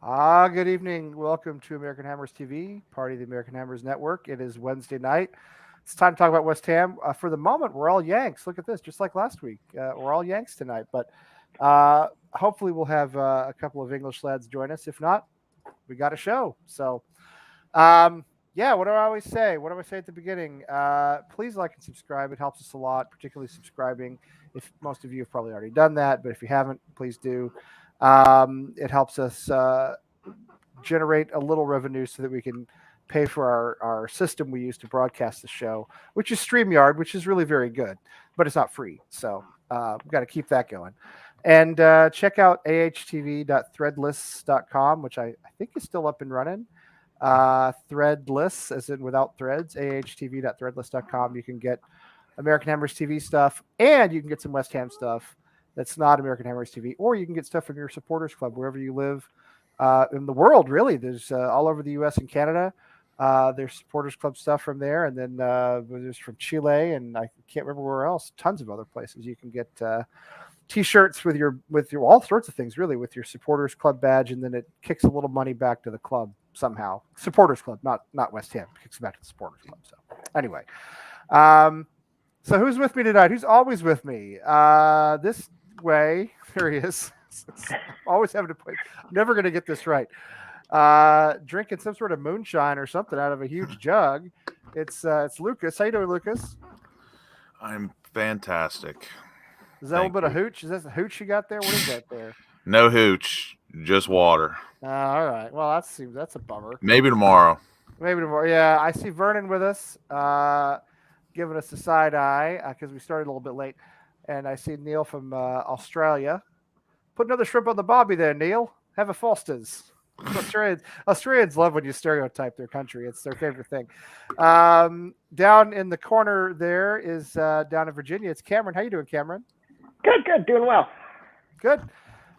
Good evening. Welcome to American Hammers TV, part of the American Hammers Network. It is Wednesday night. It's time to talk about West Ham. For the moment, we're all Yanks. Look at this, just like last week. We're all Yanks tonight, but hopefully we'll have a couple of English lads join us. If not, we got a show. Um, yeah, what do I always say? What do I say at the beginning? Please like and subscribe. It helps us a lot, particularly subscribing. If most of you have probably already done that, but if you haven't, please do. It helps us generate a little revenue so that we can pay for our system we use to broadcast the show, which is StreamYard, which is really very good, but it's not free. So we've got to keep that going. And check out ahtv.threadless.com, which I think is still up and running. Threadless, as in without threads, ahtv.threadless.com. You can get American Hammers TV stuff, and you can get some West Ham stuff that's not American Hammers TV, or you can get stuff from your supporters club wherever you live in the world. Really, there's all over the U.S. and Canada. There's supporters club stuff from there, and then there's from Chile, and I can't remember where else. Tons of other places you can get T-shirts with your all sorts of things, really, with your supporters club badge, and then it kicks a little money back to the club somehow. Supporters club, not West Ham, it kicks back to the supporters club. So anyway. So who's with me tonight? Who's always with me? This way, there he is. Always having to play. I'm never going to get this right. Drinking some sort of moonshine or something out of a huge jug. It's Lucas. How you doing, Lucas? I'm fantastic. Is that a little bit of hooch? Is that the hooch you got there? What is that there? No hooch, just water. All right. Well, that's a bummer. Maybe tomorrow. Maybe tomorrow. Yeah, I see Vernon with us, giving us a side eye because we started a little bit late, and I see Neil from Australia. Put another shrimp on the bobby there, Neil. Have a Foster's. Australians love when you stereotype their country. It's their favorite thing. Down in the corner there is down in Virginia. It's Cameron. How you doing, Cameron? Good, doing well. Good.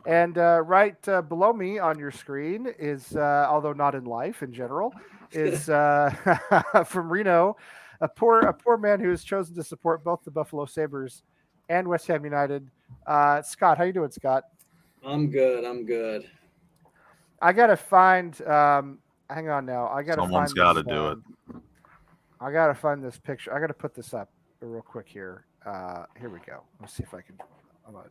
And right below me on your screen is, although not in life in general, is from Reno, a poor man who has chosen to support both the Buffalo Sabres and West Ham United. Scott, how you doing, Scott? I'm good. I gotta find. Hang on now. Someone's got to do it. I gotta find this picture. I gotta put this up real quick here. Here we go. Let's see if I can. I'm gonna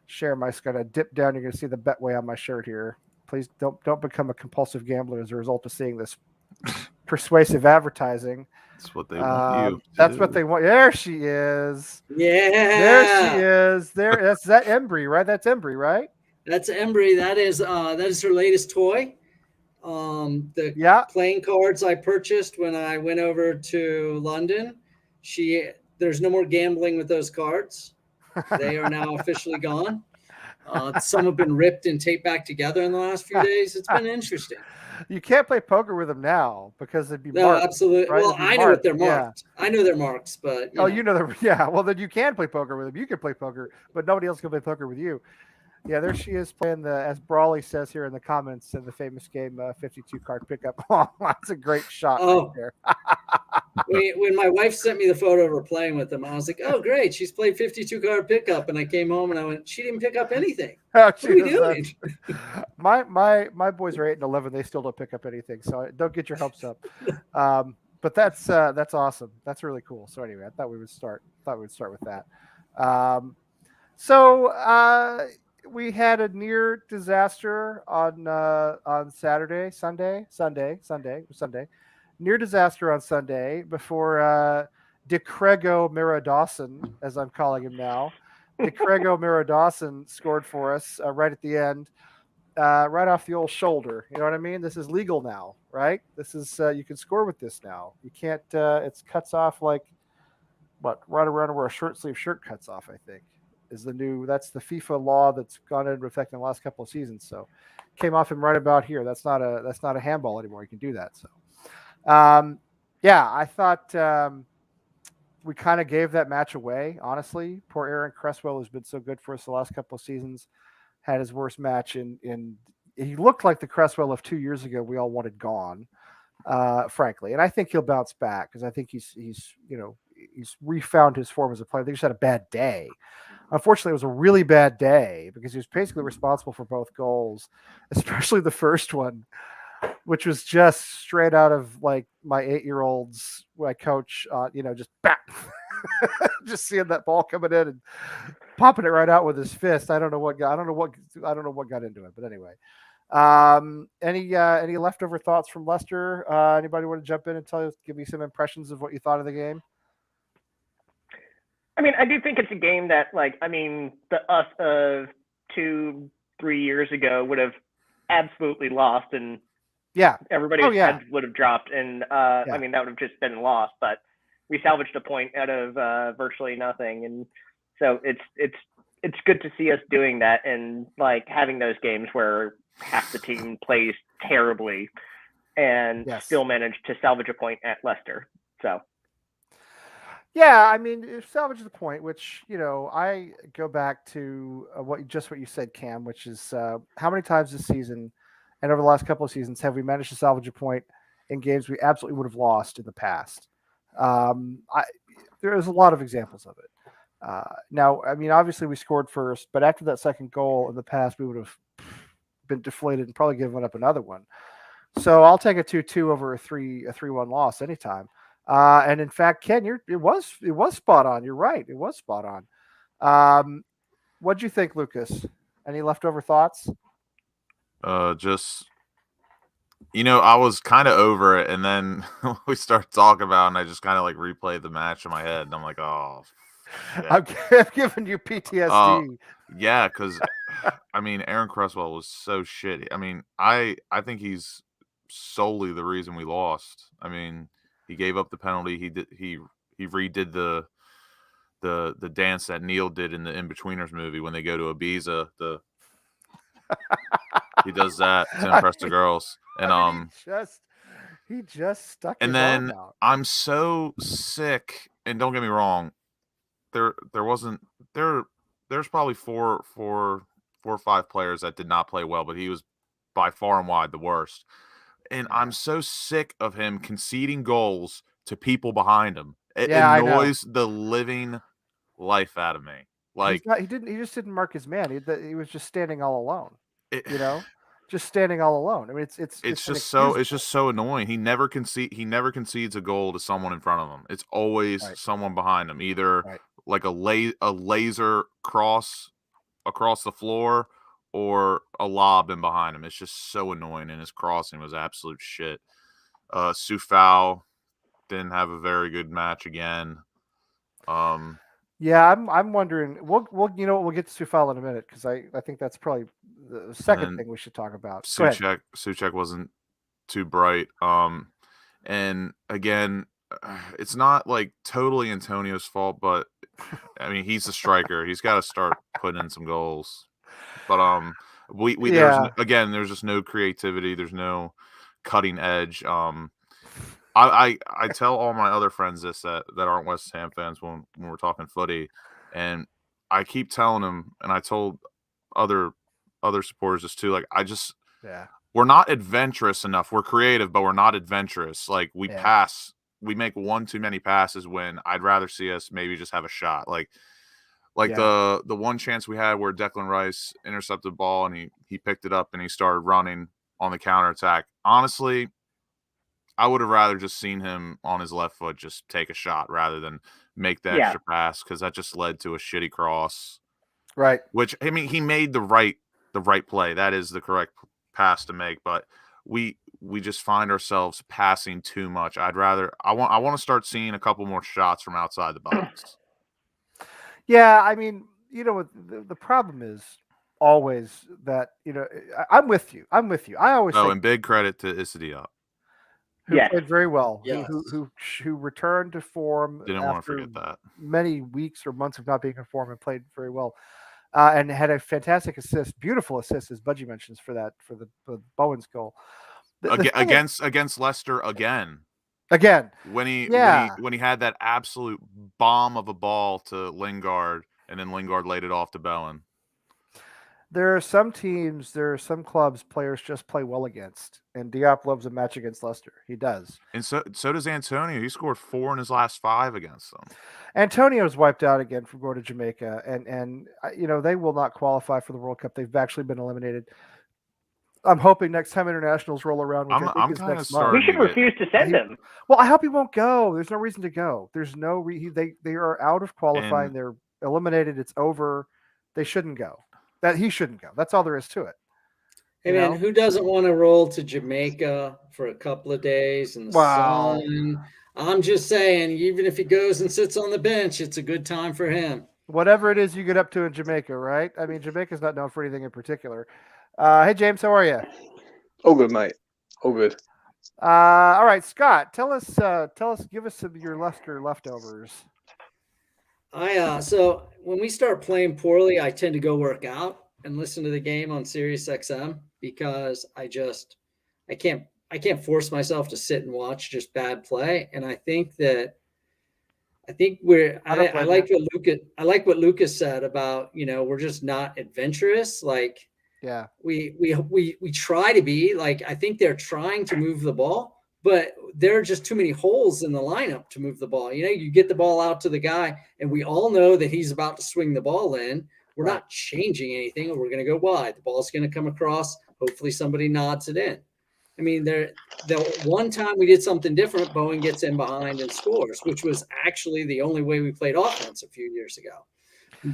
share my. Gonna dip down. You're gonna see the Betway on my shirt here. Please don't become a compulsive gambler as a result of seeing this persuasive advertising. That's what they want you. That's what they want. There she is. Yeah. There she is. That's that Embry, right? That's Embry, right? That's Embry. That is her latest toy. Playing cards I purchased when I went over to London. There's no more gambling with those cards. They are now officially gone. Some have been ripped and taped back together in the last few days. It's been interesting. You can't play poker with them now because it'd be no, marked. Absolutely. Right? Well, I know what they're marked. Yeah. I know they're marks, but you know them. Yeah. Well, then you can play poker with them. You can play poker, but nobody else can play poker with you. Yeah, there she is playing as Brawley says here in the comments in the famous game 52 card pickup. Oh, that's a great shot right there. when my wife sent me the photo of her playing with them, I was like, oh, great. She's played 52 card pickup. And I came home and I went, she didn't pick up anything. What are we doing? My boys are 8 and 11. They still don't pick up anything. So don't get your hopes up. But that's awesome. That's really cool. So anyway, I thought we would start with that. We had a near disaster on Sunday. Near disaster on Sunday before DeCrego Mara-Dawson, as I'm calling him now. DeCrego Mara-Dawson scored for us right at the end, right off the old shoulder. You know what I mean? This is legal now, right? This is you can score with this now. You can't. It cuts off like right around where a short sleeve shirt cuts off. I think. That's the FIFA law that's gone into effect in the last couple of seasons. So came off him right about here. That's not a handball anymore. You can do that. So, I thought we kind of gave that match away. Honestly, poor Aaron Cresswell has been so good for us the last couple of seasons. Had his worst match in he looked like the Cresswell of 2 years ago. We all wanted gone, frankly. And I think he'll bounce back because I think he's he's refound his form as a player. They just had a bad day. Unfortunately, it was a really bad day because he was basically responsible for both goals, especially the first one, which was just straight out of like my 8-year-old's my coach, just bap, just seeing that ball coming in and popping it right out with his fist. I don't know what got into it, but anyway. Any leftover thoughts from Leicester? Anybody want to jump in and give me some impressions of what you thought of the game? I mean, I do think it's a game that, the us of 2-3 years ago would have absolutely lost, and everybody's heads would have dropped, and that would have just been lost. But we salvaged a point out of virtually nothing, and so it's good to see us doing that and like having those games where half the team plays terribly and still manage to salvage a point at Leicester. So. Yeah, I mean, it salvages the point, which, I go back to what you said, Cam, which is how many times this season and over the last couple of seasons have we managed to salvage a point in games we absolutely would have lost in the past? There's a lot of examples of it. Now, I mean, obviously we scored first, but after that second goal in the past, we would have been deflated and probably given up another one. So I'll take a 2-2 over a 3-1 loss anytime. And in fact, Ken, it was spot on. You're right. It was spot on. What'd you think, Lucas? Any leftover thoughts? I was kind of over it, and then we started talking about it, and I just kind of like replayed the match in my head, and I'm like, oh, shit. I'm giving you PTSD. Yeah, because I mean, Aaron Cresswell was so shitty. I mean, I think he's solely the reason we lost. I mean, he gave up the penalty. He redid the dance that Neil did in the In-Betweeners movie when they go to Ibiza. He does that to impress the girls. And he just stuck his and then arm out. I'm so sick. And don't get me wrong, there's probably four or five players that did not play well, but he was by far and wide the worst. And I'm so sick of him conceding goals to people behind him. It annoys the living life out of me. Like he just didn't mark his man. He was just standing all alone. Just standing all alone. I mean, it's just so annoying. He never concedes a goal to someone in front of him. It's always someone behind him, either like a laser cross across the floor or a lob in behind him. It's just so annoying, and his crossing was absolute shit. Sufal didn't have a very good match again. Yeah, I'm wondering. We'll get to Sufal in a minute because I think that's probably the second thing we should talk about. Souček wasn't too bright. And again, it's not like totally Antonio's fault, but I mean, he's a striker. He's got to start putting in some goals. But there's just no creativity. There's no cutting edge. I tell all my other friends this that aren't West Ham fans when we're talking footy, and I keep telling them, and I told other supporters this too. Like we're not adventurous enough. We're creative, but we're not adventurous. Like we pass, we make one too many passes when I'd rather see us maybe just have a shot. Like the one chance we had where Declan Rice intercepted the ball and he picked it up and he started running on the counterattack. Honestly, I would have rather just seen him on his left foot just take a shot rather than make the extra pass, because that just led to a shitty cross. Right. Which, I mean, he made the right play. That is the correct pass to make, but we just find ourselves passing too much. I want to start seeing a couple more shots from outside the box. Yeah, I mean, the problem is always that, I'm with you. I always and big credit to Issa Diop, who played very well, Yes. who returned to form. Didn't want to forget that. Many weeks or months of not being in form, and played very well, and had a fantastic assist, beautiful assist, as Budgie mentions, for the Bowen's goal. Against Leicester again. When he had that absolute bomb of a ball to Lingard, and then Lingard laid it off to Bowen. There are some teams, there are some clubs players just play well against, and Diop loves a match against Leicester. He does, and so does Antonio. He scored 4 in his last 5 against them. Antonio's wiped out again from going to Jamaica, and they will not qualify for the World Cup. They've actually been eliminated. I'm hoping next time internationals roll around, which I think is next month. We should refuse to send him. Well, I hope he won't go. There's no reason to go. There's no they are out of qualifying. They're eliminated. It's over. They shouldn't go. He shouldn't go. That's all there is to it. Hey man, who doesn't want to roll to Jamaica for a couple of days in the sun? I'm just saying, even if he goes and sits on the bench, it's a good time for him. Whatever it is you get up to in Jamaica, right? I mean, Jamaica's not known for anything in particular. Hey, James, how are you? All good, mate. All good. All right, Scott, tell us, give us some of your Leicester leftovers. So when we start playing poorly, I tend to go work out and listen to the game on Sirius XM because I can't force myself to sit and watch just bad play. And I like what Lucas said about, we're just not adventurous. Like, yeah, we try to be like, I think they're trying to move the ball, but there are just too many holes in the lineup to move the ball. You get the ball out to the guy and we all know that he's about to swing the ball in. We're not changing anything, or we're going to go wide. The ball's going to come across. Hopefully somebody nods it in. I mean, the one time we did something different, Bowen gets in behind and scores, which was actually the only way we played offense a few years ago.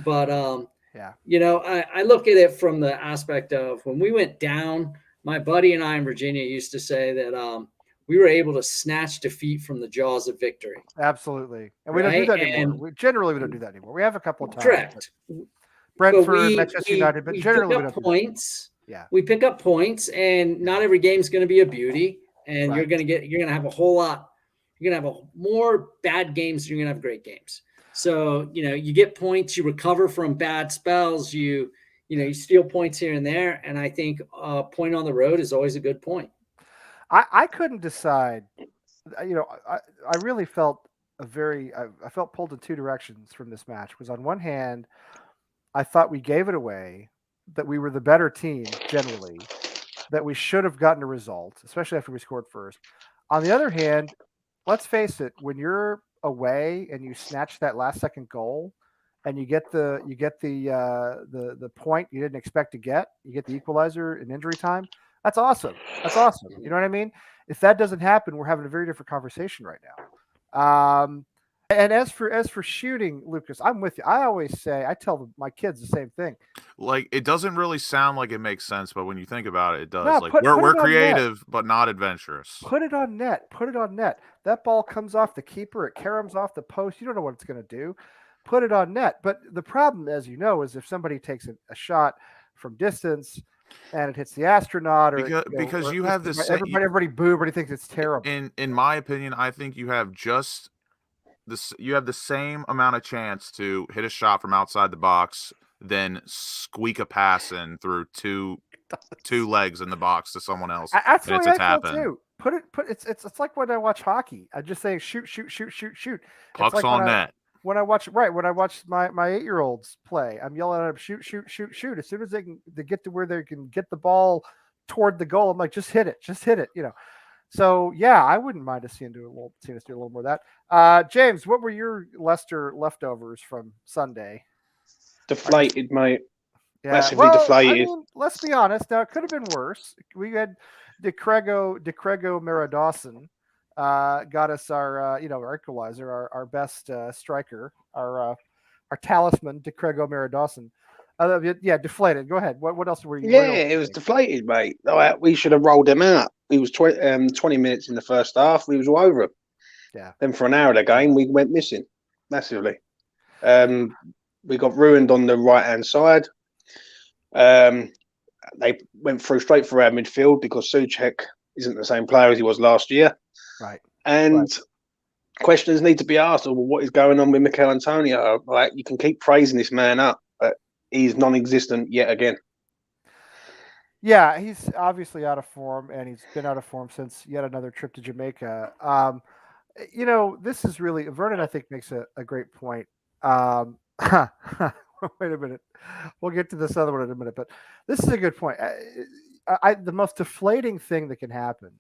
But, I look at it from the aspect of when we went down, my buddy and I in Virginia used to say that we were able to snatch defeat from the jaws of victory. Absolutely. And we don't do that anymore. We don't do that anymore. We have a couple of times. Correct. Brentford, Manchester United, but generally we don't points. Yeah. We pick up points, and not every game's going to be a beauty. And you're going to have a whole lot. You're going to have more bad games than you're going to have great games. So, you get points, you recover from bad spells, you steal points here and there. And I think a point on the road is always a good point. I couldn't decide. I really felt I felt pulled in two directions from this match. Because on one hand, I thought we gave it away, that we were the better team generally, that we should have gotten a result, especially after we scored first. On the other hand, let's face it, when you're away and you snatch that last second goal and you get the point you didn't expect to get, you get the equalizer in injury time, that's awesome. That's awesome. You know what I mean? If that doesn't happen, we're having a very different conversation right now. And as for shooting, Lucas, I'm with you. I tell my kids the same thing. Like, it doesn't really sound like it makes sense, but when you think about it, it does. No, we're creative, but not adventurous. Put it on net. That ball comes off the keeper. It caroms off the post. You don't know what it's going to do. Put it on net. But the problem, as you know, is if somebody takes a shot from distance and it hits the astronaut, or because you have this. Everybody boo. Everybody thinks it's terrible. In my opinion, I think you have you have the same amount of chance to hit a shot from outside the box than squeak a pass in through two legs in the box to someone else. That's the way I feel too. It's like when I watch hockey. I just say shoot. Pucks like on net. When I watch my 8-year-olds play, I'm yelling at them, shoot. As soon as they get to where they can get the ball toward the goal, I'm like, just hit it. So yeah, I wouldn't mind seeing us do a little more of that. James, what were your Leicester leftovers from Sunday? Deflated, mate. Yeah, massively deflated. I mean, let's be honest. Now it could have been worse. We had DeCrego Mara-Dawson got us our equalizer, our best striker, our talisman, DeCrego Mara-Dawson. Deflated. Go ahead. What else were you? Yeah, it was deflated, mate. We should have rolled them out. We was 20 minutes in the first half. We was all over them. Yeah. Then for an hour of the game, we went missing massively. We got ruined on the right-hand side. They went straight through our midfield because Souček isn't the same player as he was last year. Right. And questions need to be asked of what is going on with Mikel Antonio. Like, you can keep praising this man up, but he's non-existent yet again. Yeah, he's obviously out of form, and he's been out of form since yet another trip to Jamaica. This is really Vernon, I think, makes a great point. We're Wait a minute. We'll get to this other one in a minute, but this is a good point. The most deflating thing that can happen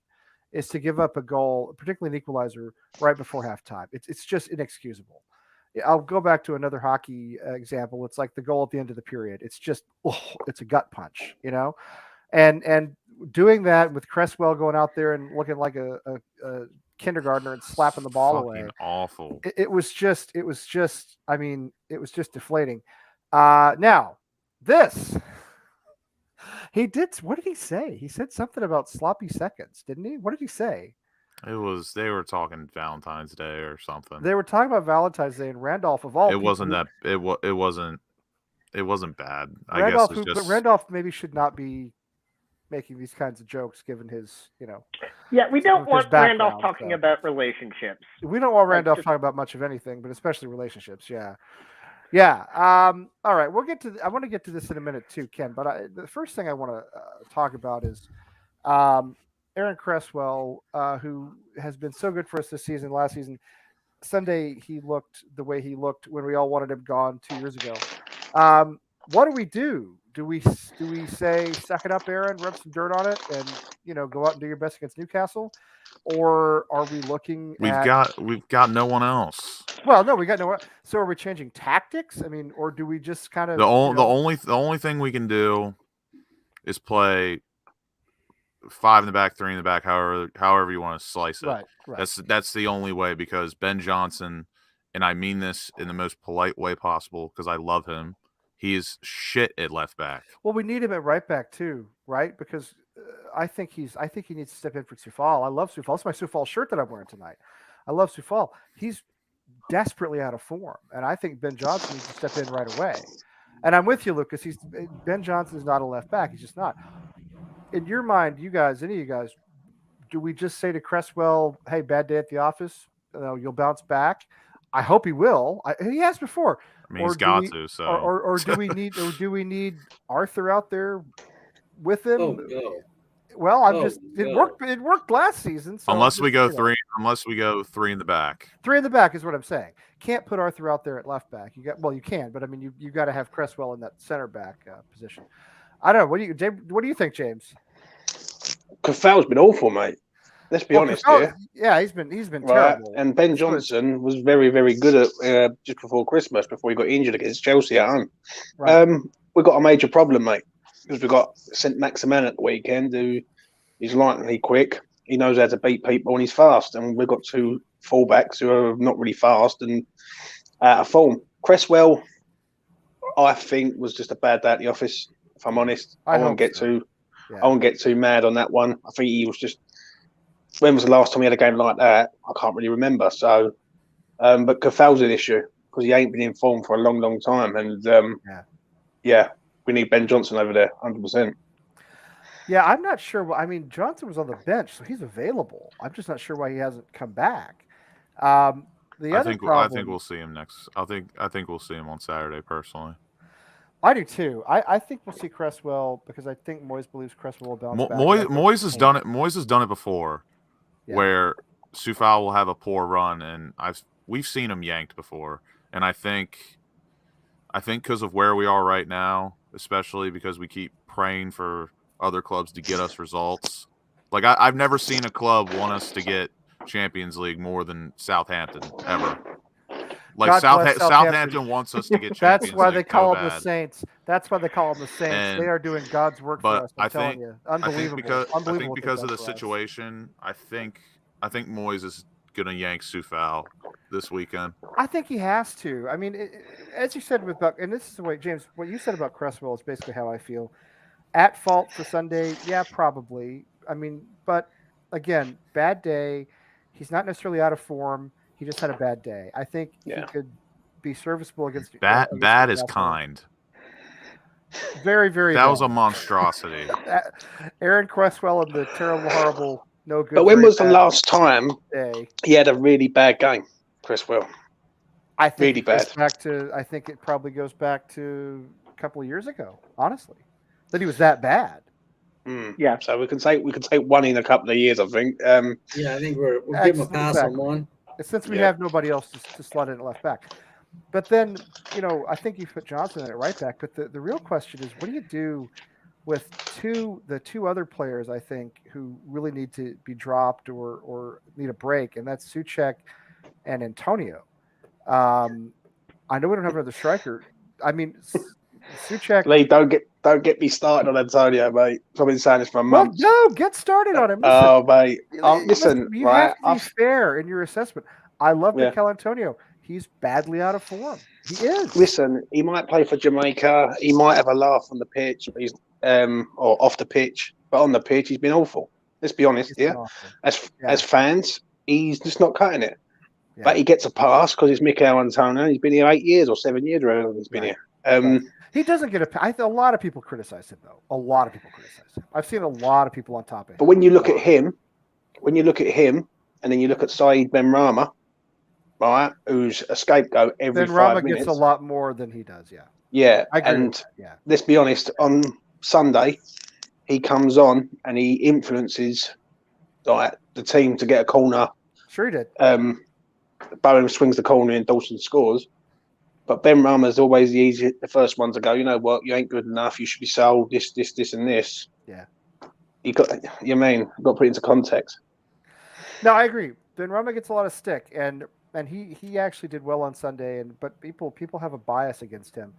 is to give up a goal, particularly an equalizer, right before halftime. It's just inexcusable. I'll go back to another hockey example. It's like the goal at the end of the period. It's just, it's a gut punch, and doing that with Cresswell going out there and looking like a kindergartner and slapping the ball away. Awful. It was just deflating. Now this, he did. What did he say? He said something about sloppy seconds, didn't he? What did he say? They were talking Valentine's Day or something. They were talking about Valentine's Day, and Randolph of all. It wasn't bad. Randolph, I guess but Randolph maybe should not be making these kinds of jokes, given his, Yeah, we don't want Randolph talking about relationships. We don't want Randolph talking about much of anything, but especially relationships. Yeah. All right, we'll get to. I want to get to this in a minute too, Ken. But the first thing I want to talk about is Aaron Cresswell, who has been so good for us this season. Last season, Sunday, he looked the way he looked when we all wanted him gone 2 years ago. What do we do? Do we say, suck it up, Aaron, rub some dirt on it, and go out and do your best against Newcastle, or are we looking? We've got no one else. Well, no, we got no one. So are we changing tactics? I mean, or do we just kind of the only thing we can do is play 5 in the back, 3 in the back, however you want to slice it. Right. That's the only way, because Ben Johnson, and I mean this in the most polite way possible because I love him, he is shit at left back. Well, we need him at right back too, right? Because I think he needs to step in for Soufal. I love Soufal. It's my Soufal shirt that I'm wearing tonight. I love Soufal. He's desperately out of form, and I think Ben Johnson needs to step in right away. And I'm with you, Lucas. Ben Johnson is not a left back. He's just not. In your mind, any of you guys, do we just say to Cresswell, "Hey, bad day at the office. You'll bounce back"? I hope he will. He has before. I mean, he's got to. So, or do we need Arthur out there with him? Oh no. Well, it worked last season. So unless we go 3 in the back. 3 in the back is what I'm saying. Can't put Arthur out there at left back. You can, but I mean, you got to have Cresswell in that center back position. I don't know. What do you think, James? Cafal's been awful, mate. Let's be honest here. Yeah, he's been terrible. And Ben Johnson was very, very good at just before Christmas, before he got injured against Chelsea at home. Right. We've got a major problem, mate, because we've got St. Maximin at the weekend, who is lightning quick. He knows how to beat people, and he's fast. And we've got 2 fullbacks who are not really fast and out of form. Cresswell, I think, was just a bad day at the office. If I'm honest, I won't get too mad on that one. I think he was just. When was the last time he had a game like that? I can't really remember. So, but Cafal's an issue because he ain't been in form for a long, long time. And we need Ben Johnson over there, 100%. Yeah, I'm not sure. I mean, Johnson was on the bench, so he's available. I'm just not sure why he hasn't come back. I think we'll see him next. I think we'll see him on Saturday. Personally, I do too. I think we'll see Cresswell because I think Moyes believes Cresswell will bounce back. Moyes has done it. Moyes has done it before, where Soufal will have a poor run, and we've seen him yanked before. And I think because of where we are right now, especially because we keep praying for other clubs to get us results. Like I've never seen a club want us to get Champions League more than Southampton ever. Like Southampton wants us to get Champions That's why League they call them the Saints. That's why they call them the Saints. And, they are doing God's work for us. I'm telling you, unbelievable. I think because of the situation, I think Moyes is going to yank Soufal this weekend. I think he has to. I mean, as you said with Buck, and this is the way, James, what you said about Cresswell is basically how I feel. At fault for Sunday, yeah, probably. I mean, but again, bad day. He's not necessarily out of form. He just had a bad day. I think he could be serviceable against. Bad is kind. Very, very. That was a monstrosity. Aaron Cresswell and the terrible, horrible, no good. But when was the last time he had a really bad game, Cresswell? I think really bad. I think it probably goes back to a couple of years ago. Honestly, that he was that bad. Yeah. So we can take one in a couple of years, I think. I think we'll give him a pass on one. Since we have nobody else to slot in at left back. But then, I think you put Johnson at right back. But the real question is, what do you do with the two other players, I think, who really need to be dropped or need a break, and that's Souček and Antonio. I know we don't have another striker. I mean, Souček. Lee, don't get me started on Antonio, mate. I've been saying this for months. No, get started on him. Listen, oh, mate. Listen, you have to be fair in your assessment. I love Mikel Antonio. He's badly out of form. He is. Listen, he might play for Jamaica. He might have a laugh on the pitch, but he's or off the pitch. But on the pitch, he's been awful. Let's be honest here. As fans, he's just not cutting it. Yeah. But he gets a pass because it's Mikel Antonio. He's been here 8 years or 7 years, or however he's been here. He doesn't get a lot of people criticize him, though. A lot of people criticize him. I've seen a lot of people on top of him. But when you look at him, and then you look at Saeed Benrahma, right, who's a scapegoat every 5 minutes. Gets a lot more than he does, yeah. Yeah, let's be honest, on Sunday, he comes on and he influences the team to get a corner. Sure he did. Bowen swings the corner and Dawson scores. But Benrahma's always the first one to go, you know what, you ain't good enough, you should be sold, this, and this. Yeah. You've got to put it into context. No, I agree. Benrahma gets a lot of stick, and he actually did well on Sunday, but people have a bias against him.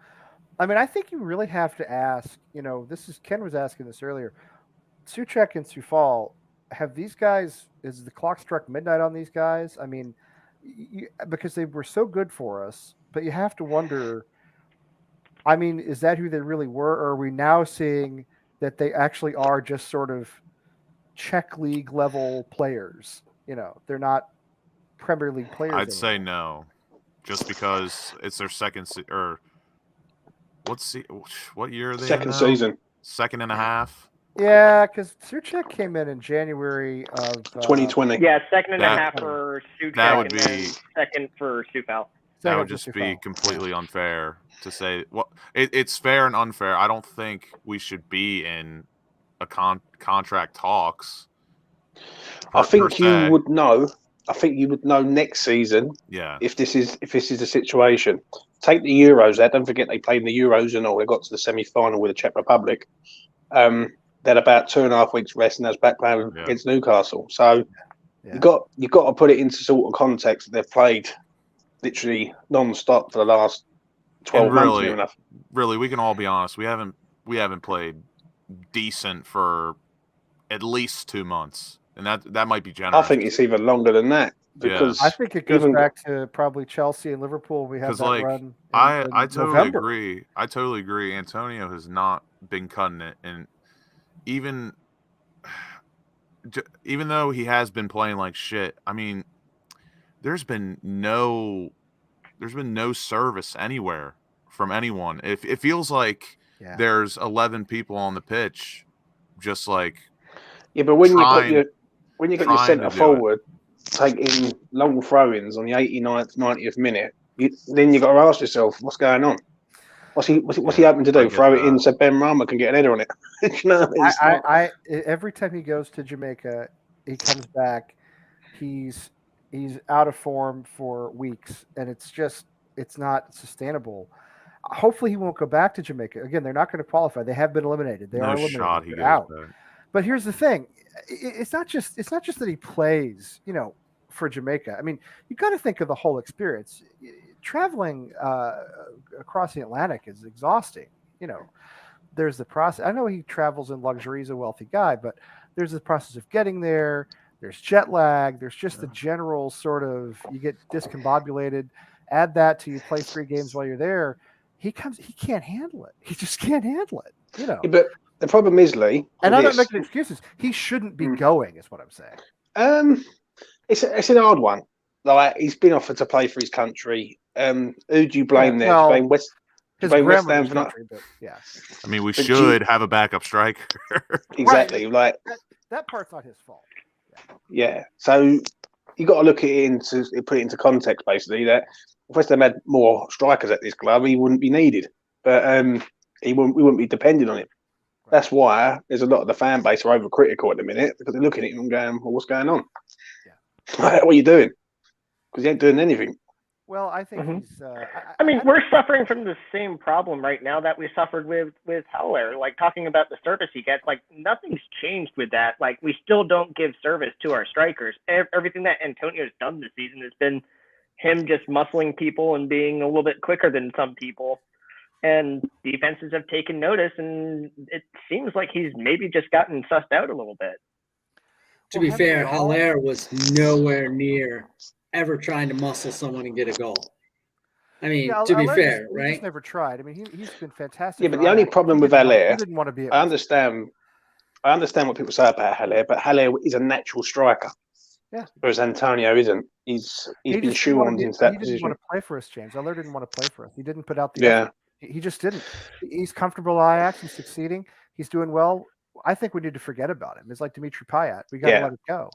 I mean, I think you really have to ask, Ken was asking this earlier, Souček and Soufal, have these guys, is the clock struck midnight on these guys? I mean, because they were so good for us, but you have to wonder, I mean, is that who they really were? Or are we now seeing that they actually are just sort of Czech league level players? They're not Premier League players. I'd say no, just because it's their second or what year are they? Second season. Second and a half. Yeah, because Souček came in January of 2020. Yeah, second and a half for Souček. That would be second for Soufal. That would just be completely unfair to say. Well, it's fair and unfair. I don't think we should be in a contract talks. I think you would know. I think you would know next season. Yeah. If this is the situation, take the Euros out. Don't forget they played in the Euros and all. They got to the semi-final with the Czech Republic. They had about 2.5 weeks rest, and that's back playing against Newcastle. So you got to put it into sort of context. They've played literally non-stop for the last 12 months. Really, we can all be honest. We haven't played decent for at least 2 months, and that might be generous. I think it's even longer than that because I think it goes back to probably Chelsea and Liverpool. We had that run. I totally agree. I totally agree. Antonio has not been cutting it, and even though he has been playing like shit, I mean, there's been no service anywhere from anyone. It feels like there's 11 people on the pitch, just like but when you got your centre forward taking long throw-ins on the 89th, 90th minute, then you got to ask yourself, what's going on? What's he hoping to do? Throw it in so Benrahma can get an header on it. I every time he goes to Jamaica, he comes back, he's out of form for weeks, and it's not sustainable. Hopefully he won't go back to Jamaica. Again, they're not going to qualify. They have been eliminated. They are eliminated. They're out. But here's the thing. It's not just that he plays, for Jamaica. I mean, you got to think of the whole experience. Traveling across the Atlantic is exhausting. There's the process. I know he travels in luxury. He's a wealthy guy, but there's the process of getting there. There's jet lag. There's just the general sort of, you get discombobulated. Add that to you play 3 games while you're there. He can't handle it. He just can't handle it. But the problem is, Lee, and I'm not making excuses. He shouldn't be going, is what I'm saying. It's an hard one. Like, he's been offered to play for his country. Who do you blame there? Well, blame West Ham for not. Yeah. I mean, we should have a backup striker. Exactly. Right. Like that part's not his fault. Yeah. So you got to look at it put it into context. Basically, that if West Ham had more strikers at this club, he wouldn't be needed. But we wouldn't be dependent on him. That's why there's a lot of the fan base are overcritical at the minute, because they're looking at him and going, well, what's going on? Yeah. What are you doing? Because he ain't doing anything. Well, I think he's. We're suffering from the same problem right now that we suffered with Haller. Like, talking about the service he gets, like, nothing's changed with that. Like, we still don't give service to our strikers. Everything that Antonio's done this season has been him just muscling people and being a little bit quicker than some people. And defenses have taken notice, and it seems like he's maybe just gotten sussed out a little bit. To be fair, Haller was nowhere near ever trying to muscle someone and get a goal. I mean, to be fair, right? He just never tried. I mean, he's been fantastic. Yeah, but the only problem with Haller, he didn't want to be. I understand what people say about Haller, but Haller is a natural striker. Yeah. Whereas Antonio isn't. He's been shoehorned into that position. He didn't want to play for us, James. Haller didn't want to play for us. He didn't put out the effort. He just didn't. He's comfortable at Ajax. He's succeeding. He's doing well. I think we need to forget about him. It's like Dimitri Payet. We got to let it go.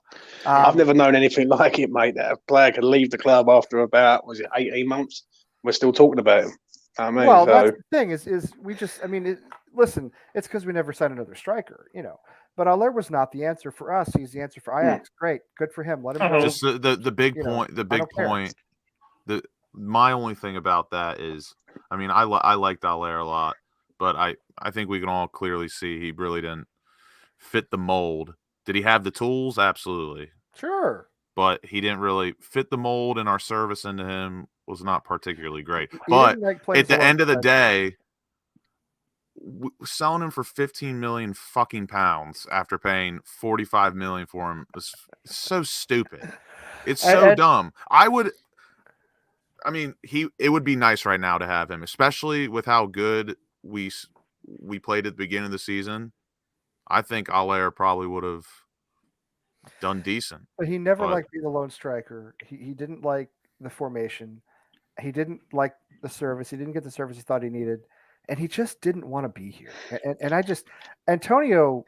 I've never known anything like it, mate, that a player could leave the club after about, 18 months? We're still talking about him. I mean, that's the thing is we just, listen, it's because we never signed another striker, But Haller was not the answer for us. He's the answer for Ajax. Great. Good for him. Let him go. Just the big point, my only thing about that is, I liked Haller a lot, but I think we can all clearly see he really didn't fit the mold. Did he have the tools? Absolutely. Sure. But he didn't really fit the mold, and our service into him was not particularly great. But at the end of the day, selling him for 15 million fucking pounds after paying 45 million for him is so stupid. It's so dumb. It would be nice right now to have him, especially with how good we played at the beginning of the season. I think Haller probably would have done decent. But he never liked being the lone striker. He didn't like the formation. He didn't like the service. He didn't get the service he thought he needed. And he just didn't want to be here. And Antonio,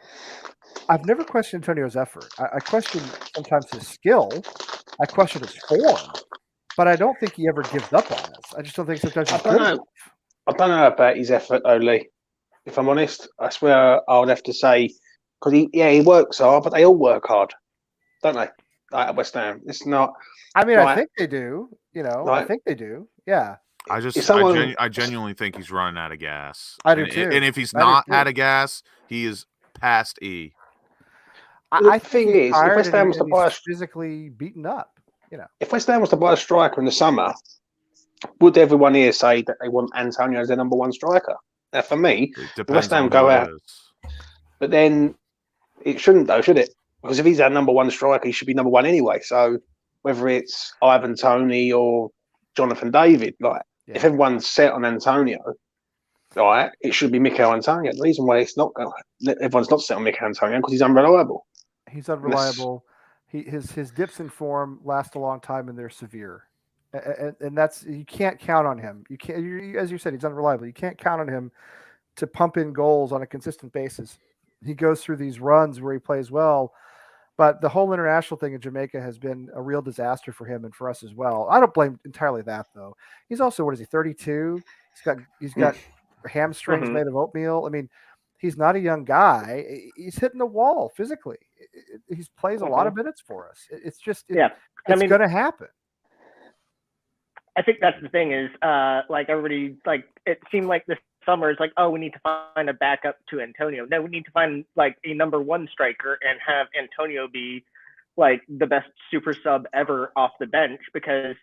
I've never questioned Antonio's effort. I question sometimes his skill. I question his form. But I don't think he ever gives up on us. I just don't think sometimes he's good enough. I don't know about his effort, though, Lee. If I'm honest, I swear I would have to say, because he works hard, but they all work hard, don't they? Like at West Ham, it's not. I think they do. I think they do. Yeah. I genuinely think he's running out of gas. I do too. And if he's not out of gas, he is past E. I think if West Ham was to buy physically beaten up, if West Ham was to buy a striker in the summer, would everyone here say that they want Antonio as their number one striker? Now, for me, West Ham go out, but then it shouldn't, though, should it? Because if he's our number one striker, he should be number one anyway. So whether it's Ivan Toney or Jonathan David, if everyone's set on Antonio, it should be Mikel Antonio. The reason why everyone's not set on Mikel Antonio because he's unreliable. He's unreliable. His dips in form last a long time, and they're severe. And that's, you can't count on him. You can't, as you said, he's unreliable. You can't count on him to pump in goals on a consistent basis. He goes through these runs where he plays well, but the whole international thing in Jamaica has been a real disaster for him and for us as well. I don't blame entirely that though. He's also, 32? He's got hamstrings made of oatmeal. He's not a young guy. He's hitting the wall physically. He plays a lot of minutes for us. It's just, it's going to happen. I think that's the thing is, everybody, it seemed like this summer is we need to find a backup to Antonio. No, we need to find a number one striker and have Antonio be the best super sub ever off the bench, because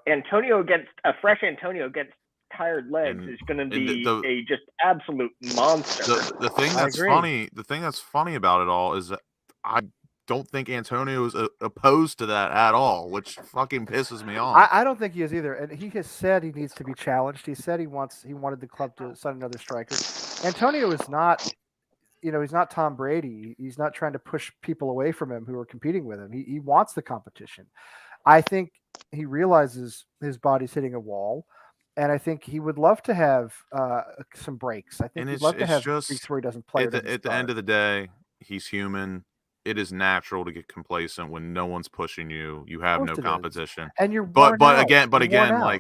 Antonio against a fresh Antonio against tired legs is going to be a just absolute monster. The thing that's funny about it all is that I don't think Antonio is opposed to that at all, which fucking pisses me off. I don't think he is either, and he has said he needs to be challenged. He said he wanted the club to sign another striker. Antonio is not, he's not Tom Brady. He's not trying to push people away from him who are competing with him. He wants the competition. I think he realizes his body's hitting a wall, and I think he would love to have some breaks. I think he'd love to have weeks where he doesn't play. At the end of the day, he's human. It is natural to get complacent when no one's pushing you. You have no competition, and you're. But again,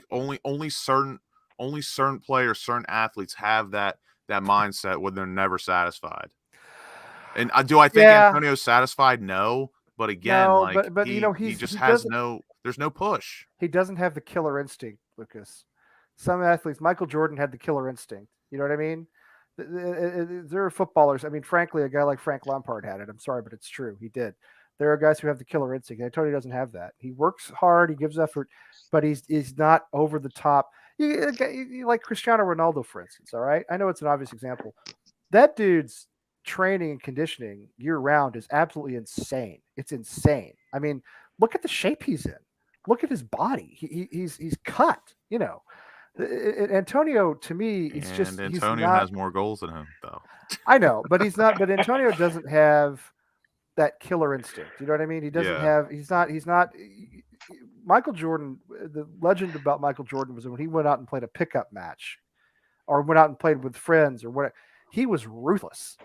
only certain players, certain athletes have that mindset when they're never satisfied. And do I think Antonio's satisfied? No, but again, he just has no There's no push. He doesn't have the killer instinct, Lucas. Some athletes, Michael Jordan had the killer instinct. You know what I mean? There are footballers. I mean, frankly, a guy like Frank Lampard had it. I'm sorry, but it's true. He did. There are guys who have the killer instinct. Antonio doesn't have that. He works hard. He gives effort, but he's not over the top. You like Cristiano Ronaldo, for instance. All right, I know it's an obvious example. That dude's training and conditioning year round is absolutely insane. It's insane. I mean, look at the shape he's in. Look at his body. He's cut. You know. Antonio, to me, it's and just Antonio has more goals than him, though. I know, but he's not. But Antonio doesn't have that killer instinct. You know what I mean? He doesn't have. He's not. Michael Jordan. The legend about Michael Jordan was when he went out and played a pickup match, or went out and played with friends, or what. He was ruthless.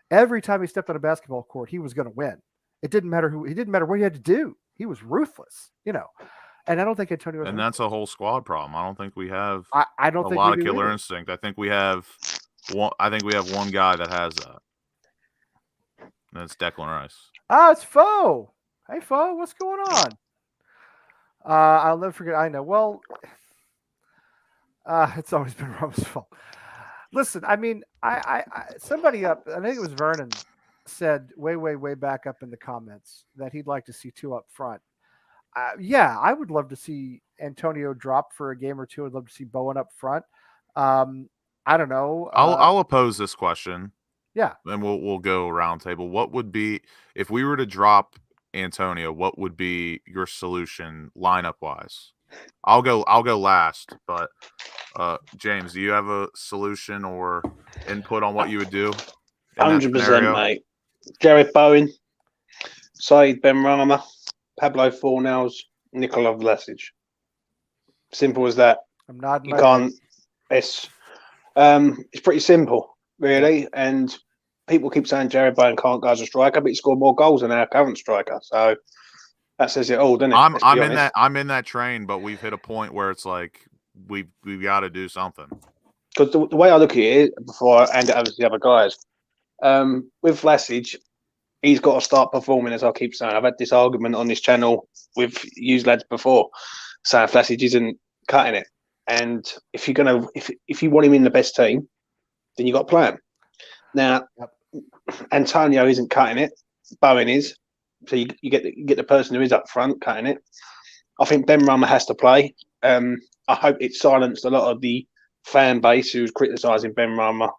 Every time he stepped on a basketball court, he was going to win. It didn't matter who. It didn't matter what he had to do. He was ruthless. You know. And I don't think Antonio. And that's a whole squad problem. I don't think we have. I don't think a lot of killer instinct. I think we have one. I think we have one guy that has that. And that's Declan Rice. Ah, it's Foe. Hey, Foe, what's going on? I'll never forget. I know. Well, it's always been Rome's fault. Listen, I mean, I somebody up. I think it was Vernon said way back up in the comments that he'd like to see two up front. Yeah, I would love to see Antonio drop for a game or two. I'd love to see Bowen up front. I don't know. I'll oppose this question. Yeah, and we'll go round table. What would be if we were to drop Antonio? What would be your solution lineup wise? I'll go last, but James, do you have a solution or input on what you would do? 100%, mate. Jared Bowen, Saeed Benrahma, Pablo Fornals, Nikola Vlasic. Simple as that. I'm nodding. You can't. It's pretty simple, really. And people keep saying Jared Bowen can't go as a striker, but he scored more goals than our current striker. So that says it all, doesn't it? I'm in that train, but we've hit a point where it's like we've got to do something. Because the way I look at it, before I hand it over to the other guys, with Vlasic, he's got to start performing, as I keep saying. I've had this argument on this channel with you lads before, saying Vlasic isn't cutting it. And if you want him in the best team, then you got to play him. Now, Antonio isn't cutting it. Bowen is. So you get the person who is up front cutting it. I think Benrahma has to play. I hope it silenced a lot of the fan base who's criticising Benrahma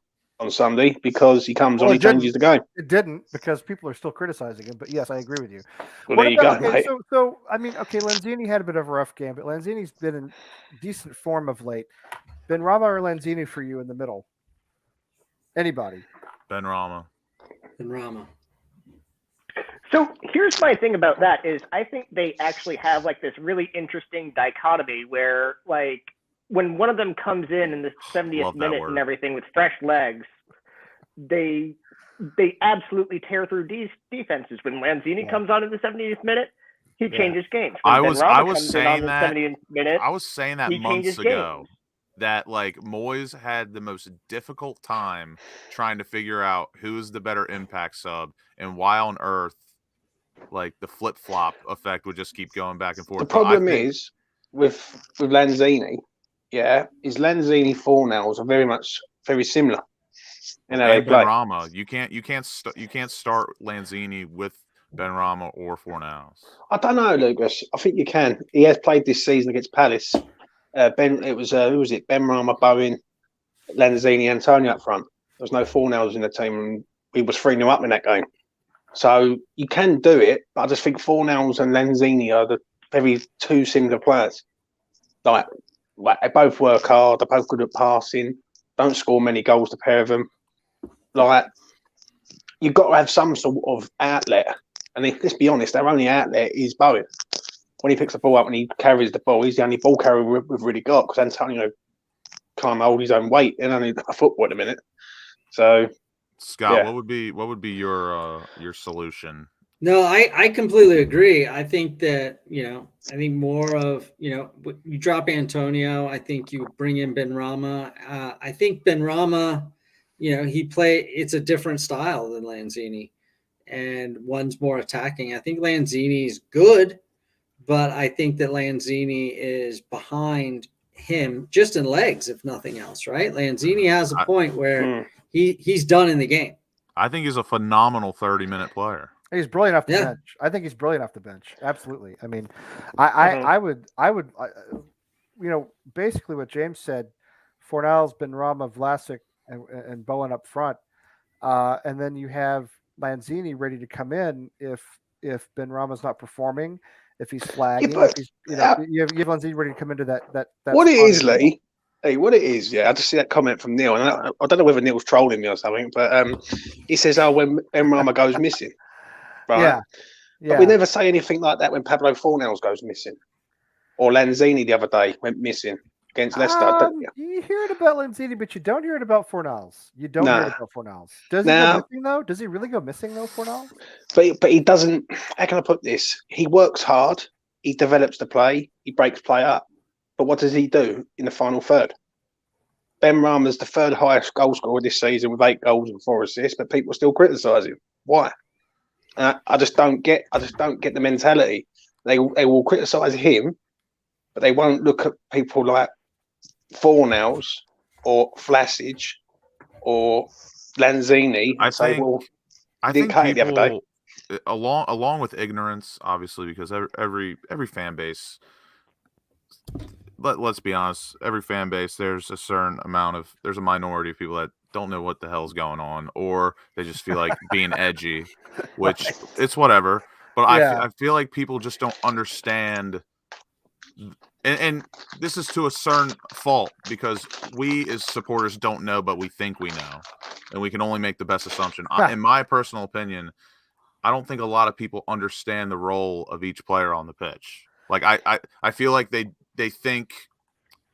on Sunday because he comes on, he changes the game. It didn't because people are still criticizing him. But yes, I agree with you. Well, there you go, mate. So I mean, okay, Lanzini had a bit of a rough game, but Lanzini's been in decent form of late. Benrahma or Lanzini for you in the middle? Anybody? Benrahma. So here's my thing about that is I think they actually have like this really interesting dichotomy where like when one of them comes in the 70th minute and everything with fresh legs, they absolutely tear through defenses. When Lanzini comes on in the 70th minute, he changes games. When I was saying that months ago. That like Moyes had the most difficult time trying to figure out who is the better impact sub and why on earth like the flip-flop effect would just keep going back and forth. The problem is with Lanzini, is Lanzini Fornals are very similar. You know, Benrahma. You can't start Lanzini with Benrahma or Fornals. I don't know, Lucas. I think you can. He has played this season against Palace. Who was it? Benrahma, Bowen, Lanzini, Antonio up front. There was no Fornals in the team, and we was 3-0 up in that game. So you can do it, but I just think Fornals and Lanzini are the very two similar players. Like they both work hard, they're both good at passing, don't score many goals, the pair of them. Like you've got to have some sort of outlet, and let's be honest, their only outlet is Bowen. When he picks the ball up and he carries the ball, he's the only ball carrier we've really got because Antonio can't hold his own weight and only a football at the minute. So, Scott, what would be your solution? No, I completely agree. I think that I think more of you drop Antonio. I think you bring in Benrahma. I think Benrahma, it's a different style than Lanzini, and one's more attacking. I think Lanzini's good. but I think that Lanzini is behind him just in legs, if nothing else, right? Lanzini has a point where he's done in the game. I think he's a phenomenal 30-minute player. He's brilliant off the bench. I think he's brilliant off the bench. Absolutely. I mean, I would, basically what James said, Fornals, Benrahma, Vlasic, and Bowen up front. And then you have Lanzini ready to come in if Benrahma's not performing, if he's flagging. Yeah, but, if he's, you have Lanzini ready to come into that what it is, Lee. Hey, what it is, I just see that comment from Neil, and I don't know whether Neil's trolling me or something, but he says, "Oh, when Benrahma goes missing." Right? Yeah. But we never say anything like that when Pablo Fornals goes missing, or Lanzini the other day went missing against Leicester. You hear it about Lanzini, but you don't hear it about Fornals. You don't hear it about Fornals. Does he go missing though? Does he really go missing though, Fornals? But he doesn't. How can I put this? He works hard. He develops the play. He breaks play up. But what does he do in the final third? Benrahma's the third highest goal scorer this season with 8 goals and 4 assists, but people still criticise him. Why? I just don't get the mentality. They will criticise him, but they won't look at people like Fornals or Vlasic or Lanzini and say, "Well, I think people, the other day." Along with ignorance, obviously, because every fan base. Let's be honest. Every fan base, there's a minority of people that don't know what the hell's going on, or they just feel like being edgy, which it's whatever. But I feel like people just don't understand, and this is to a certain fault because we as supporters don't know, but we think we know, and we can only make the best assumption. In my personal opinion, I don't think a lot of people understand the role of each player on the pitch. Like I feel like they think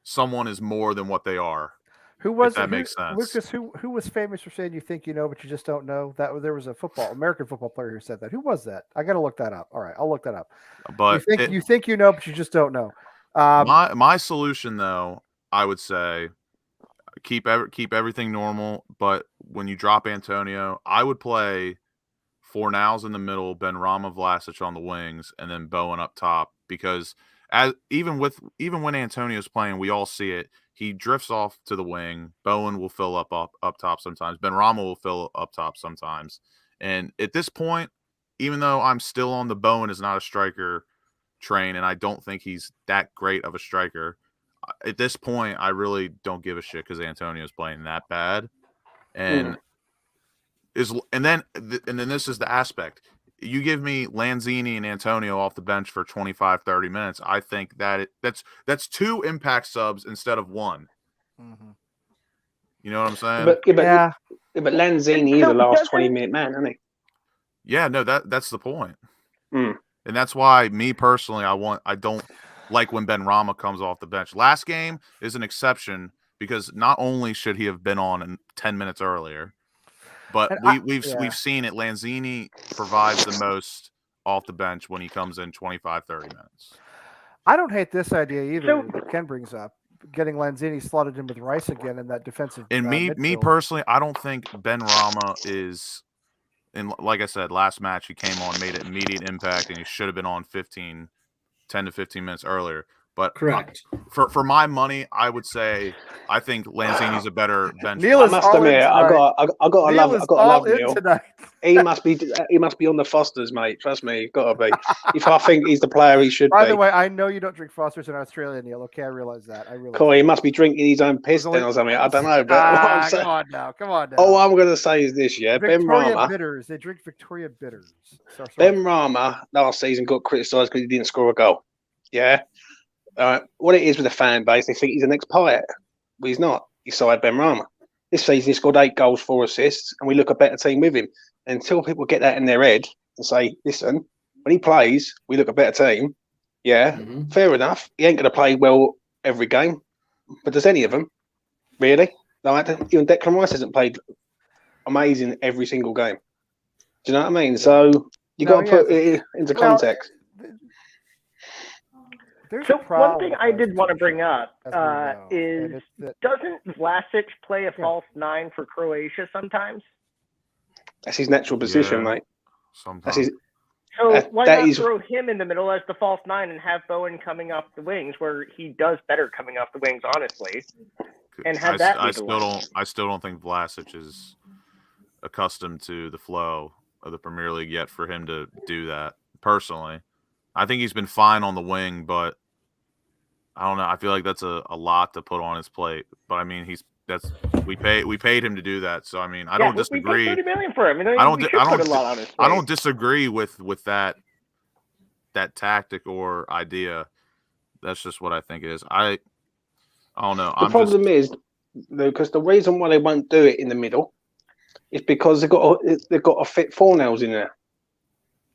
someone is more than what they are. Who was that makes sense? Lucas, who was famous for saying you think you know, but you just don't know? There was a American football player who said that. Who was that? I got to look that up. All right, I'll look that up. But you think you know, but you just don't know. My solution, though, I would say keep everything normal. But when you drop Antonio, I would play Fornals in the middle, Benrahma, Vlasic on the wings, and then Bowen up top. Because even when Antonio's playing, we all see it. He drifts off to the wing. Bowen will fill up top sometimes. Benrahma will fill up top sometimes. And at this point, even though I'm still on the Bowen is not a striker train, and I don't think he's that great of a striker, at this point, I really don't give a shit because Antonio's playing that bad. And then this is the aspect. You give me Lanzini and Antonio off the bench for 25, 30 minutes. I think that's 2 impact subs instead of 1. Mm-hmm. You know what I'm saying? But Lanzini is the last 20-minute man, isn't he? Yeah, no, that's the point. And that's why me personally, I don't like when Benrahma comes off the bench. Last game is an exception because not only should he have been on in 10 minutes earlier, but we've seen it. Lanzini provides the most off the bench when he comes in 25, 30 minutes. I don't hate this idea either that Ken brings up, getting Lanzini slotted in with Rice again in that defensive. And me personally, I don't think Benrahma is. And like I said, last match he came on, made an immediate impact, and he should have been on 10 to 15 minutes earlier. But correct. For my money, I would say I think Lanzini's a better bench. Neil I must admit, I got to love Neil. Tonight. He must be on the Fosters, mate. Trust me, gotta be. If I think he's the player, he should be. By the way, I know you don't drink Fosters in Australia, Neil. Okay, I realize that. Cool, he must be drinking his own piss then or something. I don't know. But come on now. All I'm gonna say is this: Benrahma bitters. They drink Victoria bitters. Benrahma last season got criticised because he didn't score a goal. Yeah. What it is with the fan base, they think he's the next Payet. But he's not. He's side Benrahma. This season he scored 8 goals, 4 assists, and we look a better team with him. Until people get that in their head and say, listen, when he plays, we look a better team. Yeah, fair enough. He ain't going to play well every game. But does any of them? Really? Like, even Declan Rice hasn't played amazing every single game. Do you know what I mean? So you got to put it into context. So one thing I did want to bring up is doesn't Vlasic play a false 9 for Croatia sometimes? That's his natural position, mate. Sometimes. So why not throw him in the middle as the false 9 and have Bowen coming off the wings, where he does better coming off the wings, honestly, and have that be the line. I still don't think Vlasic is accustomed to the flow of the Premier League yet for him to do that. Personally, I think he's been fine on the wing, but I don't know. I feel like that's a lot to put on his plate. But I mean, we paid him to do that. So I mean, I don't disagree. We paid $30 million for him. I don't disagree with that tactic or idea. That's just what I think it is. I don't know. The problem is, Lucas, the reason why they won't do it in the middle is because they've got to fit Fornells in there,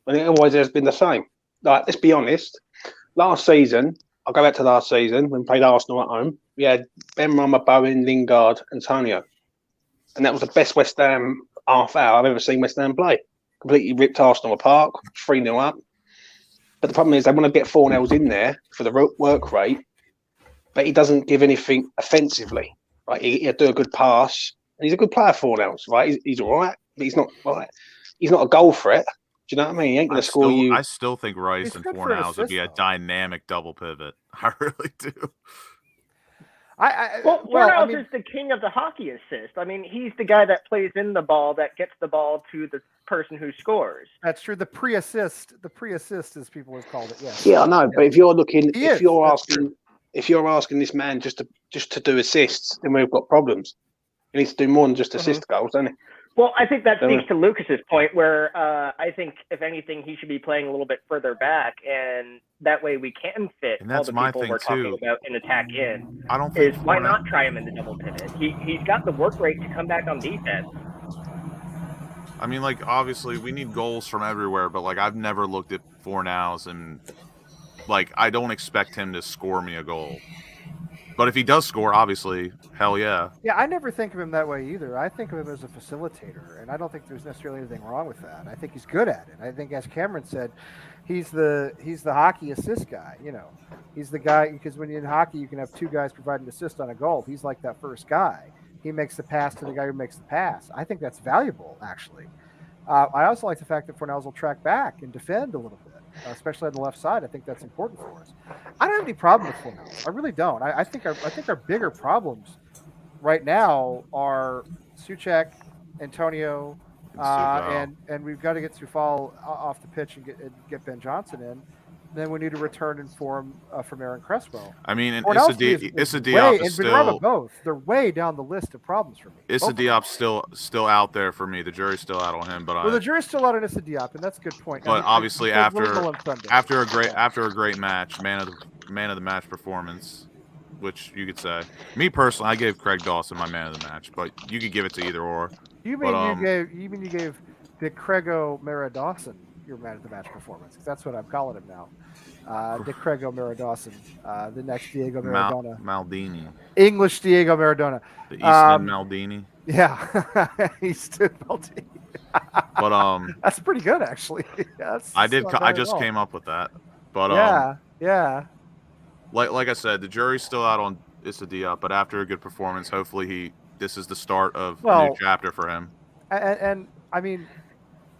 and otherwise it's been the same. Like, let's be honest. Last season, I'll go back to last season when we played Arsenal at home. We had Ben Rama, Bowen, Lingard, Antonio, and that was the best West Ham half hour I've ever seen West Ham play. Completely ripped Arsenal apart, 3-0 up. But the problem is they want to get Fornells in there for the work rate, but he doesn't give anything offensively. Right? He'll do a good pass, and he's a good player, Fornells. Right? He's all right, but he's not right. He's not a goal threat. Do you know what I mean? He ain't going to score you. I still think Rice and Fornells would be a dynamic double pivot. I really do. Fornells is the king of the hockey assist. I mean, he's the guy that plays in the ball, that gets the ball to the person who scores. That's true. The pre-assist, as people have called it. Yes. Yeah, I know. But if you're looking, if you're asking this man just to do assists, then we've got problems. He needs to do more than just assist goals, doesn't he? Well, I think that speaks to Lucas's point, where I think, if anything, he should be playing a little bit further back, and that way we can fit all the people we're talking about in attack in. I don't think why not try him in the double pivot? He's got the work rate to come back on defense. I mean, like, obviously we need goals from everywhere, but like I've never looked at Fornells and like I don't expect him to score me a goal. But if he does score, obviously, hell yeah. Yeah, I never think of him that way either. I think of him as a facilitator, and I don't think there's necessarily anything wrong with that. I think he's good at it. I think, as Cameron said, he's the hockey assist guy. You know, he's the guy, because when you're in hockey, you can have two guys providing assist on a goal. He's like that first guy. He makes the pass to the guy who makes the pass. I think that's valuable, actually. I also like the fact that Fornells will track back and defend a little bit, especially on the left side. I think that's important for us. I don't have any problem with Fornells. I really don't. I think our bigger problems right now are Souček, Antonio, and we've got to get Soufal off the pitch and get Ben Johnson in. Then we need to return in form from Aaron Cresswell. I mean, and Issa Diop is still both. They're way down the list of problems for me. Issa Diop's still out there for me. The jury's still out on him, but the jury's still out on Issa Diop, and that's a good point. But obviously, after a great match, man of the match performance, which you could say. Me personally, I gave Craig Dawson my man of the match, but you could give it to either or. You gave Dick Crego Mara-Dawson your man of the match performance, because that's what I'm calling him now. Dick Crego Mara-Dawson, the next Diego Maradona. Maldini. English Diego Maradona. The Eastman Maldini. Yeah, Eastman Maldini. But that's pretty good, actually. I just came up with that. But yeah. Like I said, the jury's still out on Issa Diop, but after a good performance, hopefully this is the start of a new chapter for him. And I mean,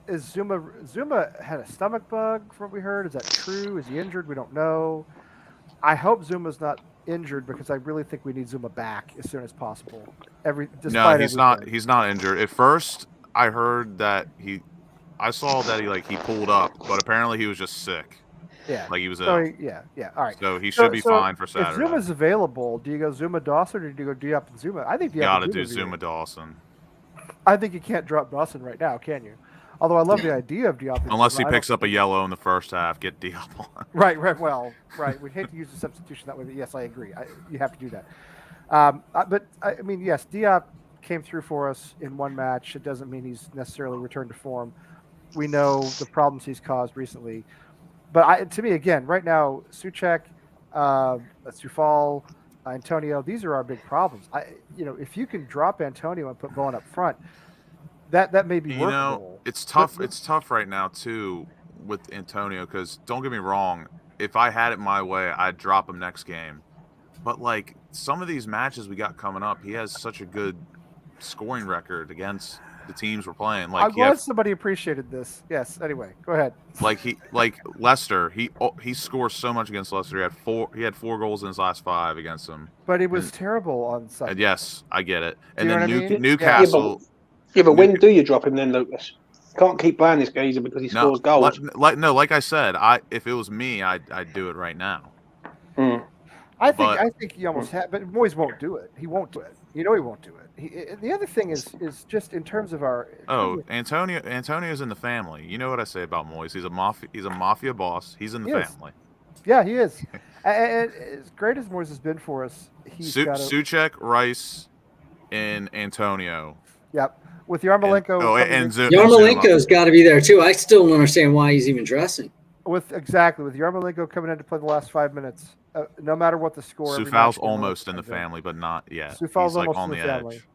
is Zuma had a stomach bug from what we heard? Is that true? Is he injured? We don't know. I hope Zuma's not injured, because I really think we need Zuma back as soon as possible. He's not injured. At first, I heard that I saw that he pulled up, but apparently he was just sick. Yeah. Like he was All right. So he should be fine for Saturday. If Zuma's available, do you go Zuma Dawson, or do you go Diop and Zuma? I think Diop. Gotta do Zuma Dawson. I think you can't drop Dawson right now, can you? Although I love the idea of Diop. Unless he picks up a yellow in the first half, get Diop on. Right. Well, right. We'd hate to use the substitution that way, but yes, I agree. You have to do that. But I mean, yes, Diop came through for us in one match. It doesn't mean he's necessarily returned to form. We know the problems he's caused recently. But to me, again, right now, Souček, Soufal, Antonio, these are our big problems. If you can drop Antonio and put Bowen up front, that may be workable. It's tough. It's tough right now too with Antonio, because don't get me wrong, if I had it my way, I'd drop him next game. But like some of these matches we got coming up, he has such a good scoring record against the teams were playing. I'm glad somebody appreciated this. Yes. Anyway, go ahead. Like Leicester, he scores so much against Leicester. He had 4 goals in his last 5 against them. But it was terrible on Sunday. And yes, I get it. Do and then Newcastle. Yeah, but when do you drop him then, Lucas? Can't keep playing this geezer because he scores goals. Like I said, if it was me, I'd do it right now. I think he almost had, but Moyes won't do it. He won't do it. He won't do it. The other thing is just in terms of our. Antonio's in the family. You know what I say about Moyes? He's a mafia boss. He's in the family. Yeah, he is. And as great as Moyes has been for us, he's got Souček, Rice, and Antonio. Yep. With Yarmolenko. Yarmolenko's got to be there too. I still don't understand why he's even dressing. With Yarmolenko coming in to play the last 5 minutes, no matter what the score. Soufal's almost in the family, but not yet. Soufal's almost on the family. Edge.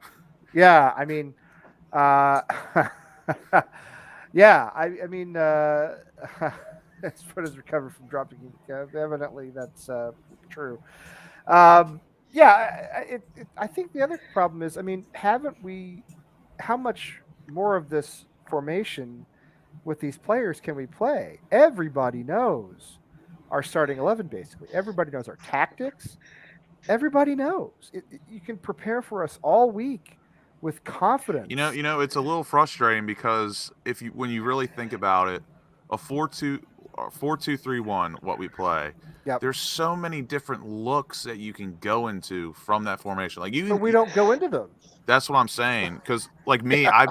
Yeah, I mean, yeah, I mean, as far as recovered from dropping, evidently that's true. Yeah, I think the other problem is, I mean, how much more of this formation with these players can we play? Everybody knows our starting 11, basically. Everybody knows our tactics. Everybody knows. You can prepare for us all week with confidence. You know, it's a little frustrating because when you really think about it, a 4-2-3-1, what we play. Yep. There's so many different looks that you can go into from that formation. But we don't go into them. That's what I'm saying. Because like me, I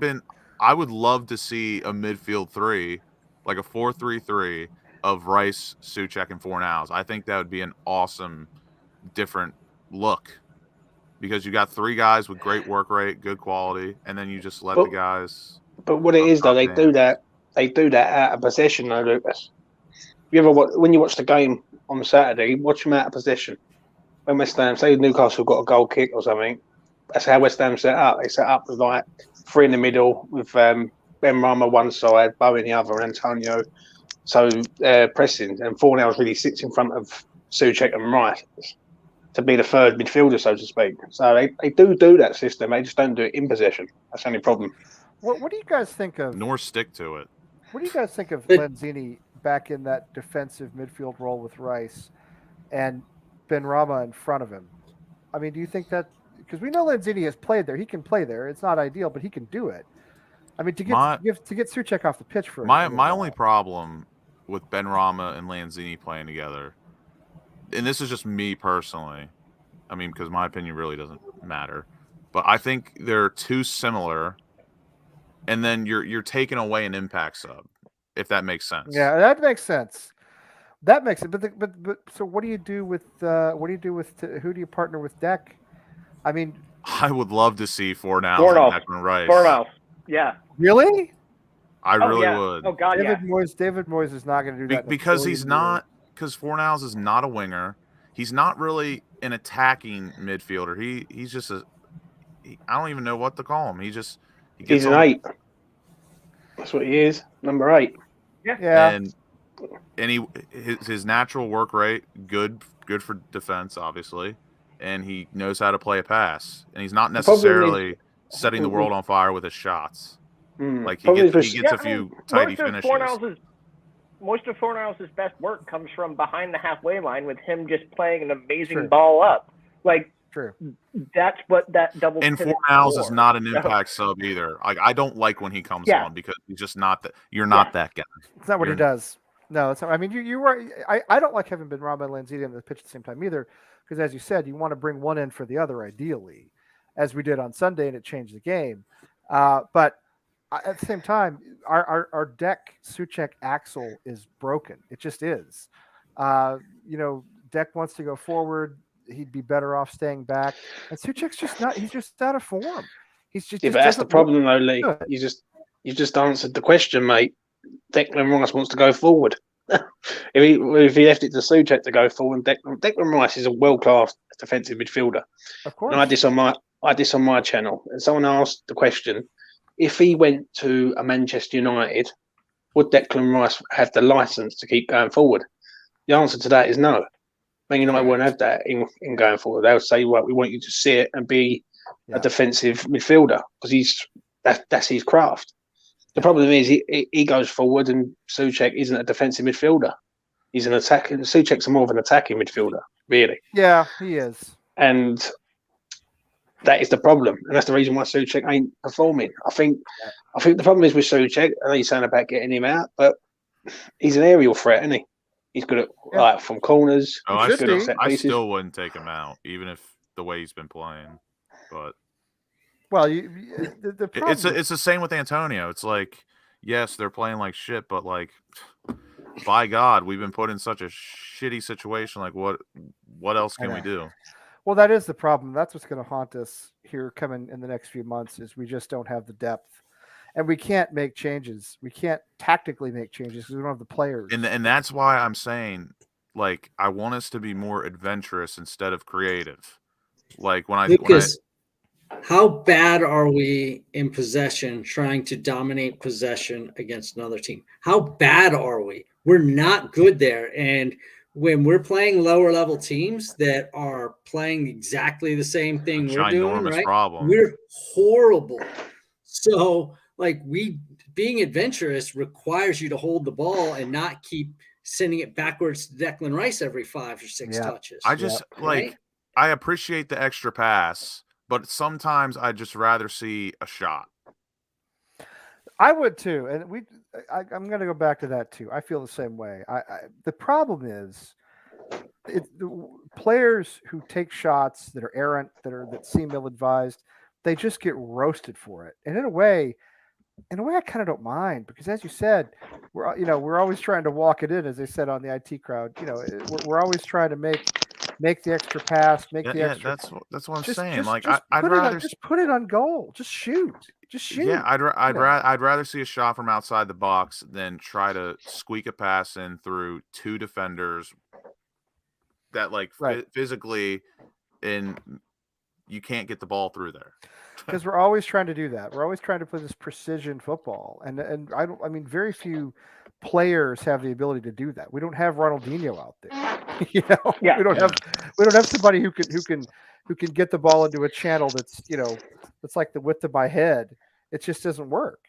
would love to see a midfield 3, like a 4-3-3 of Rice, Souček, and Fornals. I think that would be an awesome, different look. Because you got 3 guys with great work rate, good quality, and then you just let the guys. But what it is though, they do that out of possession, though, Lucas. When you watch the game on Saturday, watch them out of possession. When West Ham, say Newcastle got a goal kick or something, that's how West Ham set up. They set up with like 3 in the middle with Benrahma one side, Bowen the other, and Antonio. So pressing, and Fornals really sits in front of Souček and Rice to be the third midfielder, so to speak. So they do that system. They just don't do it in possession. That's the only problem. What do you guys think of? Nor stick to it. What do you guys think of Lanzini back in that defensive midfield role with Rice and Benrahma in front of him? I mean, do you think that, because we know Lanzini has played there, he can play there. It's not ideal, but he can do it. I mean, to get Souček off the pitch for my only problem with Benrahma and Lanzini playing together, and this is just me personally, I mean, because my opinion really doesn't matter, but I think they're too similar, and then you're taking away an impact sub, if that makes sense. Yeah, that makes sense. That makes it. But so what do you do with who do you partner with Deck? I mean, I would love to see Fornals and Declan Rice. Fornals, yeah. Really? I really would. Oh God, David Moyes is not going to do that because he's not. Because Fornals is not a winger. He's not really an attacking midfielder. He's just I don't even know what to call him. He's an 8. That's what he is. Number 8. Yeah. And his natural work rate, good for defense, obviously, and he knows how to play a pass. And he's not necessarily setting the world on fire with his shots. Like he gets a few tidy finishes. Most of Fornals' best work comes from behind the halfway line with him just playing an amazing ball up. Like, that's what that double. And Fornals is not an impact sub either. Like, I don't like when he comes on because he's just not that. You're not that guy. It's not what he does. No, it's not. I mean, you were. I don't like having Benrahma and Lanzini on the pitch at the same time either, because as you said, you want to bring one in for the other ideally, as we did on Sunday, and it changed the game. But at the same time, our Deck Souček axle is broken. It just is. Deck wants to go forward. He'd be better off staying back. And Souček's just not. He's just out of form. He's just. But that's the problem, though, Lee. You just answered the question, mate. Declan Rice wants to go forward. if he left it to Souček to go forward, Declan Rice is a world-class defensive midfielder. Of course. And I did this on my channel, and someone asked the question: if he went to a Manchester United, would Declan Rice have the license to keep going forward? The answer to that is no. Man United won't have that in going forward. They'll say, "Well, we want you to sit and be a defensive midfielder," because That's his craft. The problem is he goes forward, and Souček isn't a defensive midfielder. He's an attacking. Souček's more of an attacking midfielder, really. Yeah, he is. And that is the problem, and that's the reason why Souček ain't performing. I think the problem is with Souček. I know you're saying about getting him out, but he's an aerial threat, isn't he? He's good at from corners. Oh, I still wouldn't take him out, even if the way he's been playing. But the problem it's the same with Antonio. It's like, yes, they're playing like shit, but like, by God, we've been put in such a shitty situation. Like, what else can we do? Well, that is the problem. That's what's going to haunt us here coming in the next few months is we just don't have the depth. And we can't make changes. We can't tactically make changes because we don't have the players. And that's why I'm saying, like, I want us to be more adventurous instead of creative. Like, Lucas, how bad are we in possession trying to dominate possession against another team? How bad are we? We're not good there. And when we're playing lower level teams that are playing exactly the same thing we're doing, right? Problem. We're horrible. So, like, being adventurous requires you to hold the ball and not keep sending it backwards to Declan Rice every 5 or 6 touches. I just I appreciate the extra pass, but sometimes I just rather see a shot. I would too, and I'm going to go back to that too. I feel the same way. The problem is, the players who take shots that are errant, that seem ill-advised, they just get roasted for it. And in a way, I kind of don't mind because, as you said, we're always trying to walk it in, as they said on the IT crowd. We're always trying to make the extra pass, the extra. That's what I'm saying. I'd rather just put it on goal. Just shoot. Yeah, I'd rather see a shot from outside the box than try to squeak a pass in through 2 defenders that physically, and you can't get the ball through there. Because we're always trying to do that. We're always trying to play this precision football, and I mean, very few players have the ability to do that. We don't have Ronaldinho out there. We don't have somebody who can get the ball into a channel that's like the width of my head. It just doesn't work.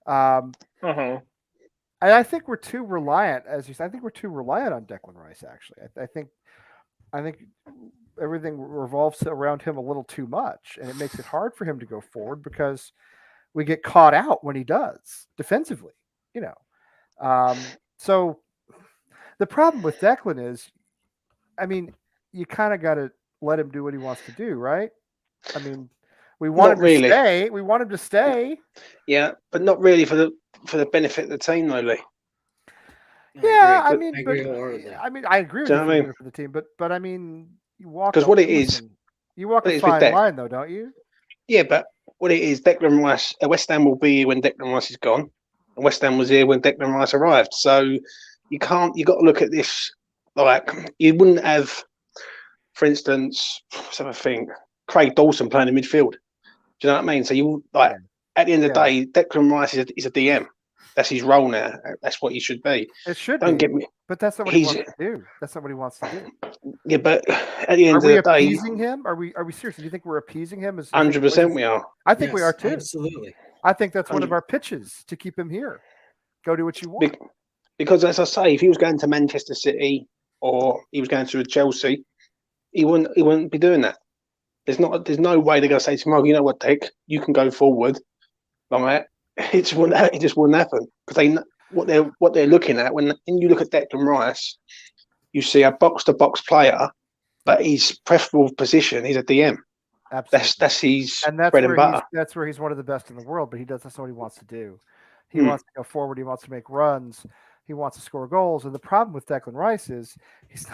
And I think we're too reliant, I think we're too reliant on Declan Rice. Actually, I think everything revolves around him a little too much, and it makes it hard for him to go forward because we get caught out when he does defensively. So the problem with Declan is, I mean, you kind of got to let him do what he wants to do, right? I mean, we want him to stay. We want him to stay. Yeah, but not really for the benefit of the team, though, Lee. Yeah, I agree with you for the team, but I mean, you walk because what it is, you walk a fine line, though, don't you? Yeah, but what it is, Declan Rice, West Ham will be here when Declan Rice is gone, and West Ham was here when Declan Rice arrived. So you got to look at this like you wouldn't have, for instance, Craig Dawson playing in midfield. Do you know what I mean? So you at the end of the day, Declan Rice is a DM. That's his role now. That's what he should be. It should. Don't get me. But that's not what he wants to do. That's not what he wants to do. Yeah, but at the end of the day, are we appeasing him? Are we serious? Do you think we're appeasing him? 100% we are. I think we are too. Absolutely. I think that's one of our pitches to keep him here. Go do what you want. Because as I say, if he was going to Manchester City or he was going to Chelsea, he wouldn't be doing that. There's no way they're going to say to him, you know what, Dick, you can go forward. Like it just wouldn't happen because what they're looking at when you look at Declan Rice, you see a box to box player, but his preferable position is a DM. Absolutely. That's his bread and butter. That's where he's one of the best in the world, but that's not what he wants to do. He wants to go forward. He wants to make runs. He wants to score goals. And the problem with Declan Rice is he's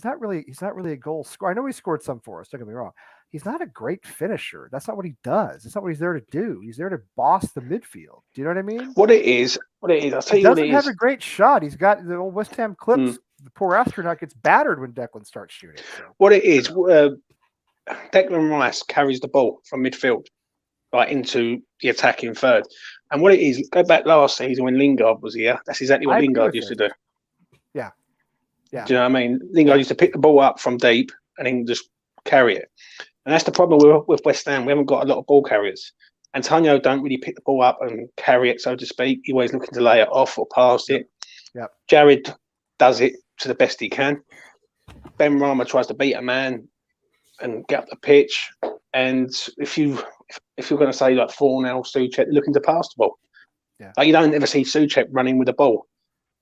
not really a goal scorer. I know he scored some for us. Don't get me wrong. He's not a great finisher. That's not what he does. That's not what he's there to do. He's there to boss the midfield. Do you know what I mean? What it is. I'll tell you what it is. He doesn't have a great shot. He's got the old West Ham clips. The poor astronaut gets battered when Declan starts shooting. So. What it is, Declan Rice carries the ball from midfield into the attacking third. And what it is, go back last season when Lingard was here. That's exactly what Lingard used to do. Yeah. Do you know what I mean? Lingard used to pick the ball up from deep and then just carry it. And that's the problem with West Ham. We haven't got a lot of ball carriers. Antonio don't really pick the ball up and carry it, so to speak. He's always looking to lay it off or pass it. Yep. Jared does it to the best he can. Ben Rama tries to beat a man and get up the pitch. And if you're going to say like 4-0 Souček, looking to pass the ball. Yeah. Like you don't ever see Souček running with the ball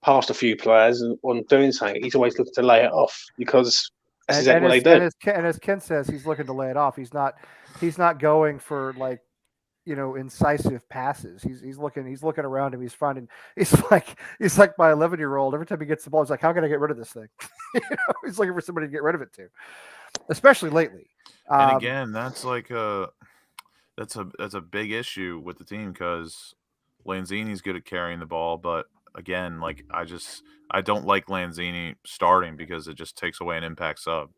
past a few players and on doing something. He's always looking to lay it off because that's exactly what they do. And as Ken says, he's looking to lay it off. He's not going for like, incisive passes. He's looking around him. He's like my 11-year-old. Every time he gets the ball, he's like, how can I get rid of this thing? He's looking for somebody to get rid of it too, especially lately. And again, that's like that's a big issue with the team because Lanzini's good at carrying the ball, but again, like I don't like Lanzini starting because it just takes away an impact sub.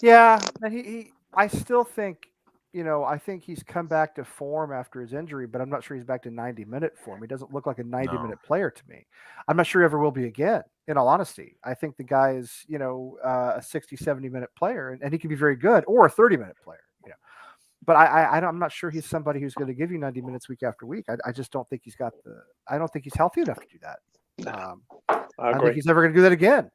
Yeah, and I still think, I think he's come back to form after his injury, but I'm not sure he's back to 90-minute form. He doesn't look like a 90-minute player to me. I'm not sure he ever will be again, in all honesty. I think the guy is, a 60, 70-minute player, and he can be very good, or a 30-minute player, But I'm not sure he's somebody who's going to give you 90 minutes week after week. I just don't think I don't think he's healthy enough to do that. I don't agree. think he's ever going to do that again.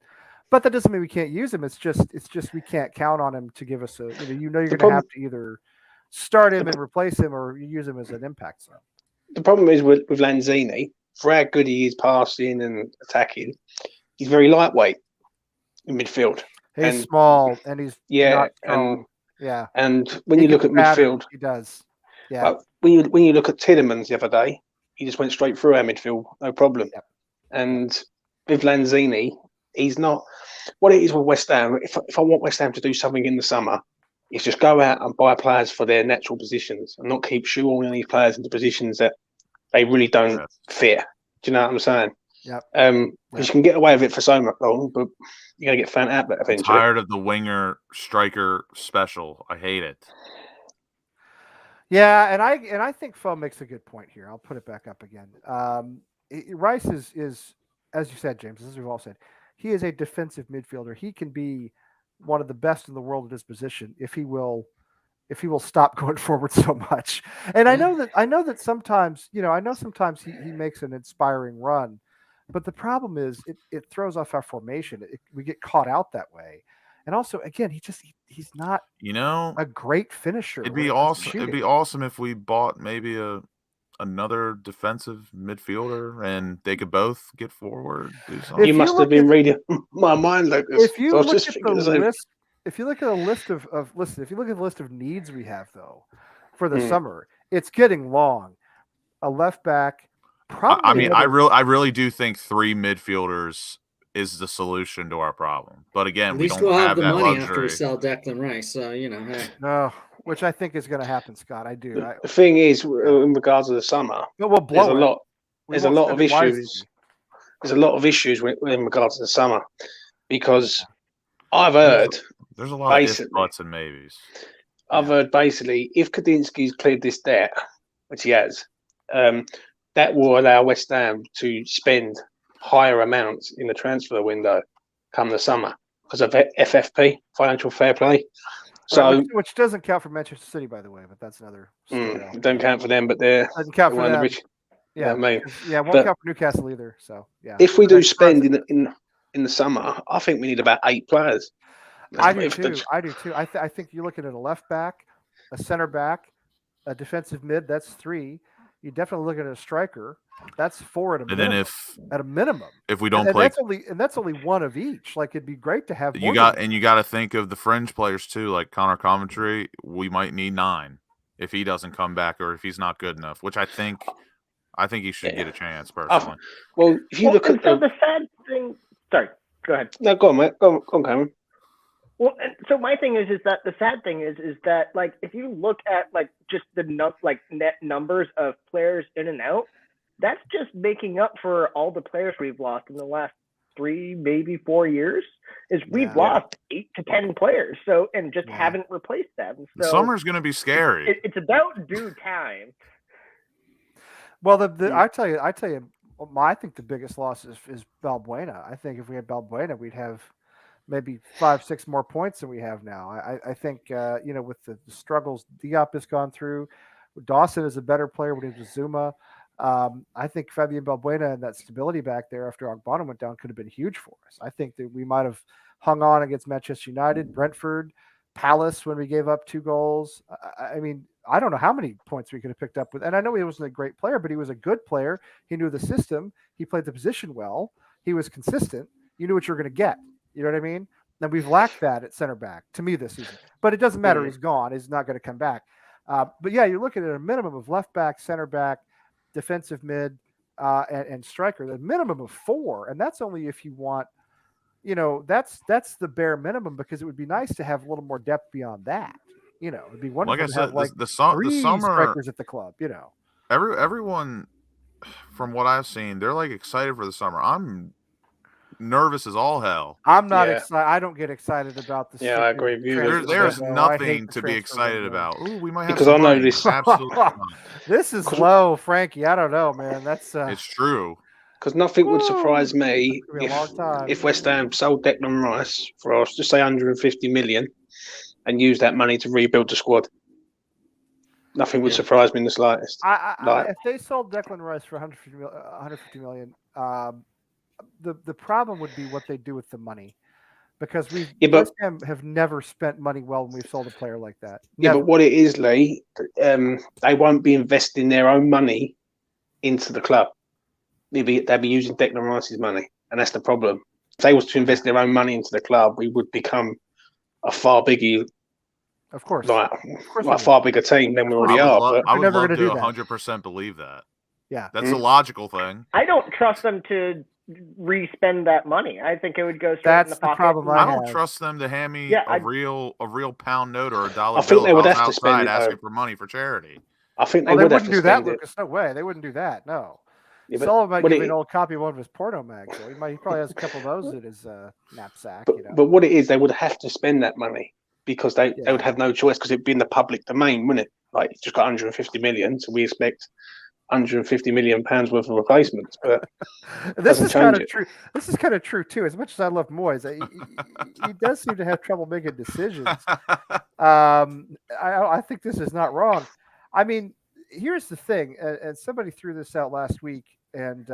But that doesn't mean we can't use him. It's just we can't count on him to give us you're going to have to either start him and replace him or use him as an impact sub. The problem is with Lanzini, for how good he is passing and attacking, he's very lightweight in midfield. He's small and he's not strong. Yeah. And when you look at midfield, he does. Yeah. When you look at Tielemans the other day, he just went straight through our midfield, no problem. Yep. And with Lanzini, he's not what it is with West Ham. If I want West Ham to do something in the summer, it's just go out and buy players for their natural positions and not keep shoehorning these players into positions that they really don't fit. Do you know what I'm saying? Yep. Because you can get away with it for so much long, but you're going to get found out eventually. I'm tired of the winger striker special. I hate it. Yeah, and I think Fo makes a good point here. I'll put it back up again. Rice is, as you said, James, as we've all said, he is a defensive midfielder. He can be one of the best in the world at his position if he will stop going forward so much. And I know that sometimes, sometimes he makes an inspiring run, but the problem is it throws off our formation. We get caught out that way. And also, again, he's not a great finisher. It'd be awesome. It'd be awesome if we bought maybe another defensive midfielder and they could both get forward. Do something. You must have been reading my mind, Lucas. If you look at the list, if you look at the list of needs we have though for the summer, it's getting long. A left back, probably. I really do think 3 midfielders is the solution to our problem. But again, at least we'll have the money after we sell Declan Rice. So hey. No, which I think is going to happen, Scott. I do. The thing is, in regards to the summer, we'll blow there's a lot of issues. There's a lot of issues in regards to the summer because I've heard there's a lot of ifs, buts, and maybes. I've heard basically if Kadinsky's cleared this debt, which he has, that will allow West Ham to spend higher amounts in the transfer window come the summer because of FFP, financial fair play. So, which doesn't count for Manchester City, by the way, but that's another story. Don't count for them, but they're doesn't count for them. Yeah, won't count for Newcastle either. So yeah, if we do spend in the summer, I think we need about 8 players. I do too. I think you're looking at a left back, a center back, a defensive mid. That's 3. You definitely look at a striker. That's 4 at a minimum. And then at a minimum, if we don't play, that's only 1 of each. Like it'd be great to have. You got to think of the fringe players too, like Connor Coventry. We might need 9 if he doesn't come back or if he's not good enough. Which I think he should get a chance personally. Well, if you look at the sad thing. Sorry, go ahead. No, go on, mate. Go on, Cameron. Well, and so my thing is that the sad thing is that like if you look at like just the net numbers of players in and out, that's just making up for all the players we've lost in the last 3, maybe 4 years. We've lost 8 to 10 players, so and just haven't replaced them. So the summer's going to be scary. It's about due time. Well, I tell you, I think the biggest loss is Balbuena. I think if we had Balbuena, we'd have maybe 5-6 more points than we have now. I think with the struggles Diop has gone through, Dawson is a better player when he was Zuma. I think Fabian Balbuena and that stability back there after Ogbonna went down could have been huge for us. I think that we might have hung on against Manchester United, Brentford, Palace when we gave up 2 goals. I mean, I don't know how many points we could have picked up with. And I know he wasn't a great player, but he was a good player. He knew the system. He played the position well. He was consistent. You knew what you were going to get. You know what I mean? And we've lacked that at center back to me this season. But it doesn't matter. He's gone. He's not going to come back. But yeah, you're looking at a minimum of left back, center back, defensive mid, and striker. The minimum of 4, and that's only if you want. That's the bare minimum, because it would be nice to have a little more depth beyond that. It'd be wonderful to have the summer strikers at the club. Everyone, from what I've seen, they're like excited for the summer. I'm nervous as all hell. I'm not excited. I don't get excited about the. Yeah, I agree with you. There's nothing to be excited about. Ooh, we might have because I know money. this. Absolutely not. This is low, Frankie. I don't know, man. That's it's true. Because nothing would surprise me if West Ham sold Declan Rice for, just say, 150 million, and use that money to rebuild the squad. Nothing would surprise me in the slightest. If they sold Declan Rice for 150 million, the problem would be what they do with the money, because West Ham have never spent money well when we've sold a player like that. Yeah, but what it is, Lee, they won't be investing their own money into the club. Maybe they'll be using Declan Rice's money, and that's the problem. If they was to invest their own money into the club, we would become a far bigger, far bigger team than we already are. I would love to 100% believe that. Yeah, that's a logical thing. I don't trust them to re-spend that money. I think it would go straight in the pocket. Problem I don't trust them to hand me a real pound note or a dollar bill. They would have to spend it asking for money for charity. I think they wouldn't do that, Lucas. No way, they wouldn't do that. No. Yeah, Sullivan might give me an old copy of one of his porno mags. So he probably has a couple of those in his knapsack. But what it is, they would have to spend that money, because they would have no choice, because it'd be in the public domain, wouldn't it? Like, it's just got 150 million, so we expect 150 million pounds worth of replacements. But this is kind of true. This is kind of true too. As much as I love Moyes, he does seem to have trouble making decisions. I think this is not wrong. I mean, here's the thing, and somebody threw this out last week, and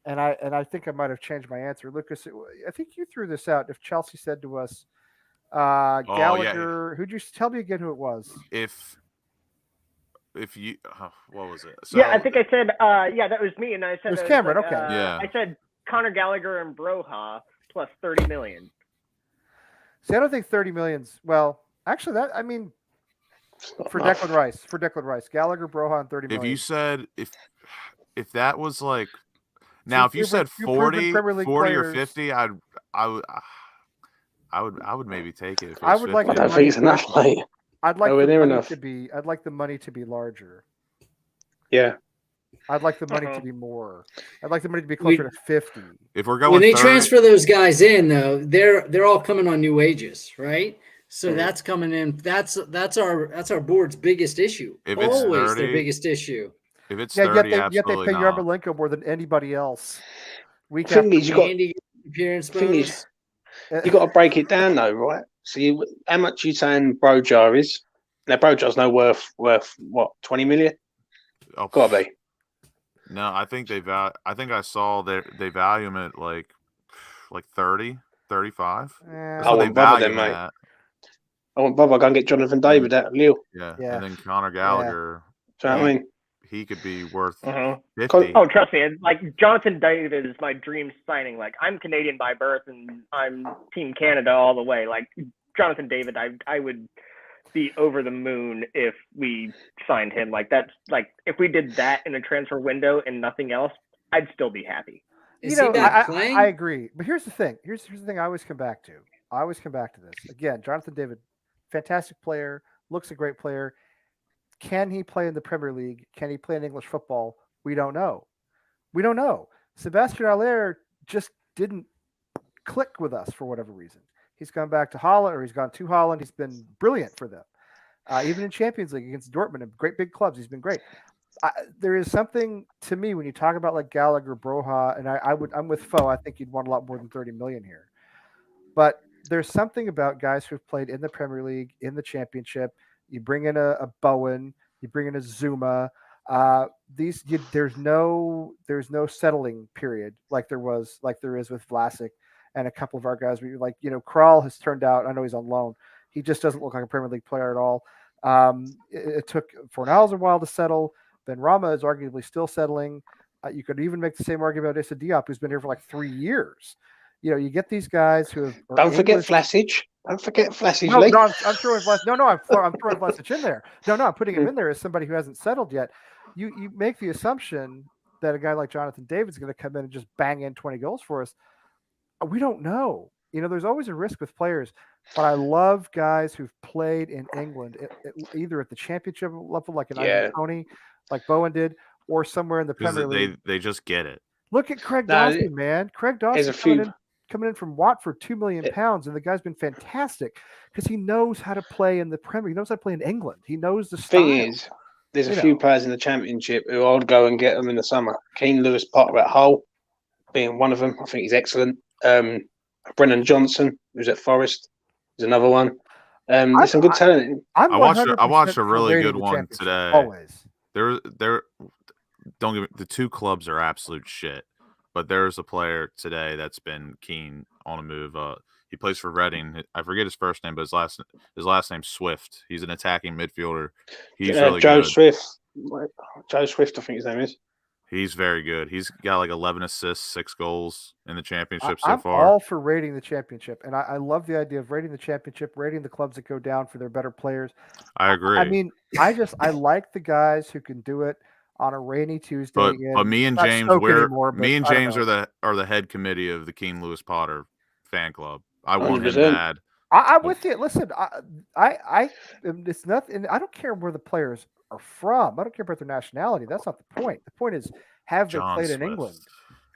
I think I might have changed my answer, Lucas. I think you threw this out. If Chelsea said to us, Gallagher, who'd you tell me again who it was? If you, what was it? So, I think I said, that was me, and I said it was Cameron. Okay, I said Conor Gallagher and Broha plus 30 million. See, I don't think 30 million's well. Actually, for Declan Rice, Gallagher, Broha, and 30 million. If you said if that was like now, if you said 40 or 50, I would maybe take it. If it I would 50. like. I don't think it's enough, mate. I'd like I'd like the money to be larger. Yeah. I'd like the money to be more. I'd like the money to be closer to 50. If we're going when they 30, transfer those guys in, though, they're all coming on new wages, right? So that's coming in. That's our board's biggest issue. If it's always 30, their biggest issue. If it's 30, yet they pay not. Yarmolenko more than anybody else. You got to break it down, though, right? So how much you saying Brojar is? Now Brojar's no worth what, 20 million? Oh, gotta be. No, I think I think I saw they value him at like 30, 35. I wouldn't bother them, mate. I wouldn't bother. Go and get Jonathan David out of Lille. Yeah, and then Conor Gallagher. Do you know what I mean? He could be worth 50. Oh, trust me. Like, Jonathan David is my dream signing. Like, I'm Canadian by birth, and I'm Team Canada all the way. Like, Jonathan David, I would be over the moon if we signed him. Like, that's like, if we did that in a transfer window and nothing else, I'd still be happy. I agree. But here's the thing. Here's the thing I always come back to. This. Again, Jonathan David, fantastic player, looks a great player. Can he play in the Premier League? Can he play in English football? We don't know. Sebastian Haller just didn't click with us for whatever reason. He's gone back to Holland, or he's gone to Holland. He's been brilliant for them. Even in Champions League against Dortmund and great big clubs, he's been great. There is something to me when you talk about like Gallagher, Broha, and I'm with Foe. I think you'd want a lot more than 30 million here. But there's something about guys who've played in the Premier League, in the Championship. You bring in a Bowen, You bring in a Zuma. There's no settling period like there is with Vlasic and a couple of our guys. Král has turned out. I know he's on loan. He just doesn't look like a Premier League player at all. It took Fornals a while to settle. Ben Rama is arguably still settling. You could even make the same argument about Issa Diop, who's been here for like 3 years. You get these guys who have. Don't forget Vlasic. Don't forget Vlasic. No, I'm throwing Vlasic. I'm throwing Vlasic in there. No, I'm putting him in there as somebody who hasn't settled yet. You make the assumption that a guy like Jonathan David's going to come in and just bang in 20 goals for us. We don't know. There's always a risk with players, but I love guys who've played in England, either at the championship level, like an Ivan Toney, like Bowen did, or somewhere in the Premier League. They just get it. Look at Craig Dawson, man. Craig Dawson coming in from Watford, £2 million, and the guy's been fantastic because he knows how to play in the Premier. He knows how to play in England. He knows the style. Thing is, there's a few players in the Championship who I'd go and get them in the summer. Keane Lewis-Potter at Hull being one of them. I think he's excellent. Brennan Johnson, who's at Forest, is another one. There's some good talent. I watched a really good one today. Always. Don't give it. The two clubs are absolute shit. But there's a player today that's been keen on a move. He plays for Reading. I forget his first name, but his last name's Swift. He's an attacking midfielder. He's really Joe good. Joe Swift, I think his name is. He's very good. He's got like 11 assists, 6 goals in the championship so I'm far. all for rating the championship, and I love the idea of rating the championship, rating the clubs that go down for their better players. I agree. I mean, I like the guys who can do it on a rainy Tuesday. But me and James, are the head committee of the Keane Lewis-Potter fan club. I want him bad. I'm with you. Listen, it's nothing. I don't care where the players are from. I don't care about their nationality. That's not the point. The point is, have they played in England?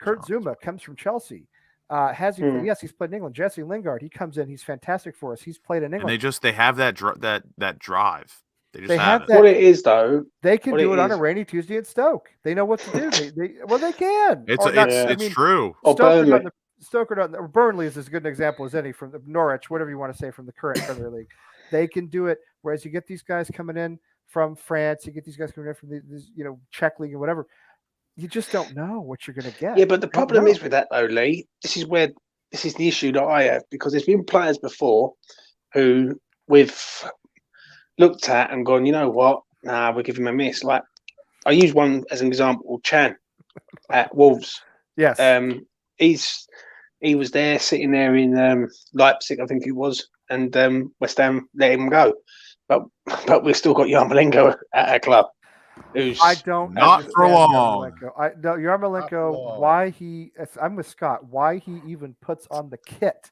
Kurt Zuma comes from Chelsea. Has he? Yes, he's played in England. Jesse Lingard, he comes in. He's fantastic for us. He's played in England. And they have that drive. They have it. that. What it is, though, they can do it on a rainy Tuesday at Stoke. They know what to do. They can. It's true. Stoke or Burnley is as good an example as any from Norwich, whatever you want to say from the current Premier League. They can do it. Whereas you get these guys coming in from France, you get these guys coming in from the Czech league or whatever. You just don't know what you're going to get. Yeah, but the problem is with that, though, Lee. This is the issue that I have, because there's been players before who we've looked at and gone, you know what? Nah, we'll give him a miss. Like, I use one as an example, Chan at Wolves. Yes. He was there, sitting there in Leipzig, I think it was, and West Ham let him go. But we've still got Yarmolenko at our club. I don't not for long. Yarmolenko, why he? I'm with Scott. Why he even puts on the kit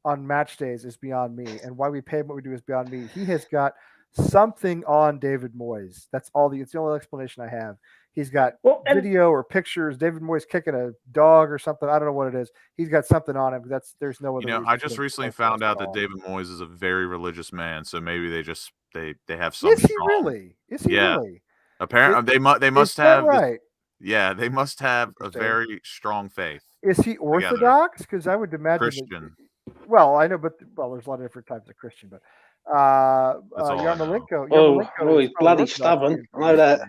on match days is beyond me, and why we pay him what we do is beyond me. He has got something on David Moyes. It's the only explanation I have. He's got video or pictures. David Moyes kicking a dog or something. I don't know what it is. He's got something on him. There's no other. I just recently found out that David Moyes is a very religious man. So maybe they have something. Is he really? Is he really? Apparently, they must have. Right. They must have a very strong faith. Is he Orthodox? Because I would imagine Christian. I know, but there's a lot of different types of Christian, but Yarmolenko. He's bloody stubborn. I know that.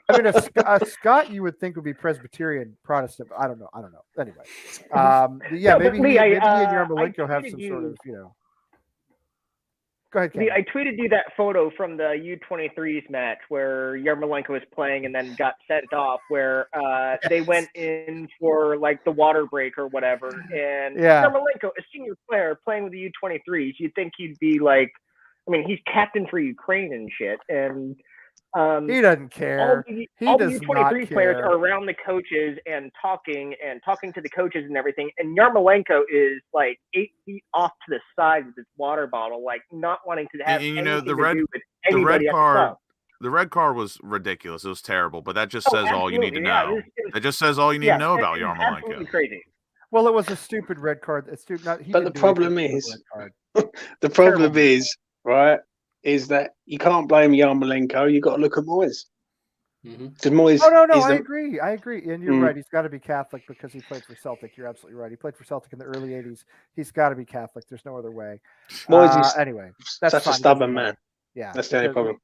I mean, a Scott you would think would be Presbyterian Protestant, but I don't know. Anyway, maybe he and Yarmolenko have some sort of, Go ahead, Ken. I tweeted you that photo from the U23s match where Yarmolenko was playing and then got sent off, where they went in for like the water break or whatever. And Yarmolenko, a senior player playing with the U23s, you'd think he'd be like, he's captain for Ukraine and shit. And he doesn't care. All the U23 players are around the coaches and talking to the coaches and everything. And Yarmolenko is like 8 feet off to the side with his water bottle, like not wanting to have anything to do with anybody at the club. The red card was ridiculous. It was terrible, but that just says all you need to know. It just says all you need to know about Yarmolenko. Absolutely crazy. Well, it was a stupid red card. It's stupid. But the problem is, is that you can't blame Yarmolenko. You got to look at Moyes. Moyes. I agree. And you're right. He's got to be Catholic because he played for Celtic. You're absolutely right. He played for Celtic in the early '80s. He's got to be Catholic. There's no other way. Moyes is anyway. That's such a stubborn man. Yeah, that's the only problem.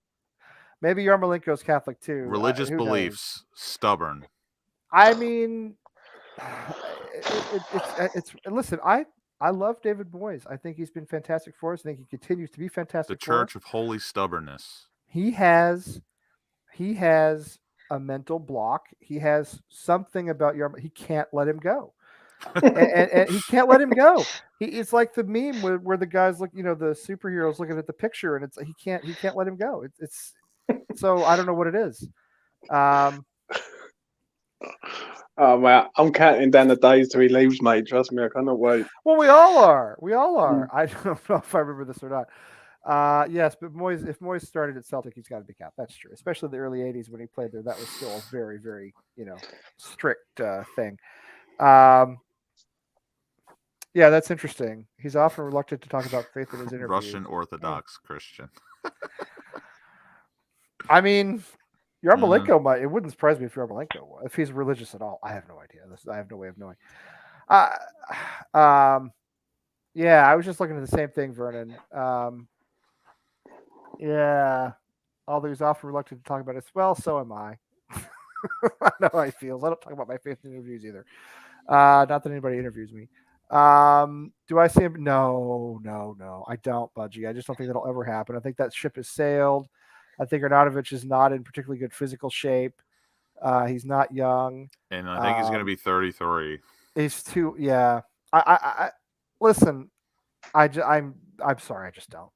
Maybe Yarmolenko's Catholic too. Religious beliefs, stubborn. I mean, it's listen. I love David Moyes. I think he's been fantastic for us. I think he continues to be fantastic. The Church of Holy Stubbornness. He has a mental block. He has something about he can't let him go. and he can't let him go. It's like the meme where the guys look, the superheroes looking at the picture, and he can't let him go. It's so I don't know what it is. Oh man, I'm counting down the days till he leaves, mate. Trust me, I cannot wait. Well, we all are. I don't know if I remember this or not. Yes, but if Moyes started at Celtic, he's got to be capped. That's true, especially the early '80s when he played there. That was still a very, very strict thing. Yeah, that's interesting. He's often reluctant to talk about faith in his interviews. Russian Orthodox Christian. I mean, Yarmolenko might. It wouldn't surprise me if he's religious at all. I have no idea. I have no way of knowing. Yeah, I was just looking at the same thing, Vernon. Yeah, although he's often reluctant to talk about it. Well, so am I. I know how he feels. I don't talk about my faith in interviews either. Not that anybody interviews me. Do I see him? No, I don't, Budgie. I just don't think that'll ever happen. I think that ship has sailed. I think Arnautovic is not in particularly good physical shape. He's not young, and I think he's going to be 33. He's too. Yeah. I listen. I'm sorry. I just don't.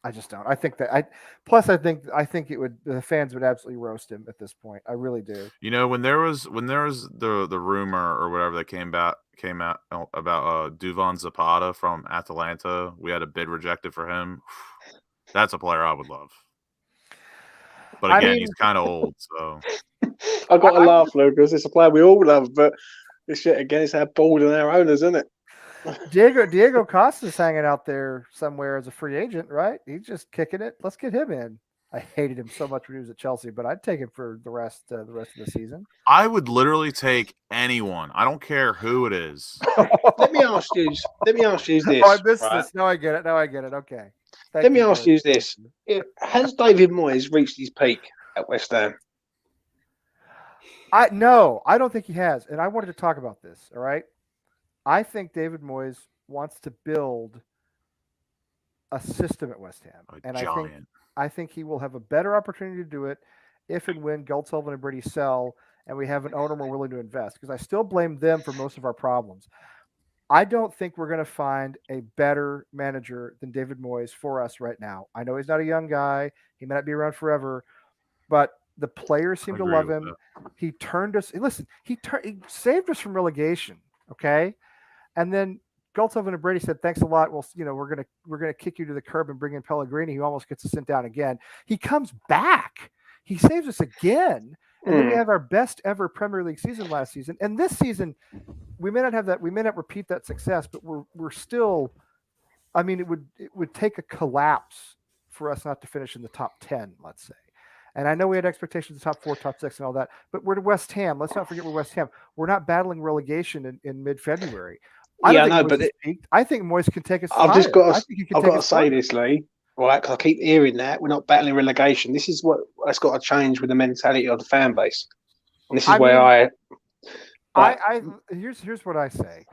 I think that Plus, I think the fans would absolutely roast him at this point. I really do. When there was the rumor or whatever that came out about Duvan Zapata from Atalanta, we had a bid rejected for him. That's a player I would love. But again, he's kind of old, so. I got to laugh, Lucas. It's a player we all love, but this shit again is our bold and our owners, isn't it? Diego Costa's hanging out there somewhere as a free agent, right? He's just kicking it. Let's get him in. I hated him so much when he was at Chelsea, but I'd take him for the rest of the season. I would literally take anyone. I don't care who it is. Let me ask you this. Oh, I missed this. No, I get it. Okay. Let me ask you this. Has David Moyes reached his peak at West Ham? No, I don't think he has. And I wanted to talk about this, all right? I think David Moyes wants to build a system at West Ham. I think he will have a better opportunity to do it if and when Goldsullivan and Brady sell and we have an owner more willing to invest, because I still blame them for most of our problems. I don't think we're going to find a better manager than David Moyes for us right now. I know he's not a young guy. He may not be around forever, but the players seem to love him. That. He turned us. Listen, he saved us from relegation. Okay. And then Goldsullivan and Brady said, thanks a lot. Well, we're gonna kick you to the curb and bring in Pellegrini, who almost gets us sent down again. He comes back. He saves us again. And then we have our best ever Premier League season last season. And this season, we may not have that. We may not repeat that success, but we're still. I mean, it would take a collapse for us not to finish in the top 10, let's say. And I know we had expectations of top 4, top 6, and all that. But we're to West Ham. Let's not forget we're West Ham. We're not battling relegation in mid-February. I think Moyes can take us. I've got to say this, Lee. Right, because I keep hearing that we're not battling relegation. This is that's got to change with the mentality of the fan base. And this is here's what I say.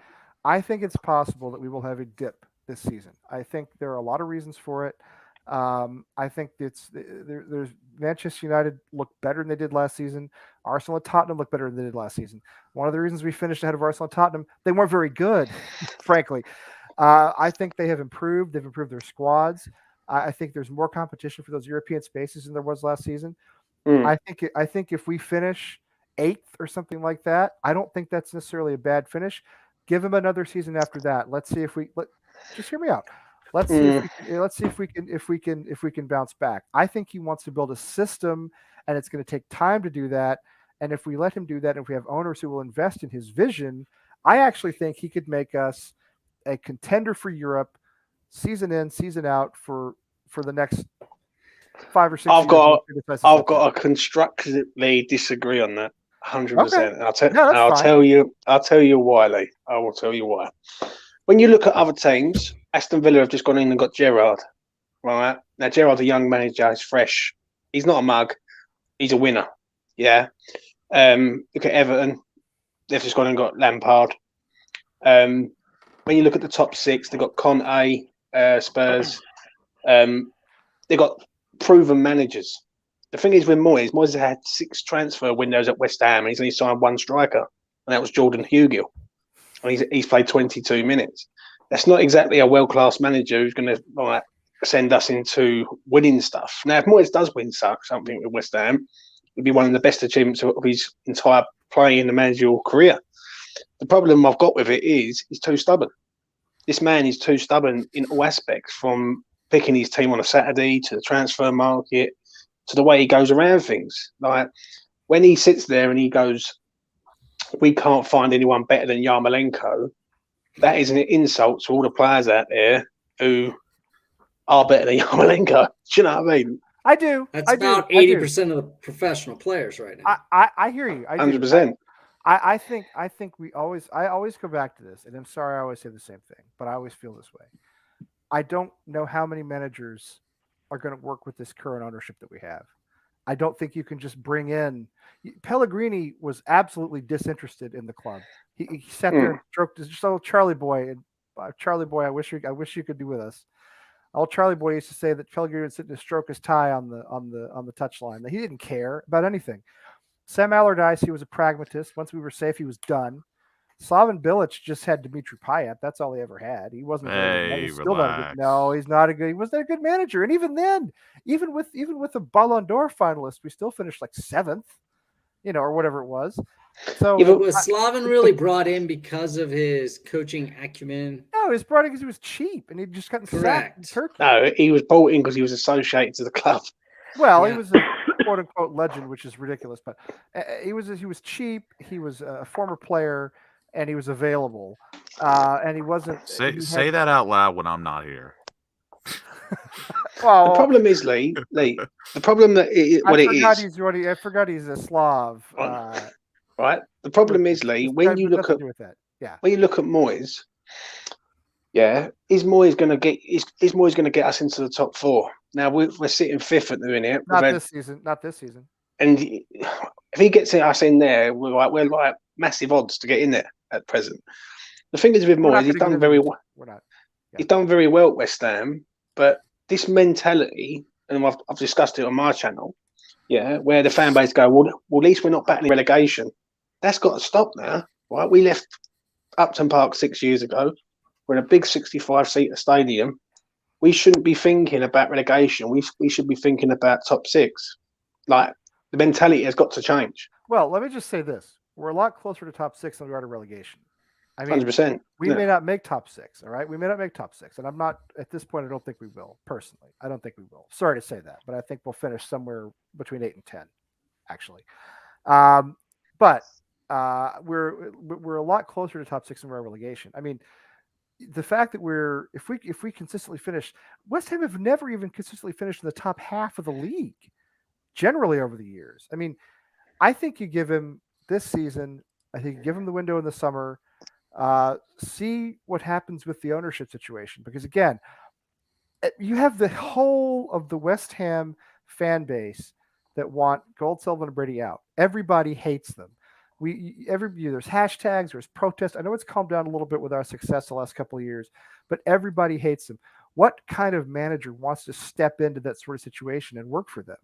I think it's possible that we will have a dip this season. I think there are a lot of reasons for it. I think there's Manchester United look better than they did last season. Arsenal and Tottenham look better than they did last season. One of the reasons we finished ahead of Arsenal and Tottenham, they weren't very good, frankly. I think they have improved. They've improved their squads. I think there's more competition for those European spaces than there was last season. I think if we finish 8th or something like that, I don't think that's necessarily a bad finish. Give them another season after that. Let's see if just hear me out. Let's see if we can bounce back. I think he wants to build a system, and it's going to take time to do that. And if we let him do that, and if we have owners who will invest in his vision, I actually think he could make us a contender for Europe, season in, season out for the next 5 or 6 years. I've got to constructively disagree on that, 100%. I'll tell you why, Lee. I will tell you why. When you look at other teams, Aston Villa have just gone in and got Gerrard. Right now, Gerrard's a young manager. He's fresh. He's not a mug. He's a winner. Yeah. Look at Everton. They've just gone and got Lampard. When you look at the top 6, they've got Conte, Spurs. They've got proven managers. The thing is with Moyes has had 6 transfer windows at West Ham, and he's only signed 1 striker, and that was Jordan Hugill. And he's played 22 minutes. That's not exactly a world-class manager who's going to send us into winning stuff. Now, if Moyes does win something with West Ham, it'd be one of the best achievements of his entire playing in the managerial career. The problem I've got with it is he's too stubborn. This man is too stubborn in all aspects, from picking his team on a Saturday to the transfer market to the way he goes around things. Like when he sits there and he goes, "We can't find anyone better than Yarmolenko," that is an insult to all the players out there who are better than Yarmolenko. Do you know what I mean? I do. That's about 80% of the professional players right now. I hear you. 100%. I think I always go back to this, and I'm sorry I always say the same thing, but I always feel this way. I don't know how many managers are going to work with this current ownership that we have. I don't think you can just bring in. Pellegrini was absolutely disinterested in the club. He sat there and stroked his old Charlie boy. And Charlie boy, I wish you could be with us. Old Charlie boy used to say that Pellegrini would sit and stroke his tie on the touchline. That he didn't care about anything. Sam Allardyce, he was a pragmatist. Once we were safe, he was done. Slaven Bilic just had Dimitri Payet. That's all he ever had. He wasn't. Still not a good. No, he's not a good. He wasn't a good manager. And even then, even with a Ballon d'Or finalist, we still finished like 7th, or whatever it was. So was Slaven really brought in because of his coaching acumen? No, he was brought in because he was cheap and he'd just gotten sacked in Turkey. No, he was brought in because he was associated to the club. Well, he was a quote unquote legend, which is ridiculous, but he was cheap. He was a former player. And he was available, and he wasn't. Say that out loud when I'm not here. Well, the problem is, Lee. The problem that I forgot he's a Slav. Right. The problem is, Lee. When you look at when you look at Moyes, is Moyes going to get us into the top 4? Now we're sitting 5th at the minute. Not this season. And if he gets us in there, we're like massive odds to get in there at present. The thing is with Moyes, he's done very well. He's done very well at West Ham, but this mentality, and I've discussed it on my channel, where the fan base go, well, at least we're not battling relegation. That's got to stop now, right? We left Upton Park 6 years ago. We're in a big 65-seater stadium. We shouldn't be thinking about relegation. We should be thinking about top 6. Like, the mentality has got to change. Well, let me just say this. We're a lot closer to top 6 than we are to relegation. I mean, 100%. We may not make top 6, all right? We may not make top 6. And I'm not, at this point, I don't think we will, personally. I don't think we will. Sorry to say that, but I think we'll finish somewhere between 8 and 10, actually. But we're a lot closer to top 6 than we are relegation. I mean, the fact that if we consistently finish, West Ham have never even consistently finished in the top half of the league, generally over the years. I mean, I think you give him this season, I think you give him the window in the summer, see what happens with the ownership situation. Because again, you have the whole of the West Ham fan base that want Gold, Sullivan, and Brady out. Everybody hates them. There's hashtags, there's protests. I know it's calmed down a little bit with our success the last couple of years, but everybody hates them. What kind of manager wants to step into that sort of situation and work for them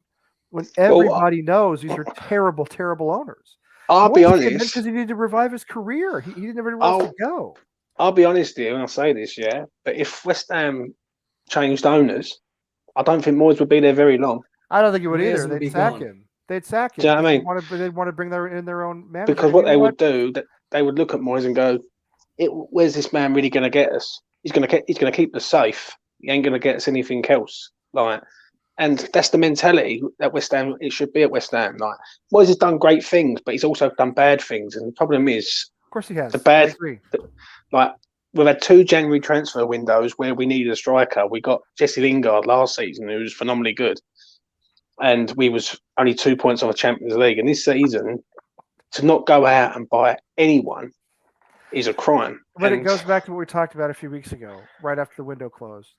when everybody knows these are terrible, terrible owners? I'll be honest, because he needed to revive his career. He didn't have anywhere else to go. I'll be honest here when I say this, but if West Ham changed owners, I don't think Moyes would be there very long. I don't think he would either. They'd sack him. They'd sack him. Do you know what I mean? They'd want to bring their own manager. Because what they would do, they would look at Moyes and go, "Where's this man really going to get us? He's going to keep us safe. He ain't going to get us anything else." And that's the mentality that West Ham. It should be at West Ham. Moyes has done great things, but he's also done bad things. And the problem is, of course, he has. I agree. We've had 2 January transfer windows where we needed a striker. We got Jesse Lingard last season, who was phenomenally good. And we was only 2 points off the Champions League. And this season, to not go out and buy anyone is a crime. But it goes back to what we talked about a few weeks ago, right after the window closed.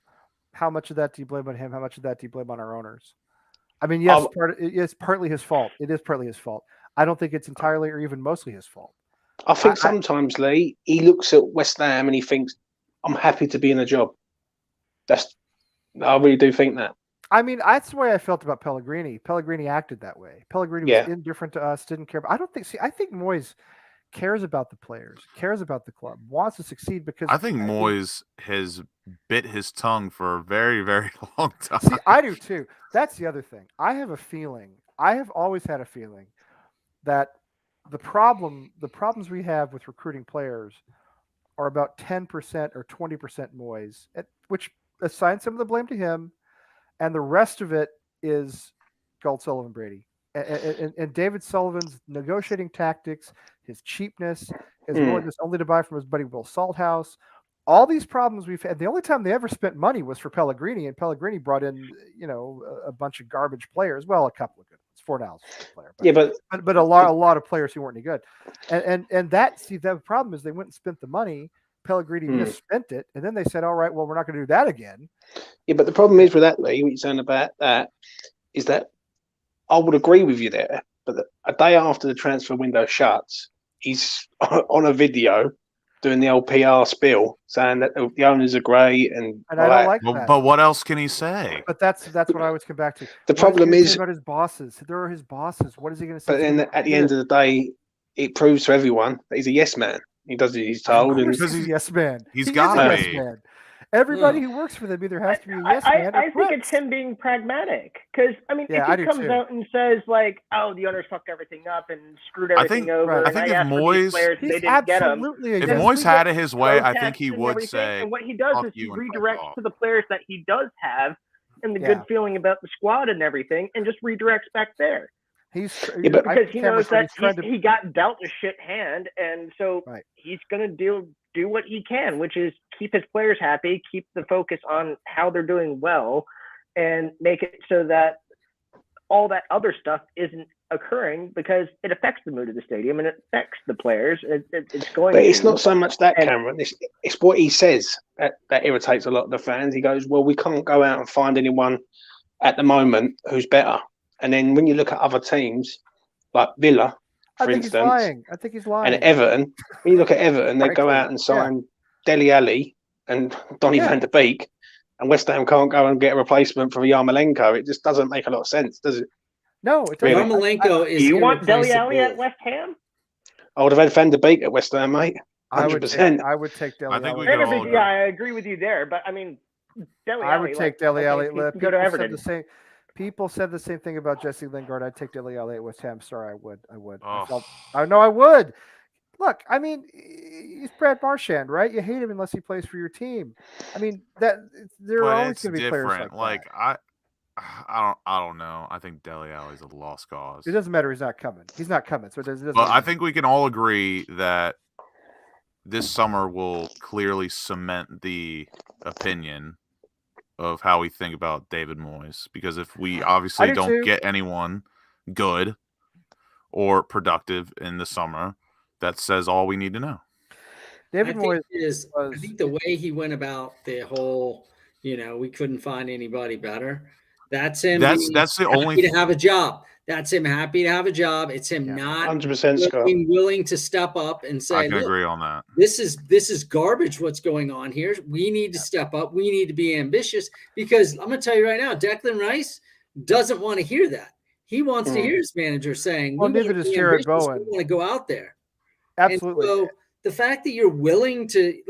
How much of that do you blame on him? How much of that do you blame on our owners? I mean, yes, it's partly his fault. It is partly his fault. I don't think it's entirely or even mostly his fault. I think sometimes, Lee, he looks at West Ham and he thinks, I'm happy to be in a job. I really do think that. I mean, that's the way I felt about Pellegrini. Pellegrini acted that way. Pellegrini was indifferent to us, didn't care. But I think Moyes cares about the players, cares about the club, wants to succeed because I think Moyes has bit his tongue for a very, very long time. See, I do too. That's the other thing. I have always had a feeling that the problems we have with recruiting players are about 10% or 20% Moyes, which assigns some of the blame to him, and the rest of it is Gold Sullivan Brady. And David Sullivan's negotiating tactics, his cheapness, his willingness only to buy from his buddy Will Salthouse, all these problems we've had. The only time they ever spent money was for Pellegrini, and Pellegrini brought in, a bunch of garbage players. Well, a couple of good ones. Fornals player, but a lot of players who weren't any good. And the problem is they went and spent the money. Pellegrini misspent it, and then they said, "All right, well, we're not going to do that again." Yeah, but the problem is with that, Lee, what you're saying about that is that I would agree with you there. But a day after the transfer window shuts, he's on a video doing the old PR spiel, saying that the owners are great and I don't like that. But what else can he say? But that's what I always come back to. The problem is about his bosses. There are his bosses. What is he going to say? But then at the end of the day, it proves to everyone that he's a yes man. He does what he's told. He's a yes man. He's got to be. Yes man. Everybody who works for them either has to be a yes man. I think it's him being pragmatic. Because, I mean, if he comes out and says, like, oh, the owners fucked everything up and screwed everything over. I think if Moyes, if Moyes had it his way, I think he would say. And what he does is he redirects to the players that he does have and the good feeling about the squad and everything and just redirects back there. Because he knows that he got dealt a shit hand, and so he's going to do what he can, which is keep his players happy, keep the focus on how they're doing well, and make it so that all that other stuff isn't occurring because it affects the mood of the stadium and it affects the players. It's going. But it's not so much that, Cameron. It's what he says that irritates a lot of the fans. He goes, "Well, we can't go out and find anyone at the moment who's better." And then when you look at other teams like Villa, for instance, I think he's lying. And Everton, when you look at Everton, they go out and sign Dele Alli and Donny van der Beek, and West Ham can't go and get a replacement for Yarmolenko. It just doesn't make a lot of sense, does it? No, it doesn't. Yarmolenko is. Do you want Dele Alli at West Ham? I would have had Van der Beek at West Ham, mate. 100%. I would take Dele Alli. I agree with you there, but I mean, Dele Alli. I would take Dele Alli. Go to Everton. People said the same thing about Jesse Lingard. I'd take Dele Alli at West Ham. Sorry, I would. Oh. I would. Look, I mean, he's Brad Marchand, right? You hate him unless he plays for your team. I mean, there are always going to be players like that. I don't know. I think Dele Alli's a lost cause. It doesn't matter. He's not coming. So it doesn't. But I think we can all agree that this summer will clearly cement the opinion of how we think about David Moyes, because if we obviously don't get anyone good or productive in the summer, that says all we need to know. David Moyes I think the way he went about the whole, we couldn't find anybody better. That's him. That's the only to have a job. That's him happy to have a job. It's him not 100% being willing to step up and say, I can agree on that. This is garbage what's going on here. We need to step up. We need to be ambitious, because I'm going to tell you right now, Declan Rice doesn't want to hear that. He wants to hear his manager saying, neither does Jared Bowen. We want to go out there. Absolutely. And so the fact that you're willing to,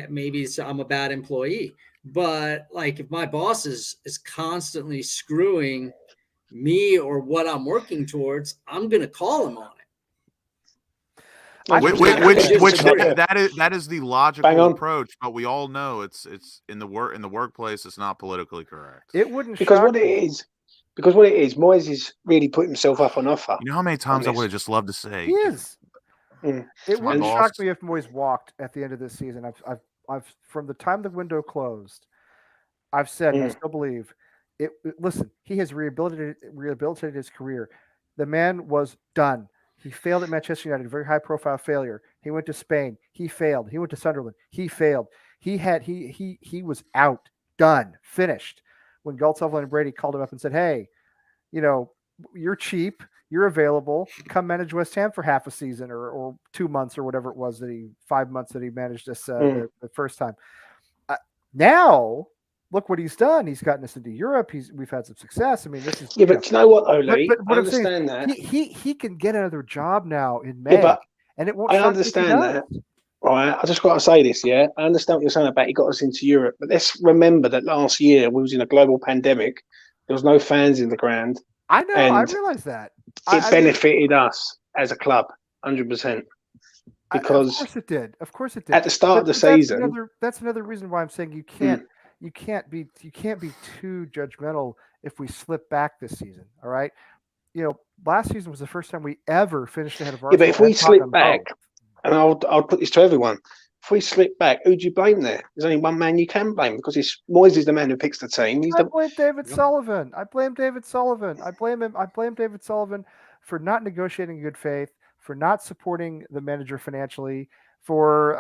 maybe I'm a bad employee, but if my boss is constantly screwing me or what I'm working towards, I'm going to call him on it. Which that is the logical approach, but we all know it's in the workplace. It's not politically correct. It wouldn't because what it is, Moyes is really put himself up on offer. You know how many times I would have just loved to say he is. It wouldn't shock me if Moyes walked at the end of this season. I've from the time the window closed, I've said, and I still believe. Listen, he has rehabilitated his career. The man was done. He failed at Manchester United, a very high-profile failure. He went to Spain. He failed. He went to Sunderland. He failed. He was out, done, finished. When Gold Sullivan and Brady called him up and said, "Hey, you're cheap, you're available, come manage West Ham for half a season or 2 months or whatever it was 5 months that he managed us the first time. Now, look what he's done. He's gotten us into Europe. We've had some success. I mean, this is but you know what, though, Lee? But I understand that he can get another job now in May, and it won't. I understand that. Right, I just got to say this, yeah. I understand what you're saying about he got us into Europe, but let's remember that last year we was in a global pandemic. There was no fans in the ground. I know. I realize that. It benefited us as a club, 100%. Because of course it did. Of course it did. At the start of the season, that's another reason why I'm saying you can't be too judgmental if we slip back this season. All right. Last season was the first time we ever finished ahead of Arsenal. Yeah, but if we slip back, and I'll put this to everyone, if we slip back, who do you blame there? There's only one man you can blame because Moyes is the man who picks the team. I blame David Sullivan. I blame David Sullivan. I blame him. I blame David Sullivan for not negotiating in good faith, for not supporting the manager financially, for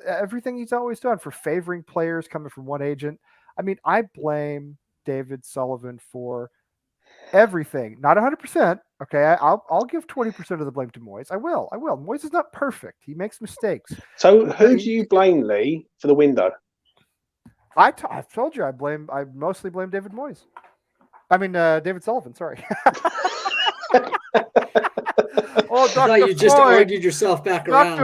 everything he's always done, for favoring players coming from one agent. I mean, I blame David Sullivan for everything. Not 100%. Okay, I'll give 20% of the blame to Moyes. I will. Moyes is not perfect. He makes mistakes. So who do you blame, Lee, for the window? I've told you I mostly blame David Moyes. I mean David Sullivan. Sorry. Oh, Dr. You just argued yourself back around.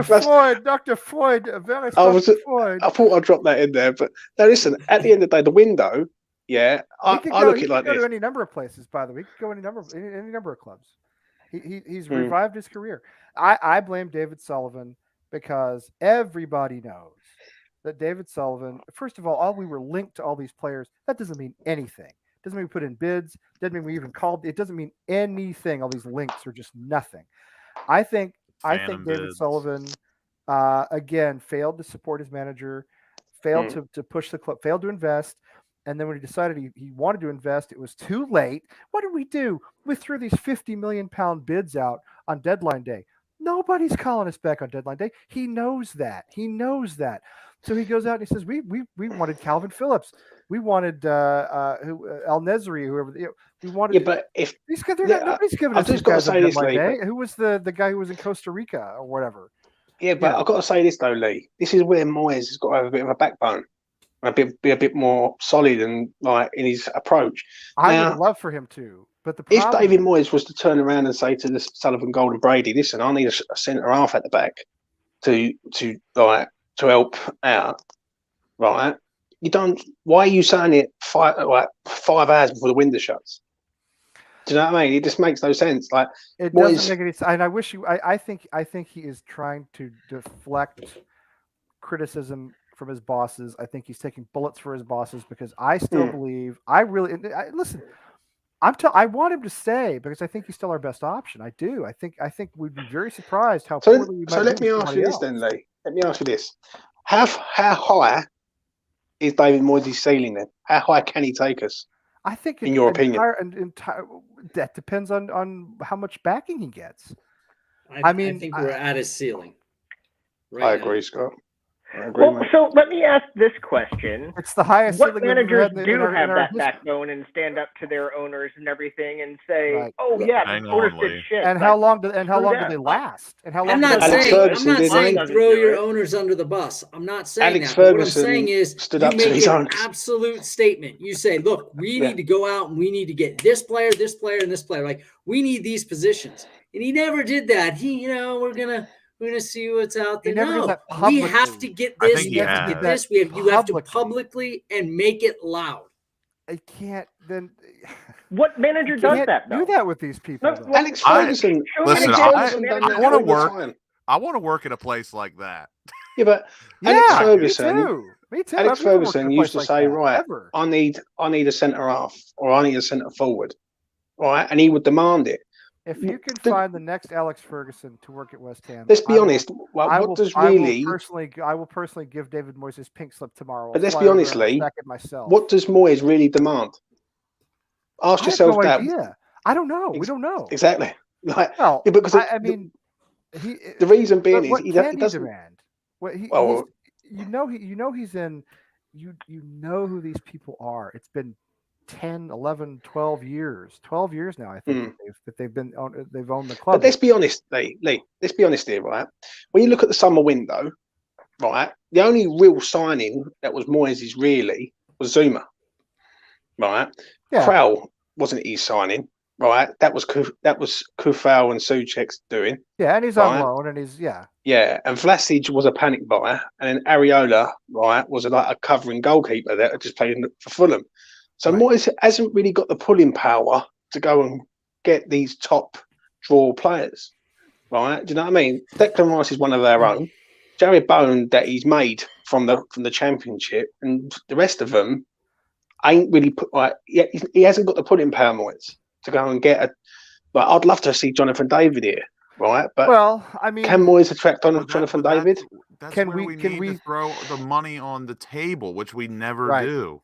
Dr. Floyd, very Floyd. I thought I'd drop that in there, but now listen. At the end of the day, the window. Yeah, I look at it like this. He could go to any number of places, by the way. He could go any number of clubs. He's revived his career. I blame David Sullivan because everybody knows that David Sullivan, first of all we were linked to all these players. That doesn't mean anything. Doesn't mean we put in bids. Doesn't mean we even called. It doesn't mean anything. All these links are just nothing. I think David Sullivan again failed to support his manager, failed to push the club, failed to invest. And then when he decided he wanted to invest, it was too late. What did we do? We threw these £50 million bids out on deadline day. Nobody's calling us back on deadline day. He knows that. So he goes out and he says, we wanted Calvin Phillips. We wanted El Nesri, whoever. We wanted. Yeah, but if nobody's giving us these guys on deadline day. Who was the guy who was in Costa Rica or whatever? Yeah, but I've got to say this though, Lee. This is where Moyes has got to have a bit of a backbone. Be a bit more solid and like in his approach. I would love for him to, but if David Moyes was to turn around and say to the Sullivan, Golden, Brady, "Listen, I need a centre half at the back to help out," right? You don't. Why are you saying it 5 hours before the window shuts? Do you know what I mean? It just makes no sense. Like it doesn't make any sense. And I wish you. I think he is trying to deflect criticism from his bosses. I think he's taking bullets for his bosses because I still believe. Listen. I want him to stay because I think he's still our best option. I do. I think we'd be very surprised how poorly we might. So let me ask you this then, Lee. Let me ask you this: How high is David Moyes' ceiling then? How high can he take us? I think, in your opinion, that depends on how much backing he gets. I think we're at his ceiling. I agree, Scott. So let me ask this question. It's the highest. What managers do have that backbone and stand up to their owners and everything and say, right. "Oh yeah, the owners did shit." And how long do they last? And how long? I'm not saying throw your owners under the bus. I'm not saying Alex that. Ferguson what I'm saying is stood you up to make his an owners. absolute statement. You say, "Look, we need to go out and we need to get this player, and this player. Like we need these positions." And he never did that. We're gonna see what's out there. No, we have to get this. You have to publicly and make it loud. I can't. Then what manager does that? Do that with these people. Alex Ferguson. Listen, I want to work. I want to work at a place like that. Yeah, but Alex Ferguson. Me too. Alex Ferguson used to say, "Right, I need a centre half or I need a centre forward," right, and he would demand it. If you can find the next Alex Ferguson to work at West Ham, let's be honest. I will personally give David Moyes his pink slip tomorrow. But let's be honest, Lee. What does Moyes really demand? Ask yourself that. Idea. I don't know. We don't know exactly. Like, because the reason being is he doesn't demand. You know who these people are. It's been 10, 11, 12 years. 12 years now, I think, they've owned the club. But let's be honest, Lee. Let's be honest here, right? When you look at the summer window, right, the only real signing that was Moyes' really was Zuma, right? Yeah. Crowell wasn't his signing, right? That was Kufal and Souček's doing. Yeah, and he's on loan, and he's Yeah, and Vlasic was a panic buyer, and then Areola, right, was like a covering goalkeeper that just played for Fulham. So Moyes hasn't really got the pulling power to go and get these top draw players, right? Do you know what I mean? Declan Rice is one of their own. Jared Bowen that he's made from the Championship, and the rest of them ain't really put. He hasn't got the pulling power, Moyes, to go and get a. But I'd love to see Jonathan David here, right? But I mean, can Moyes attract Jonathan David? Can we throw the money on the table, which we never do?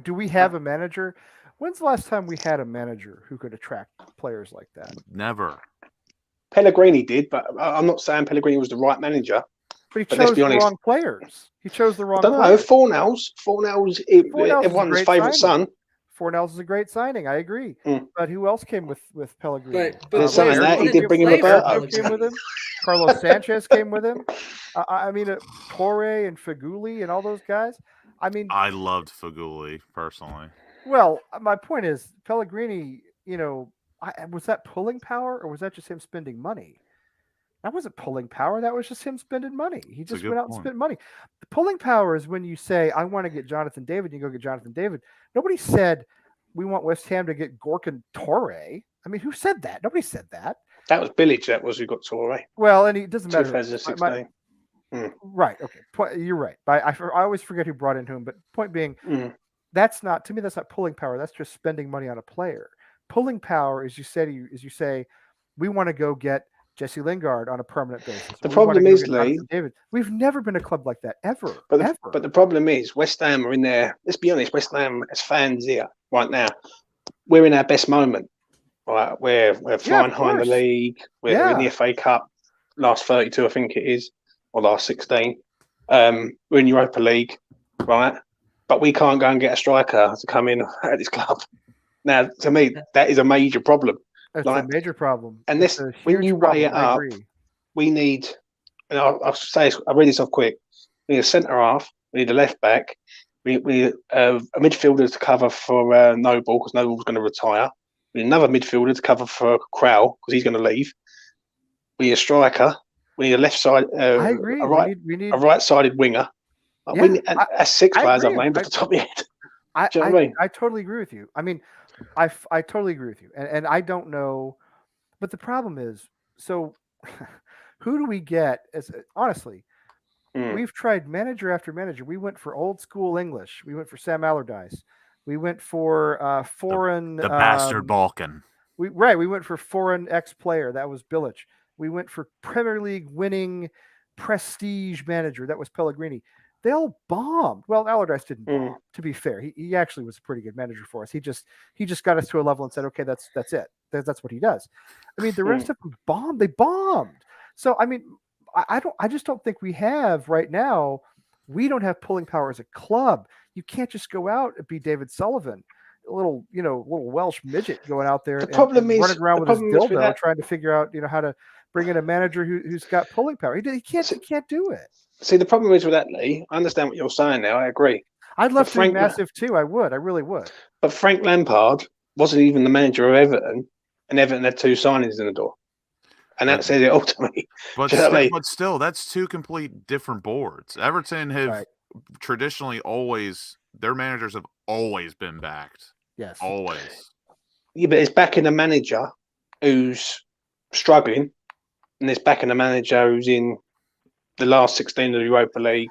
Do we have a manager? When's the last time we had a manager who could attract players like that? Never. Pellegrini did, but I'm not saying Pellegrini was the right manager. But he chose the wrong players. He chose the wrong players. I don't know. Fornell's everyone's favourite son. Fornell's is a great signing. I agree. But who else came with Pellegrini? But he did bring him came with him. Carlos Sanchez came with him. I mean, Torre and Feghouli and all those guys. I mean, I loved Feghouli personally. Well, my point is Pellegrini. Was that pulling power or was that just him spending money? That wasn't pulling power. That was just him spending money. He just went out and spent money. The pulling power is when you say, I want to get Jonathan David, and you go get Jonathan David. Nobody said, we want West Ham to get Gorkan Torre. I mean, who said that? Nobody said that. That was Bilic. That was who got Torre. Well, and it doesn't matter. 2016. Right. Okay. You're right. I always forget who brought in whom. But point being, that's not pulling power. That's just spending money on a player. Pulling power is you say, we want to go get Jesse Lingard on a permanent basis. The problem is, Lee, David, we've never been a club like that ever. But the problem is, West Ham are in there. Let's be honest, West Ham as fans here right now, we're in our best moment. Right, we're flying high in the league. We're in the FA Cup, last 32, I think it is, or last 16. We're in Europa League, right? But we can't go and get a striker to come in at this club. Now, to me, that is a major problem. It's a major problem. And this, when you weigh it up, we need, and I'll read this off quick. We need a centre half, we need a left back, we need a midfielder to cover for Noble, because Noble's going to retire. We need another midfielder to cover for Crowell, because he's going to leave. We need a striker. We need a left side, I agree. a right-sided winger. That's 6 players I've named off the top of your head. Do you know what I mean? I totally agree with you. I mean, I totally agree with you. And I don't know, but the problem is, so who do we get honestly, we've tried manager after manager. We went for old school English. We went for Sam Allardyce. We went for foreign the bastard Balkan. We went for foreign ex-player. That was Bilic. We went for Premier League winning prestige manager. That was Pellegrini. They all bombed. Well, Allardyce didn't bomb, to be fair. He actually was a pretty good manager for us. He just got us to a level and said, okay, that's it. That's what he does. I mean, the rest of them bombed. They bombed. So, I mean, I just don't think we have right now. We don't have pulling power as a club. You can't just go out and be David Sullivan, a little Welsh midget going out there and running around with his dildo trying to figure out, how to bring in a manager who's got pulling power. He can't do it. See, the problem is with that, Lee, I understand what you're saying now. I agree. I'd love to be massive too. I would. I really would. But Frank Lampard wasn't even the manager of Everton, and Everton had 2 signings in the door. And that said it all to me. But still, that's 2 complete different boards. Everton have traditionally their managers have always been backed. Yes. Always. Yeah, but it's backing a manager who's struggling, and it's backing a manager who's in the last 16 of the Europa League,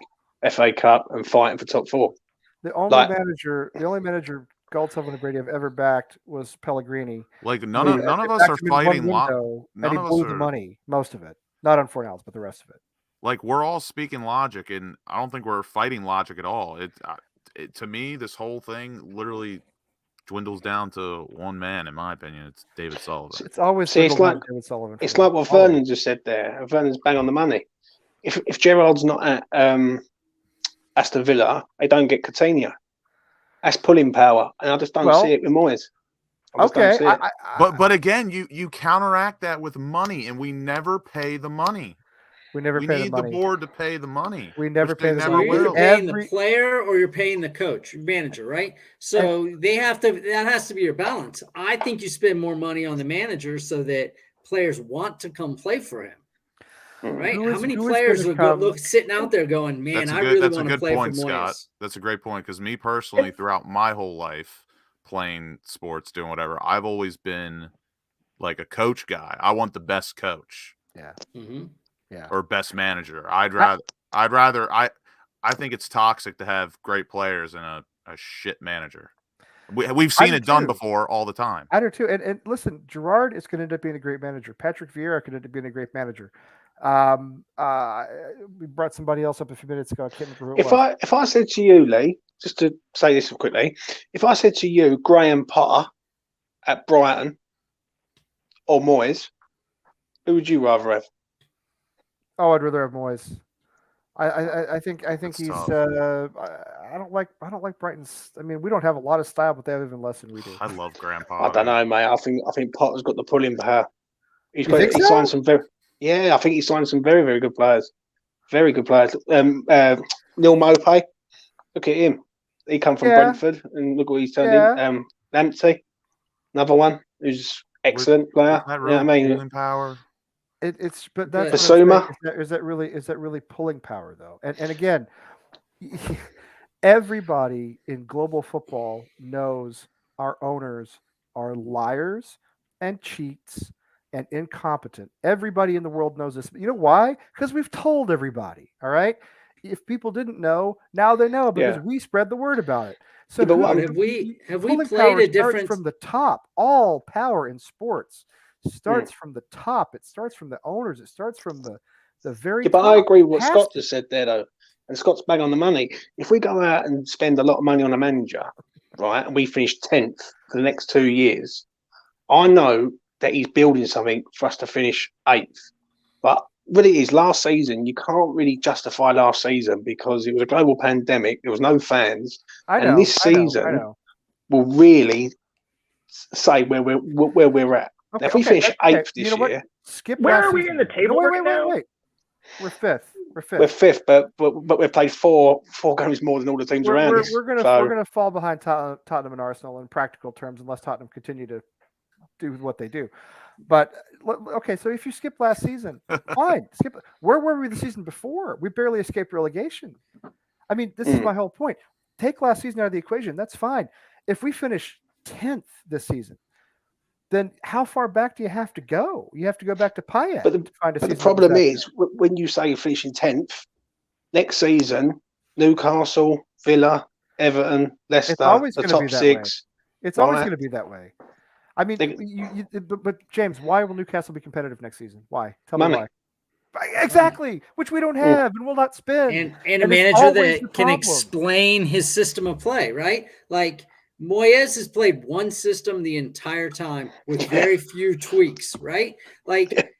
FA Cup, and fighting for top 4. The only manager Goldsullivan and Brady have ever backed was Pellegrini. Like none of us are fighting. And he blew the money, most of it, not on Fornells, but the rest of it. Like we're all speaking logic, and I don't think we're fighting logic at all. To me, this whole thing literally dwindles down to one man, in my opinion. It's David Sullivan. It's always David Sullivan. It's like what Vernon just said there. Vernon's bang on the money. If Gerrard's not at Aston Villa, they don't get Coutinho. That's pulling power, and I just don't see it with Moyes. Okay, but again, you counteract that with money, and we never pay the money. We never pay the money. The board to pay the money. We never pay the money. So you're paying the player or you're paying the coach, manager, right? So that has to be your balance. I think you spend more money on the manager so that players want to come play for him. Right? How many players look sitting out there going, man, I really want to play for Moyes? Scott. That's a great point, because me personally, throughout my whole life playing sports, doing whatever, I've always been like a coach guy. I want the best coach. Yeah. Mm-hmm. Yeah. Or best manager. I think it's toxic to have great players and a shit manager. We've seen it done before all the time. I do too. And listen, Gerrard is going to end up being a great manager. Patrick Vieira could end up being a great manager. We brought somebody else up a few minutes ago. I can't remember who it was. If I said to you, Lee, just to say this quickly, if I said to you, Graham Potter at Brighton or Moyes, who would you rather have? Oh, I'd rather have Moyes. I think he's. I don't like Brighton's. I mean, we don't have a lot of style, but they have even less than we do. I love Graham Potter. I don't know, mate. I think Potter's got the pulling power. He signed some very. Yeah, I think he signed some very, very good players. Very good players. Neil Maupay. Look at him. He come from Brentford, and look what he's turned in. Lamptey, another one who's excellent player. I mean, power. It's but that's Basuma. Is that really pulling power though? And again, everybody in global football knows our owners are liars and cheats and incompetent. Everybody in the world knows this. You know why? Because we've told everybody. All right. If people didn't know, now they know because we spread the word about it. So have we played a difference from the top? All power in sports starts from the top. It starts from the owners. It starts from the very top. But I agree with what Scott just said there, though. And Scott's bang on the money. If we go out and spend a lot of money on a manager, right, and we finish 10th for the next 2 years, I know that he's building something for us to finish 8th. But what it is, last season, you can't really justify last season because it was a global pandemic. There was no fans. And this season will really say where we're at. Okay, now, if we finish 8th this year, where are we in the table right now? Wait. We're 5th. We're 5th, but we've played four games more than all the teams around us. We're gonna fall behind Tottenham and Arsenal in practical terms unless Tottenham continue to do what they do. But okay, so if you skip last season, fine. Skip. Where were we the season before? We barely escaped relegation. I mean, this is my whole point. Take last season out of the equation. That's fine. If we finish 10th this season, then how far back do you have to go? You have to go back to Payet to find a season. But the problem is, when you say you're finishing 10th, next season, Newcastle, Villa, Everton, Leicester, the top 6. It's always going to be that way. I mean, but James, why will Newcastle be competitive next season? Why? Tell me why. Exactly, which we don't have and will not spend. And a manager that can explain his system of play, right? Like Moyes has played one system the entire time with very few tweaks, right? Like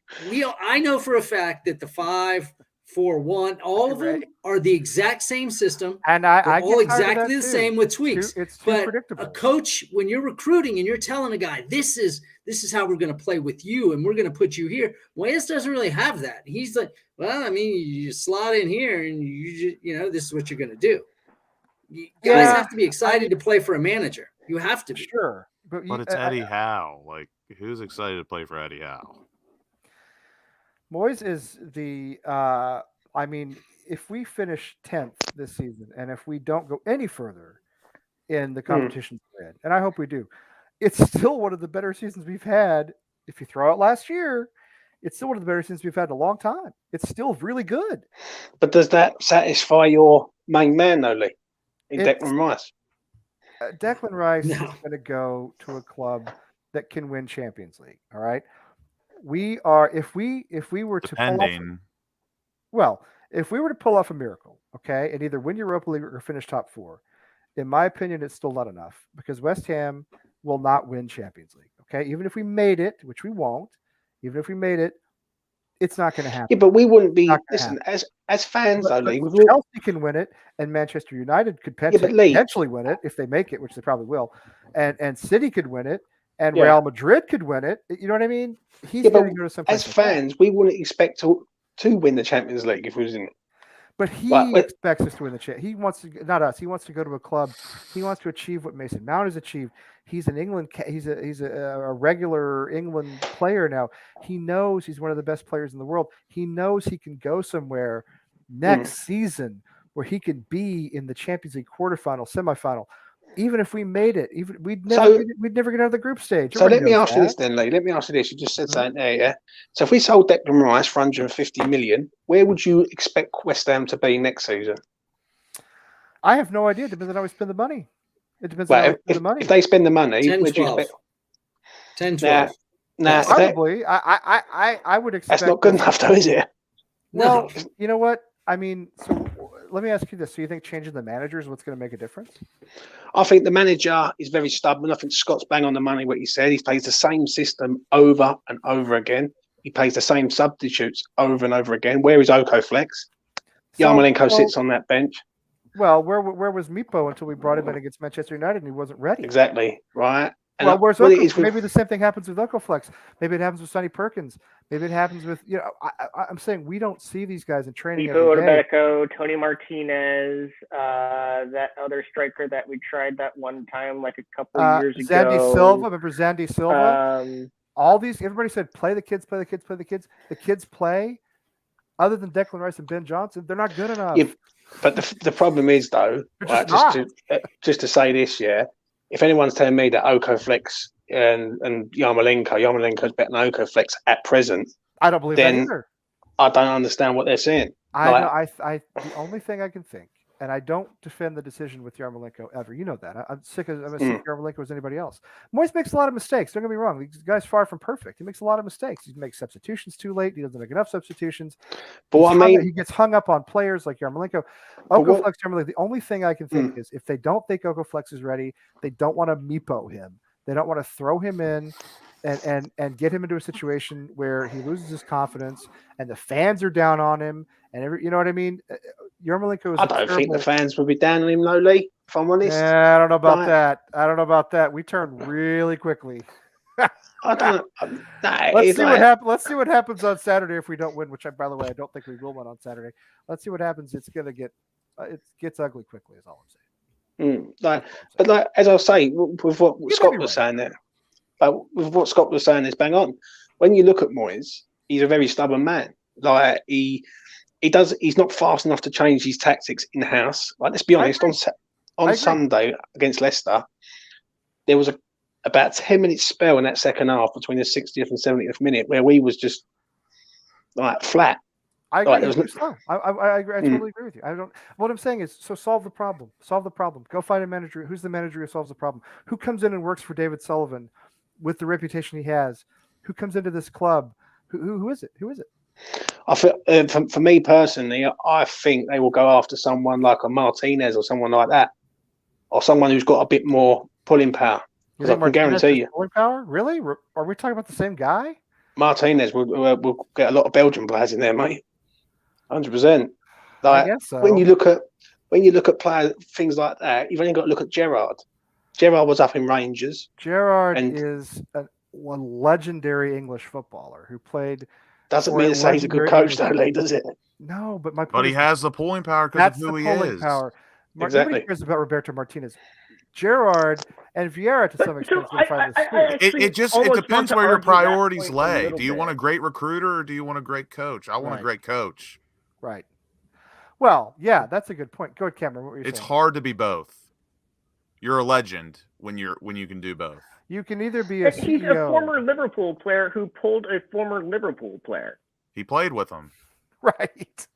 I know for a fact that the 5-4-1, all of them are the exact same system, and I all exactly the same with tweaks. It's too but predictable. A coach, when you're recruiting and you're telling a guy, this is how we're going to play with you, and we're going to put you here. Moyes doesn't really have that. He's like, well, I mean, you slot in here, and this is what you're going to do. You guys have to be excited to play for a manager. You have to be. Sure, but it's Eddie Howe. Like, who's excited to play for Eddie Howe? Moyes is the. I mean, if we finish 10th this season, and if we don't go any further in the competition we're in, and I hope we do, it's still one of the better seasons we've had. If you throw out last year, it's still one of the better seasons we've had in a long time. It's still really good. But does that satisfy your main man, though, Lee? Declan Rice. Declan Rice is going to go to a club that can win Champions League. All right. We are if we were to if we were to pull off a miracle, okay, and either win Europa League or finish top 4, in my opinion, it's still not enough because West Ham will not win Champions League. Okay, even if we made it, which we won't, even if we made it, It's not going to happen. Yeah, but we wouldn't be. Listen, as fans, though, Lee, Chelsea can win it, and Manchester United could potentially win it if they make it, which they probably will. And City could win it, and Real Madrid could win it. You know what I mean? He's going to go to some. As fans, we wouldn't expect to win the Champions League if we was in it. But he expects us to win the chance. He wants to, not us. He wants to go to a club. He wants to achieve what Mason Mount has achieved. He's an England. He's a regular England player now. He knows he's one of the best players in the world. He knows he can go somewhere next season where he could be in the Champions League quarterfinal, semifinal. Even if we made it, we'd never get out of the group stage. So let me ask you this then, Lee. Let me ask you this. You just said something there, yeah? So if we sold Declan Rice for 150 million, where would you expect West Ham to be next season? I have no idea. It depends on how we spend the money. It depends on how we spend the money. If they spend the money, 10, would you 12. expect? 10, 12. Nah, probably. I would expect. That's not good enough, though, is it? Well, you know what? I mean, so let me ask you this. So you think changing the manager is what's going to make a difference? I think the manager is very stubborn. I think Scott's bang on the money what he said. He plays the same system over and over again. He plays the same substitutes over and over again. Where is Okoflex? Yarmolenko sits on that bench. Well, where was Mipo until we brought him in against Manchester United and he wasn't ready? Exactly, right. And where's maybe the same thing happens with Okoflex. Maybe it happens with Sonny Perkins. Maybe it happens with, I'm saying we don't see these guys in training every day. Odebeco, Tony Martinez, that other striker that we tried that one time like a couple of years ago. Zandy Silva. Remember Zandy Silva? All these, everybody said, play the kids, play the kids, play the kids. The kids play. Other than Declan Rice and Ben Johnson, they're not good enough. Yeah, but the problem is, though, just to say this, if anyone's telling me that Okoflex and Yarmolenko's better than Okoflex at present, I don't believe that either. I don't understand what they're saying. The only thing I can think, and I don't defend the decision with Yarmolenko ever. You know that. I'm as sick of Yarmolenko as anybody else. Moyes makes a lot of mistakes. Don't get me wrong. This guy's far from perfect. He makes a lot of mistakes. He makes substitutions too late. He doesn't make enough substitutions. But he gets hung up on players like Yarmolenko. Okoflex, Yarmolenko. The only thing I can think is if they don't think Okoflex is ready, they don't want to Mipo him. They don't want to throw him in and get him into a situation where he loses his confidence and the fans are down on him and you know what I mean? Yarmolenko is. I don't think the fans would be down on him, though, Lee. If I'm honest. Yeah, I don't know about that. We turn really quickly. I don't. Let's see what happens on Saturday if we don't win. Which, by the way, I don't think we will win on Saturday. Let's see what happens. It's gonna get. It gets ugly quickly. Is all I'm saying. As I was saying, with what Scott was saying there, with what Scott was saying is bang on. When you look at Moyes, he's a very stubborn man. Like he's not fast enough to change his tactics in house. Like, let's be honest, on Sunday against Leicester, there was about 10-minute spell in that second half between the 60th and 70th minute where we was just like flat. I agree. I totally agree with you. What I'm saying is, so solve the problem. Solve the problem. Go find a manager. Who's the manager who solves the problem? Who comes in and works for David Sullivan with the reputation he has? Who comes into this club? Who is it? Who is it? I feel, for me personally, I think they will go after someone like a Martinez or someone like that, or someone who's got a bit more pulling power. Because I can guarantee you, pulling power. Really? Are we talking about the same guy? Martinez will get a lot of Belgian players in there, mate. 100%. Like, I guess so. When you look at players, things like that, you've only got to look at Gerrard. Gerrard was up in Rangers. Gerrard is one legendary English footballer who played. Doesn't mean to say he's a good coach, though, Lee, does it? No, but my point But he has the pulling power because of who he is. Power. Exactly. Nobody cares about Roberto Martinez. Gerrard and Vieira to some extent. It depends where your priorities lay. Do you want a great recruiter or do you want a great coach? I want a great coach. Right. Well, yeah, that's a good point. Go ahead, Cameron. What were you saying? It's hard to be both. You're a legend when you can do both. You can either be a CEO. He's a former Liverpool player who pulled a former Liverpool player. He played with him. Right.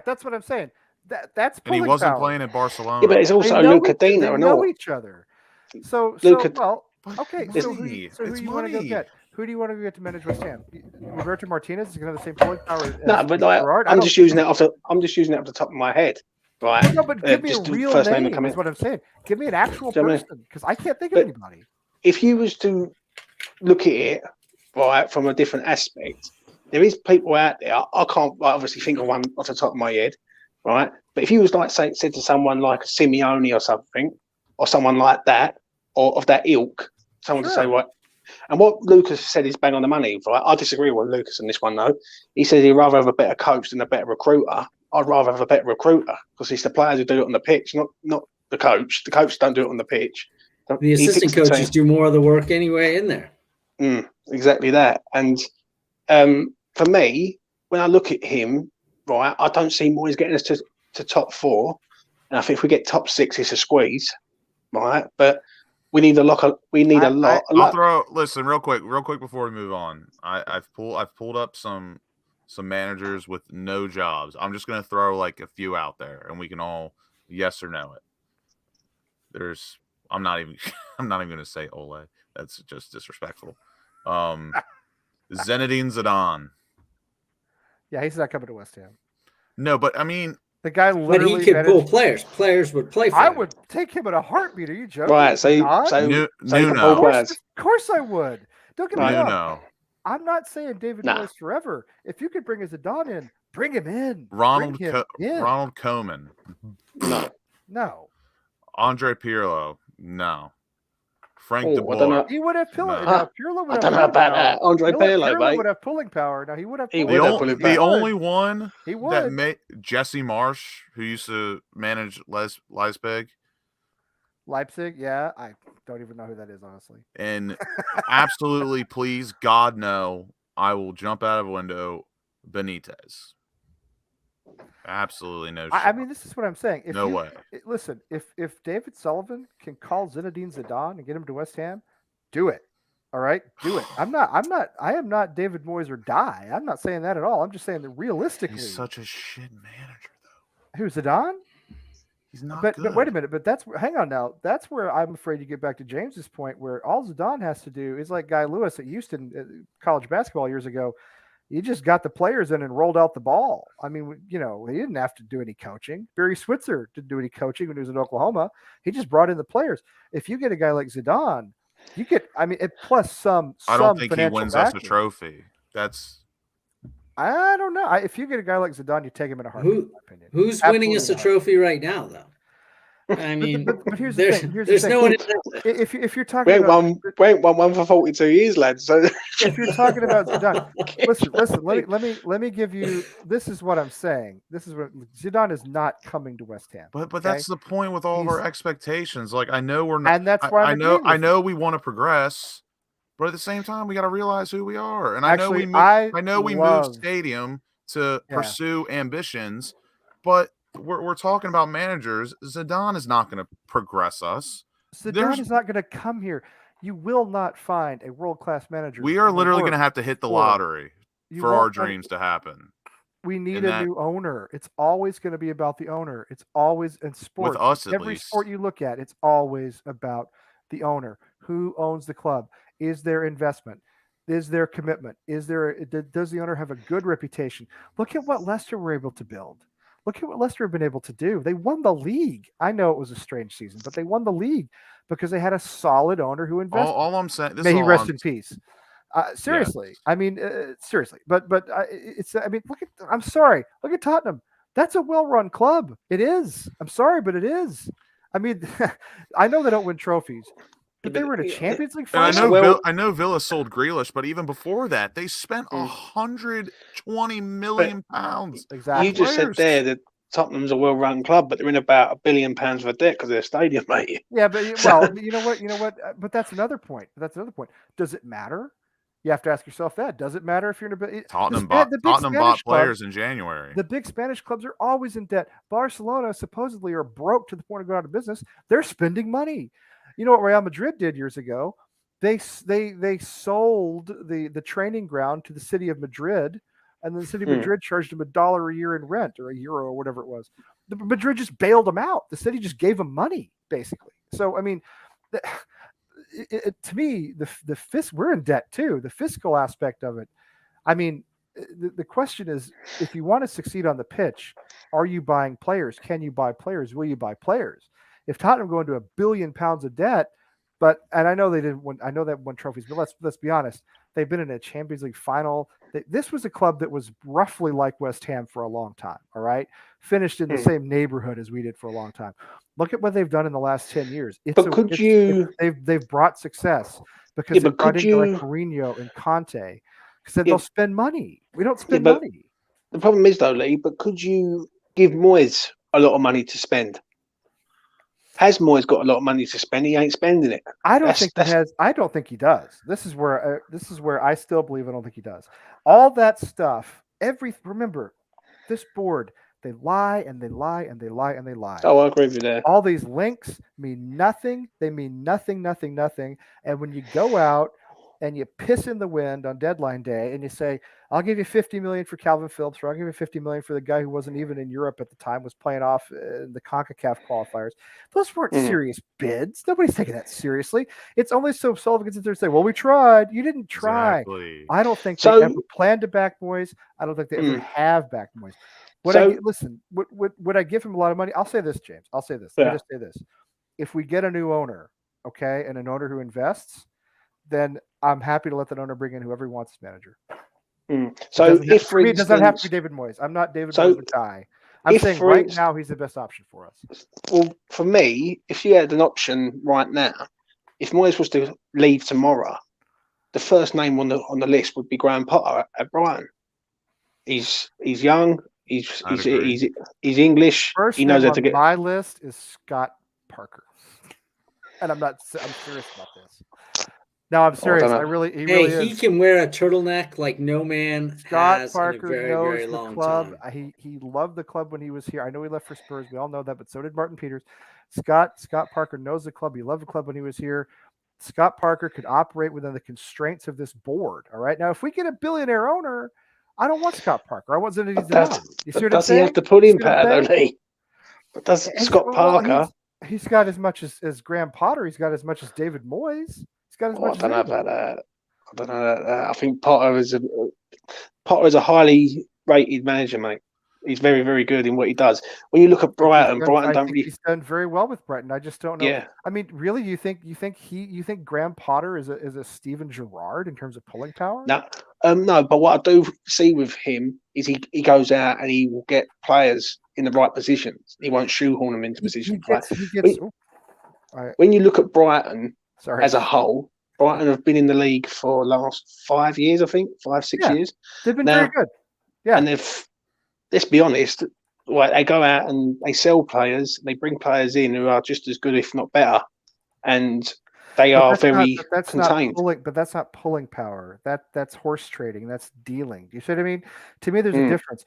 That's what I'm saying. That's and he wasn't playing at Barcelona. Yeah, but it's also Luca Dino and all. They know each other. Okay. So who do you want to go get? Who do you want to get to manage West Ham? Roberto Martinez is going to have the same pulling power as Gerrard? I'm just using it off the top of my head. Right. No, but give me a real name. Is what I'm saying. Give me an actual person, because I can't think of anybody. If you was to look at it from a different aspect, there is people out there. I can't obviously think of one off the top of my head, right? But if you was like said to someone like a Simeone or something, or someone like that, or of that ilk, someone to say, right. And what Lucas said is bang on the money, right? I disagree with Lucas on this one, though. He says he'd rather have a better coach than a better recruiter. I'd rather have a better recruiter because it's the players who do it on the pitch, not the coach. The coach don't do it on the pitch. The assistant coaches do more of the work anyway in there. Exactly that. And for me, when I look at him, right, I don't see Moyes getting us to top 4. And I think if we get top 6, it's a squeeze, right? But we need a lot. Listen, real quick before we move on. I've pulled up some managers with no jobs. I'm just gonna throw like a few out there, and we can all yes or no it. I'm not even gonna say Ole. That's just disrespectful. Zinedine Zidane. Yeah, he's not coming to West Ham. No, but I mean, the guy literally. But he could pull players. Players would play for him. I would take him in a heartbeat. Are you joking? Right. Of course I would. Don't get me wrong. No. I'm not saying David Moyes forever. If you could bring a Zidane in, bring him in. Ronald Koeman. No. Andre Pirlo. No. Frank de Boer. He would have pulling. Pirlo would I don't know about that. Andre Pirlo, mate. Would have pulling power. Now he would have. The only one that made Jesse Marsh, who used to manage Leipzig. Leipzig, yeah, I don't even know who that is, honestly. And absolutely, please, God, no, I will jump out of a window. Benitez. Absolutely no. I mean, this is what I'm saying. No way. Listen, if David Sullivan can call Zinedine Zidane and get him to West Ham, do it. All right, do it. I am not David Moyes or die. I'm not saying that at all. I'm just saying that realistically, he's such a shit manager, though. Who's Zidane? He's not good. But wait a minute. But hang on now. That's where I'm afraid you get back to James's point, where all Zidane has to do is like Guy Lewis at Houston college basketball years ago. He just got the players in and rolled out the ball. I mean, he didn't have to do any coaching. Barry Switzer didn't do any coaching when he was in Oklahoma. He just brought in the players. If you get a guy like Zidane, you get. I mean, plus some. I don't think he wins backing. us a trophy. I don't know. If you get a guy like Zidane, you take him in a heartbeat. In my opinion. Who's winning us a trophy right now, though? I mean, but here's the thing. There's no one. If you're talking about we ain't won one for 42 years, lads. So if you're talking about Zidane, listen. Let me give you. This is what I'm saying. This is what Zidane is not coming to West Ham. But that's the point with all of our expectations. Like I know we're not, and that's why I know we want to progress, but at the same time we got to realize who we are. And actually, I know we moved stadium to pursue ambitions, but. We're talking about managers. Zidane is not going to progress us. Zidane is not going to come here. You will not find a world-class manager. We are literally going to have to hit the lottery for our dreams to happen. We need a new owner. It's always going to be about the owner. It's always in sports. With us, at every least. Sport you look at, it's always about the owner. Who owns the club? Is there investment? Is there commitment? Does the owner have a good reputation? Look at what Leicester were able to build. Look at what Leicester have been able to do. They won the league. I know it was a strange season, but they won the league because they had a solid owner who invested. All I'm saying, may he rest in peace. Seriously, yeah. I mean, seriously. But it's. I mean, I'm sorry. Look at Tottenham. That's a well-run club. It is. I'm sorry, but it is. I mean, I know they don't win trophies. But they were in a Champions League final. I know Villa sold Grealish, but even before that, they spent 120 million pounds. Exactly. You just said there that Tottenham's a well-run club, but they're in about £1 billion worth of debt because of their stadium, mate. Yeah, but well, you know what? But that's another point. Does it matter? You have to ask yourself that. Does it matter if you're in a Tottenham bought players in January. The big Spanish clubs are always in debt. Barcelona supposedly are broke to the point of going out of business. They're spending money. You know what Real Madrid did years ago? They sold the training ground to the city of Madrid, and then the city of Madrid charged them $1 a year in rent or €1 or whatever it was. The Madrid just bailed them out. The city just gave them money, basically. So I mean, to me, we're in debt too. The fiscal aspect of it. I mean, the question is, if you want to succeed on the pitch, are you buying players? Can you buy players? Will you buy players? If Tottenham go into £1 billion of debt, and I know they didn't win. I know they won trophies, but let's be honest. They've been in a Champions League final. This was a club that was roughly like West Ham for a long time. All right, finished in the same neighborhood as we did for a long time. Look at what they've done in the last 10 years. They've brought success because they brought in like Mourinho and Conte. Said they'll spend money. We don't spend money. The problem is though, Lee. But could you give Moyes a lot of money to spend? Has Moyes got a lot of money to spend? He ain't spending it. I don't think he has. I don't think he does. This is where I still believe I don't think he does. All that stuff. Remember, this board. They lie and they lie and they lie and they lie. Oh, I agree with that. All these links mean nothing. They mean nothing, nothing, nothing. And when you go out and you piss in the wind on deadline day and you say, I'll give you $50 million for Calvin Phillips, or I'll give you $50 million for the guy who wasn't even in Europe at the time, was playing off the CONCACAF qualifiers. Those weren't serious bids. Nobody's taking that seriously. It's only so Sullivan can sit there and say, well, we tried. You didn't try. Exactly. I don't think they ever planned to back Moyes. I don't think they ever have backed Moyes. Would I give him a lot of money? I'll say this, James. I'll say this. Let me just say this. If we get a new owner, okay, and an owner who invests, then I'm happy to let that owner bring in whoever he wants as manager. So it doesn't have to be David Moyes. I'm not David Moyes the guy. I'm saying right now he's the best option for us. Well, for me, if you had an option right now, if Moyes was to leave tomorrow, the first name on the list would be Graham Potter at Brighton. He's young. He's English. First he knows how to get. My list is Scott Parker, and I'm serious about this. No, I'm serious. He can wear a turtleneck like no man Scott has Parker in a very, knows very the long club. time. He loved the club when he was here. I know he left for Spurs. We all know that, but so did Martin Peters. Scott Parker knows the club. He loved the club when he was here. Scott Parker could operate within the constraints of this board. All right. Now, if we get a billionaire owner, I don't want Scott Parker. I want Zinedine Zidane. You see what I'm saying? Does he have to put in Power, though, Lee? But does Scott Parker? He's got as much as Graham Potter. He's got as much as David Moyes. He's got as much. I don't know about that. I think Potter is a highly rated manager, mate. He's very, very good in what he does. When you look at Brighton, he's done very well with Brighton. I just don't know. Yeah. I mean, really, you think Graham Potter is a Steven Gerrard in terms of pulling power? No. But what I do see with him is he goes out and he will get players in the right positions. He won't shoehorn them into position. When you look at Brighton as a whole, Brighton have been in the league for the last 5 years, I think, 6 years. They've been very good. Yeah, and let's be honest, they go out and they sell players, they bring players in who are just as good, if not better, and they are very contained. But that's not pulling power. That's horse trading. That's dealing. Do you see what I mean? To me, there's a difference.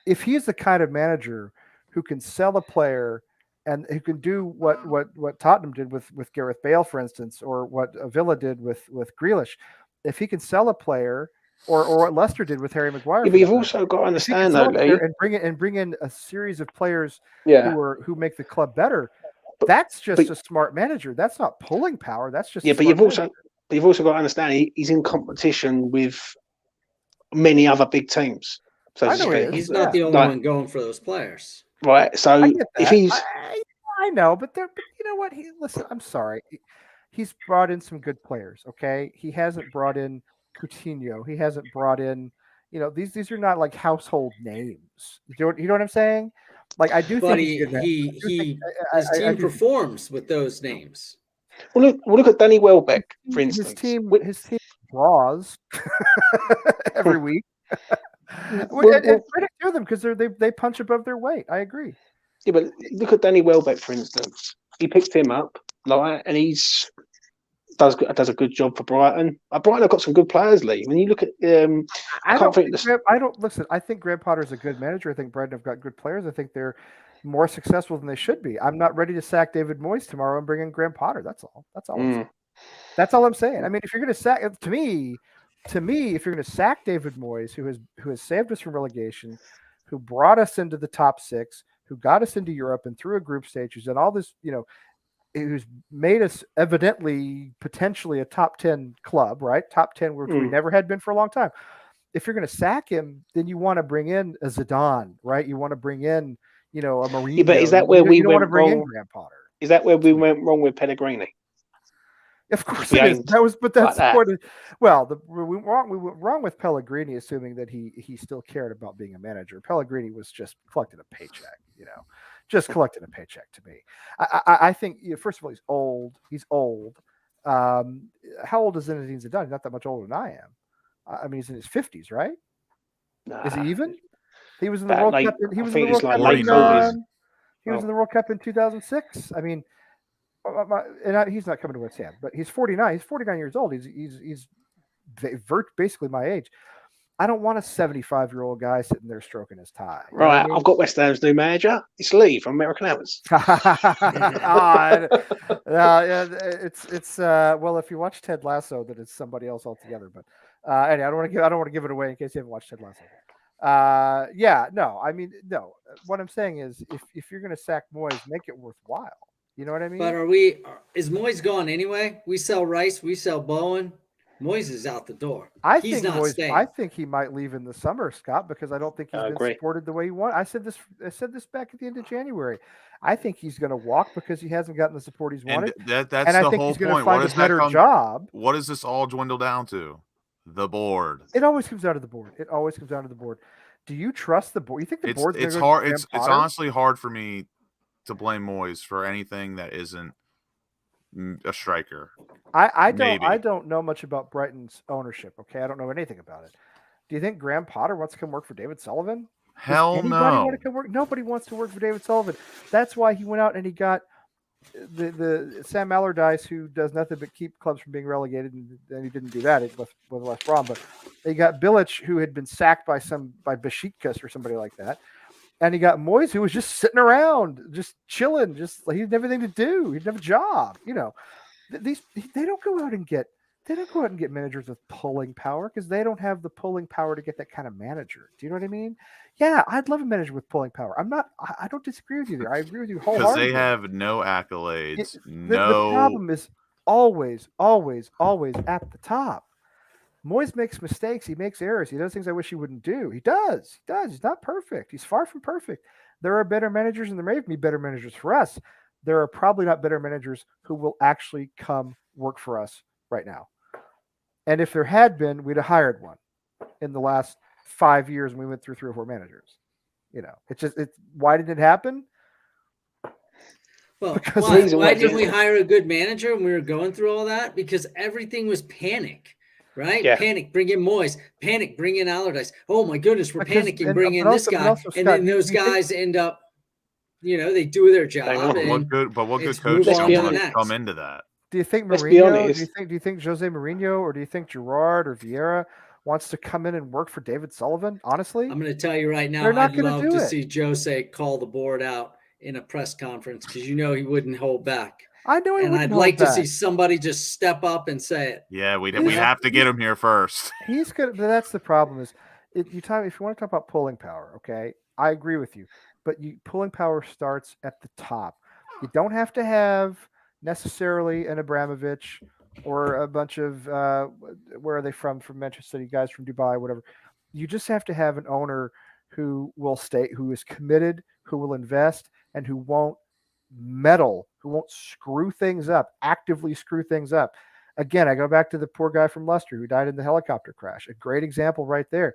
If he's the kind of manager who can sell a player and who can do what Tottenham did with Gareth Bale, for instance, or what Villa did with Grealish, if he can sell a player. Or what Leicester did with Harry Maguire. Yeah, but you've also got to understand though, Lee, and bring in a series of players who make the club better. That's just a smart manager. That's not pulling power. That's just but you've also got to understand he's in competition with many other big teams. So I know he's not the only one going for those players, right? So if he's, I know, but you know what? Listen. I'm sorry. He's brought in some good players. Okay, he hasn't brought in Coutinho. He hasn't brought in, these are not like household names. You know what I'm saying? Like I do think his team performs with those names. Well, look at Danny Welbeck, for instance. His team draws every week. And credit to them because they punch above their weight. I agree. Yeah, but look at Danny Welbeck, for instance. He picked him up, and he's does a good job for Brighton. Brighton have got some good players, Lee. When you look at, I think Graham Potter is a good manager. I think Brighton have got good players. I think they're more successful than they should be. I'm not ready to sack David Moyes tomorrow and bring in Graham Potter. That's all. That's all I'm saying. I mean, if you're going to sack, to me, if you're going to sack David Moyes, who has saved us from relegation, who brought us into the top six, who got us into Europe and through a group stage, who's done all this, who's made us evidently potentially a top 10 club, right? Top 10, which we never had been for a long time. If you're going to sack him, then you want to bring in a Zidane, right? You want to bring in, a Mourinho. Yeah, but is that where we went wrong? Graham Potter. Is that where we went wrong with Pellegrini? Of course it is. That's the point. Well, we went wrong with Pellegrini, assuming that he still cared about being a manager. Pellegrini was just collecting a paycheck, just collecting a paycheck to me. I think, first of all, he's old. How old is Zinedine Zidane? He's not that much older than I am. I mean, he's in his 50s, right? Is he even? He was in the World Cup. He was in the World Cup. He was in the World Cup in 2006. I mean, he's not coming to West Ham, but he's 49. He's 49 years old. He's basically my age. I don't want a 75-year-old guy sitting there stroking his tie. Right, I mean? I've got West Ham's new manager. It's Lee from American Hours. It's well, if you watch Ted Lasso, then it's somebody else altogether. But anyway, I don't want to give it away in case you haven't watched Ted Lasso. No. What I'm saying is, if you're going to sack Moyes, make it worthwhile. You know what I mean? But is Moyes gone anyway? We sell Rice, we sell Bowen. Moyes is out the door. I think he might leave in the summer, Scott, because I don't think he's been supported the way he wanted. I said this back at the end of January. I think he's going to walk because he hasn't gotten the support he's wanted. That's the whole point. Find a better job. What does this all dwindle down to? The board. It always comes down to the board. Do you trust the board? You think the board's it's hard. It's honestly hard for me to blame Moyes for anything that isn't a striker. I don't know much about Brighton's ownership. Okay, I don't know anything about it. Do you think Graham Potter wants to come work for David Sullivan? Hell no. Want to come work? Nobody wants to work for David Sullivan. That's why he went out and he got the Sam Allardyce, who does nothing but keep clubs from being relegated, and he didn't do that with West Brom. But they got Bilic, who had been sacked by Besiktas or somebody like that. And he got Moyes, who was just sitting around, just chilling, he didn't have anything to do. He didn't have a job. They don't go out and get managers with pulling power because they don't have the pulling power to get that kind of manager. Do you know what I mean? Yeah, I'd love a manager with pulling power. I don't disagree with you there. I agree with you wholeheartedly. Because they have no accolades. The problem is always at the top. Moyes makes mistakes. He makes errors. He does things I wish he wouldn't do. He does. He's not perfect. He's far from perfect. There are better managers, and there may be better managers for us. There are probably not better managers who will actually come work for us right now. And if there had been, we'd have hired one in the last 5 years when we went through 3 or 4 managers. Why didn't it happen? Well, why didn't we hire a good manager when we were going through all that? Because everything was panic. Right? Yeah. Panic, bring in Moyes. Panic, bring in Allardyce. Oh my goodness, we're panicking, bring in this guy. And then those guys end up, they do their job. What good coach come into that? Do you think Mourinho? Do you think Jose Mourinho, or do you think Gerrard or Vieira wants to come in and work for David Sullivan? Honestly, I'm going to tell you right now, I'd love to see Jose call the board out in a press conference because he wouldn't hold back. I know, and I'd like to see somebody just step up and say it. Yeah, we have to get him here first. He's good, but that's the problem. Is if you want to talk about pulling power, okay? I agree with you, but pulling power starts at the top. You don't have to have necessarily an Abramovich or a bunch of where are they from Manchester City guys from Dubai, whatever. You just have to have an owner who will stay, who is committed, who will invest, and who won't meddle, who won't actively screw things up. Again, I go back to the poor guy from Leicester who died in the helicopter crash. A great example right there.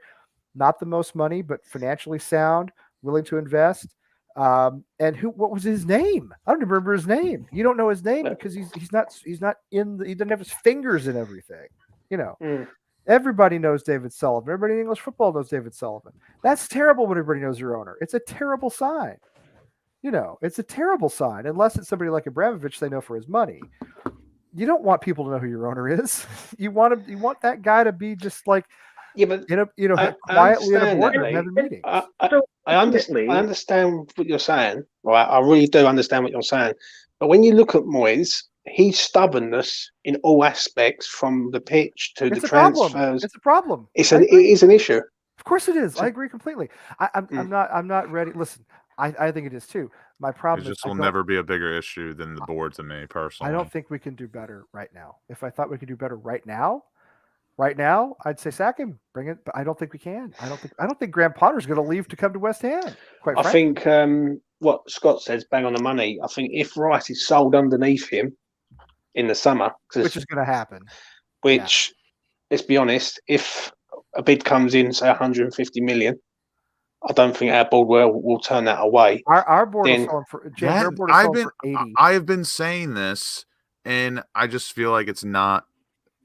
Not the most money, but financially sound, willing to invest. And what was his name? I don't remember his name. You don't know his name because he doesn't have his fingers in everything. Everybody knows David Sullivan. Everybody in English football knows David Sullivan. That's terrible when everybody knows your owner. It's a terrible sign. It's a terrible sign unless it's somebody like Abramovich they know for his money. You don't want people to know who your owner is. You want that guy to be just like quietly in a boardroom having meetings. I understand what you're saying. Right, I really do understand what you're saying. But when you look at Moyes, his stubbornness in all aspects, from the pitch to the transfers, it's a problem. It is an issue. Of course it is. I agree completely. I'm not ready. Listen. I think it is too. My problem is will never be a bigger issue than the board to me personally. I don't think we can do better right now. If I thought we could do better right now, I'd say sack him, bring it. But I don't think we can. I don't think Graham Potter's going to leave to come to West Ham. I think what Scott says bang on the money. I think if Rice is sold underneath him, in the summer, which is going to happen. Which, let's be honest, if a bid comes in, say 150 million, I don't think our board will turn that away. Our board is selling for James. Our board is selling for 80. I have been saying this, and I just feel like it's not.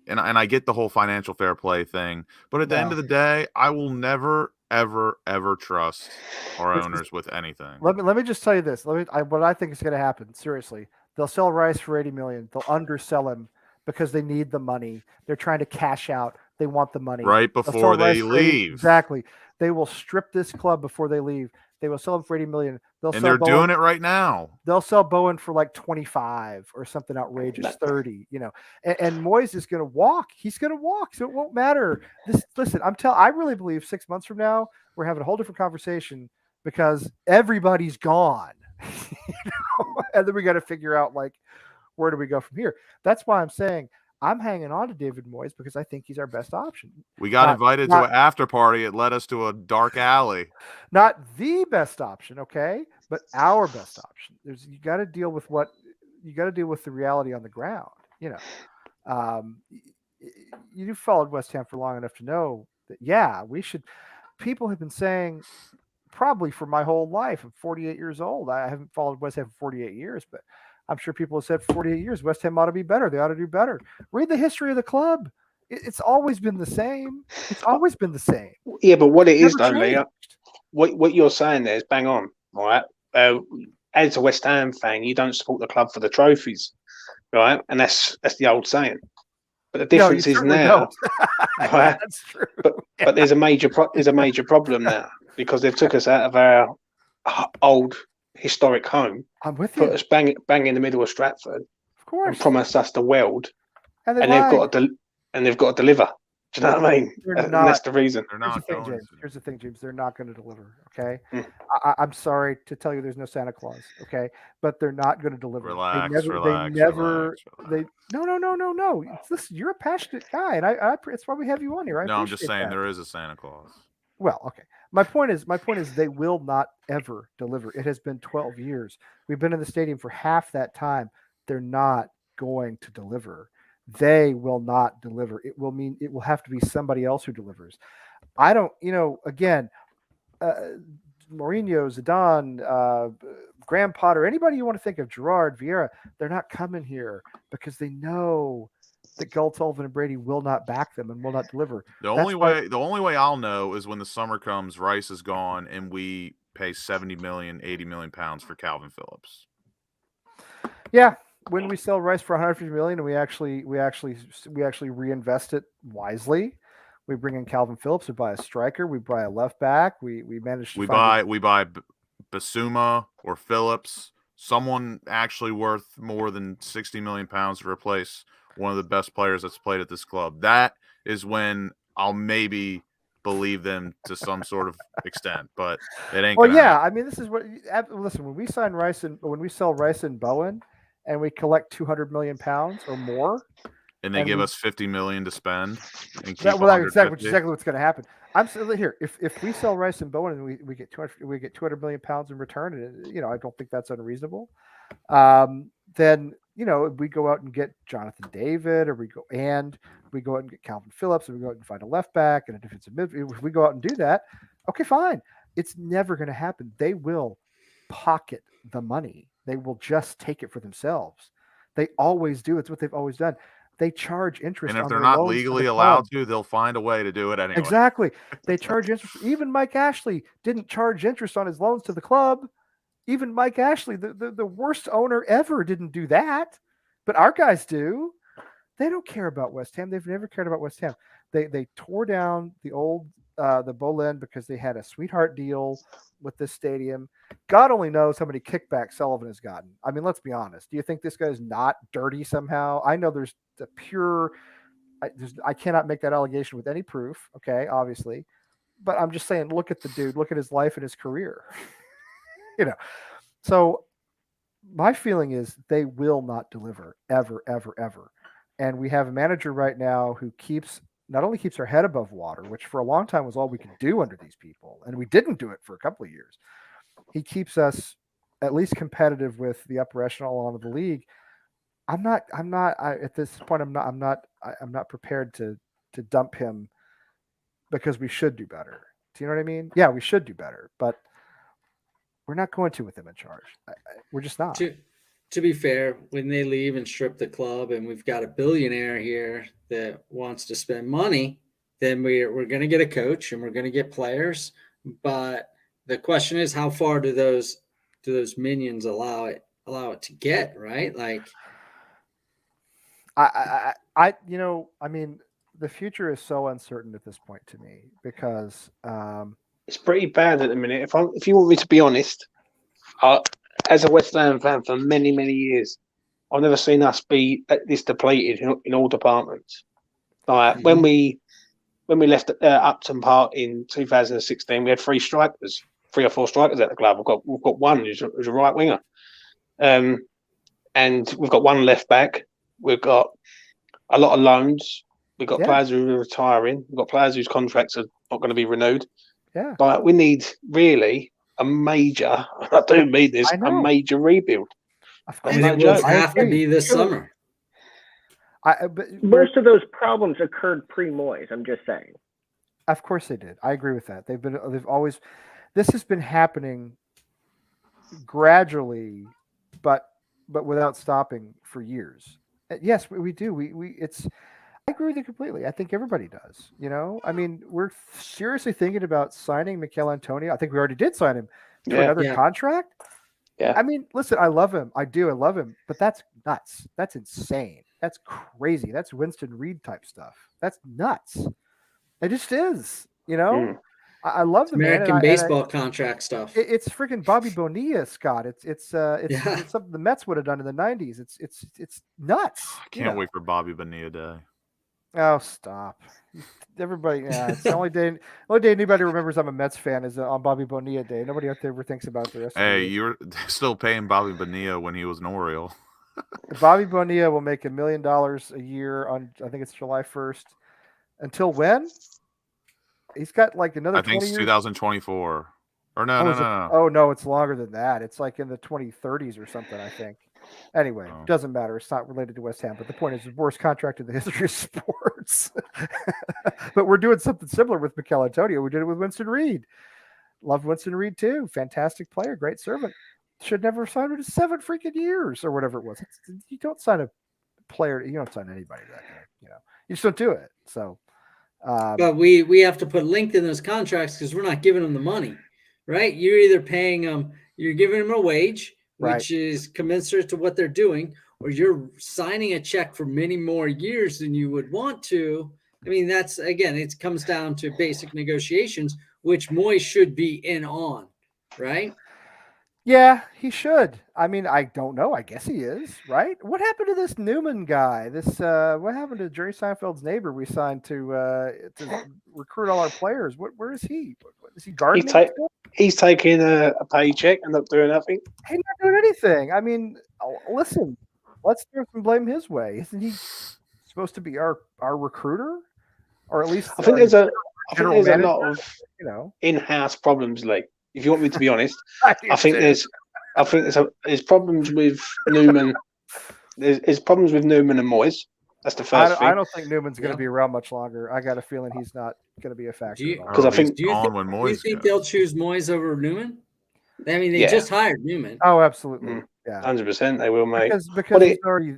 And I get the whole financial fair play thing, but at the end of the day, I will never, ever, ever trust our owners with anything. Let me just tell you this. What I think is going to happen. Seriously, they'll sell Rice for 80 million. They'll undersell him because they need the money. They're trying to cash out. They want the money right before they leave. Exactly. They will strip this club before they leave. They will sell him for 80 million. They're doing it right now. They'll sell Bowen for like 25 or something outrageous, 30, and Moyes is going to walk. He's going to walk. So it won't matter. Listen, I really believe 6 months from now, we're having a whole different conversation because everybody's gone, and then we got to figure out like, where do we go from here? That's why I'm saying I'm hanging on to David Moyes because I think he's our best option. We got invited to an after party. It led us to a dark alley. Not the best option, okay, but our best option. You got to deal with the reality on the ground. You followed West Ham for long enough to know that we should. People have been saying probably for my whole life. I'm 48 years old. I haven't followed West Ham for 48 years, but I'm sure people have said for 48 years, West Ham ought to be better. They ought to do better. Read the history of the club. It's always been the same. It's always been the same. Yeah, but what it is, though, Leah, what you're saying there is bang on, all right? As a West Ham fan, you don't support the club for the trophies, right? And that's the old saying. But the difference is now, right? That's true. But there's a major problem now because they've took us out of our old historic home. I'm with you. Put us bang in the middle of Stratford. Of course. And promised us the world. And they've got to deliver. Do you know what I mean? And that's the reason. Here's the thing, James. They're not going to deliver. Okay. I'm sorry to tell you, there's no Santa Claus. Okay, but they're not going to deliver. Relax. No. Listen, you're a passionate guy, and I it's why we have you on here. I'm just saying there is a Santa Claus. Well, okay. My point is they will not ever deliver. It has been 12 years. We've been in the stadium for half that time. They're not going to deliver. They will not deliver. It will have to be somebody else who delivers. I don't, again, Mourinho, Zidane, Graham Potter, anybody you want to think of, Gerrard, Vieira, they're not coming here because they know that Gold, Sullivan, and Brady will not back them and will not deliver. The only way I'll know is when the summer comes, Rice is gone, and we pay 70 million, 80 million pounds for Calvin Phillips. Yeah. When we sell Rice for 150 million and we actually reinvest it wisely, we bring in Calvin Phillips, we buy a striker, we buy a left back, we manage to we buy Basuma or Phillips, someone actually worth more than 60 million pounds to replace one of the best players that's played at this club. That is when I'll maybe believe them to some sort of extent, but it ain't. Well, yeah, I mean, this is what. Listen, when we sign Rice and when we sell Rice and Bowen, and we collect 200 million pounds or more, and they give us 50 million to spend, and keep exactly what's going to happen. I'm saying here, if we sell Rice and Bowen and we get 200 million pounds in return, and I don't think that's unreasonable. Then we go out and get Jonathan David, or we go out and get Calvin Phillips, and we go out and find a left back and a defensive midfield. If we go out and do that, okay, fine. It's never going to happen. They will pocket the money. They will just take it for themselves. They always do. It's what they've always done. They charge interest. And if they're not legally allowed to, they'll find a way to do it anyway. Exactly. They charge interest. Even Mike Ashley didn't charge interest on his loans to the club. Even Mike Ashley, the worst owner ever, didn't do that. But our guys do. They don't care about West Ham. They've never cared about West Ham. They tore down the old the Boleyn because they had a sweetheart deal with this stadium. God only knows how many kickbacks Sullivan has gotten. I mean, let's be honest. Do you think this guy's not dirty somehow? I know there's the pure. I cannot make that allegation with any proof. Okay, obviously, but I'm just saying. Look at the dude. Look at his life and his career. So my feeling is they will not deliver ever, ever, ever. And we have a manager right now who not only keeps our head above water, which for a long time was all we could do under these people, and we didn't do it for a couple of years. He keeps us at least competitive with the upper echelon of the league. I'm not. At this point, I'm not prepared to dump him because we should do better. Do you know what I mean? Yeah, we should do better, but we're not going to with him in charge. We're just not. To be fair, when they leave and strip the club, and we've got a billionaire here that wants to spend money, then we're going to get a coach and we're going to get players. But the question is, how far do those minions allow it to get, right? Like, the future is so uncertain at this point to me because it's pretty bad at the minute. If you want me to be honest, as a West Ham fan for many, many years, I've never seen us be this depleted in all departments. Like when we left Upton Park in 2016, we had 3 or 4 strikers at the club. We've got one who's a right winger, and we've got 1 left back. We've got a lot of loans. We've got players who are retiring. We've got players whose contracts are not going to be renewed. Yeah, but we need really a major. I do mean this, a major rebuild. And it will have to be this summer. But most of those problems occurred pre-Moyes. I'm just saying. Of course they did. I agree with that. They've always. This has been happening gradually, but without stopping for years. Yes, we do. I agree with you completely. I think everybody does. You know, I mean, we're seriously thinking about signing Mikel Antonio. I think we already did sign him to another contract. Yeah. I mean, listen, I love him. I do. I love him. But that's nuts. That's insane. That's crazy. That's Winston Reed type stuff. That's nuts. It just is. You know, I love the American baseball contract stuff. It's freaking Bobby Bonilla, Scott. It's something the Mets would have done in the '90s. It's nuts. I can't wait for Bobby Bonilla Day. Oh, stop! Everybody, it's the only day anybody remembers I'm a Mets fan is on Bobby Bonilla Day. Nobody out there ever thinks about the rest. Hey, you're still paying Bobby Bonilla when he was an Oriole. Bobby Bonilla will make $1 million a year on, I think it's July 1st. Until when? He's got like another. I think it's 2024. Or no. Oh no, it's longer than that. It's like in the 2030s or something, I think. Anyway, doesn't matter. It's not related to West Ham. But the point is, the worst contract in the history of sports. But we're doing something similar with Mikel Antonio. We did it with Winston Reed. Loved Winston Reed too. Fantastic player, great servant. Should never have signed him to 7 freaking years or whatever it was. You don't sign a player. You don't sign anybody to that guy. You know, you just don't do it. So, but we have to put length in those contracts because we're not giving them the money, right? You're either paying them, you're giving them a wage, which is commensurate to what they're doing, or you're signing a check for many more years than you would want to. I mean, that's, again, it comes down to basic negotiations, which Moyes should be in on, right? Yeah, he should. I mean, I don't know. I guess he is, right? What happened to this Newman guy? What happened to Jerry Seinfeld's neighbor we signed to recruit all our players? Where is he? Is he gardening? He's taking a paycheck and not doing nothing. He's not doing anything. I mean, listen, let's throw some blame his way. Isn't he supposed to be our recruiter, or at least? I think there's a lot of in-house problems, Lee. If you want me to be honest, I think there's problems with Newman. There's problems with Newman and Moyes. That's the first thing. I don't think Newman's going to be around much longer. I got a feeling he's not going to be a factor. Because I think. Do you think they'll choose Moyes over Newman? I mean, they just hired Newman. Oh, absolutely. Yeah, 100% they will, mate. Because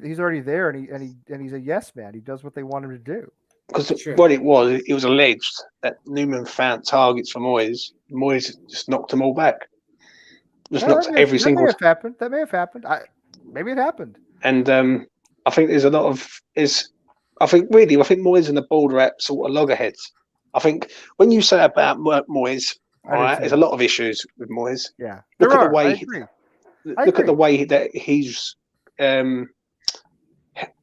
he's already there, and he's a yes man. He does what they want him to do. Because what it was alleged that Newman found targets for Moyes. Moyes just knocked them all back. Knocked every single. That may have happened. Maybe it happened. And I think there's a lot of I think Moyes and the border at sort of loggerheads. I think when you say about Moyes, all right, there's a lot of issues with Moyes. Yeah, look at the way that he's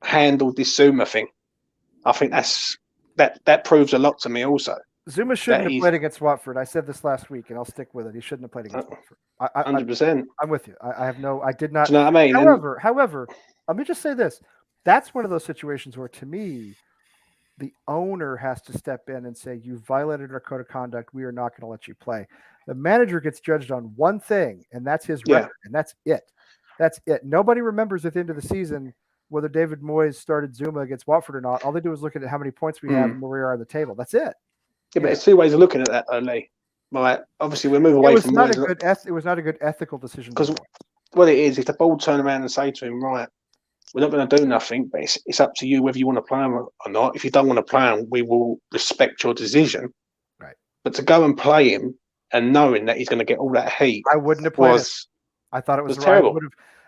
handled this Zuma thing. I think that proves a lot to me also. Zuma shouldn't have played against Watford. I said this last week, and I'll stick with it. He shouldn't have played against Watford. 100%. I'm with you. I did not. Do you know what I mean? However, let me just say this. That's one of those situations where, to me, the owner has to step in and say, you violated our code of conduct. We are not going to let you play. The manager gets judged on one thing, and that's his record, and that's it. That's it. Nobody remembers at the end of the season whether David Moyes started Zuma against Watford or not. All they do is look at how many points we have and where we are on the table. That's it. Yeah, but there's two ways of looking at that, though, Lee. Right. Obviously, we move away from Moyes. It was not a good ethical decision. Because what it is, if the board turn around and say to him, right, we're not going to do nothing, but it's up to you whether you want to play him or not. If you don't want to play him, we will respect your decision. Right. But to go and play him and knowing that he's going to get all that heat, I wouldn't have played him. I thought it was terrible.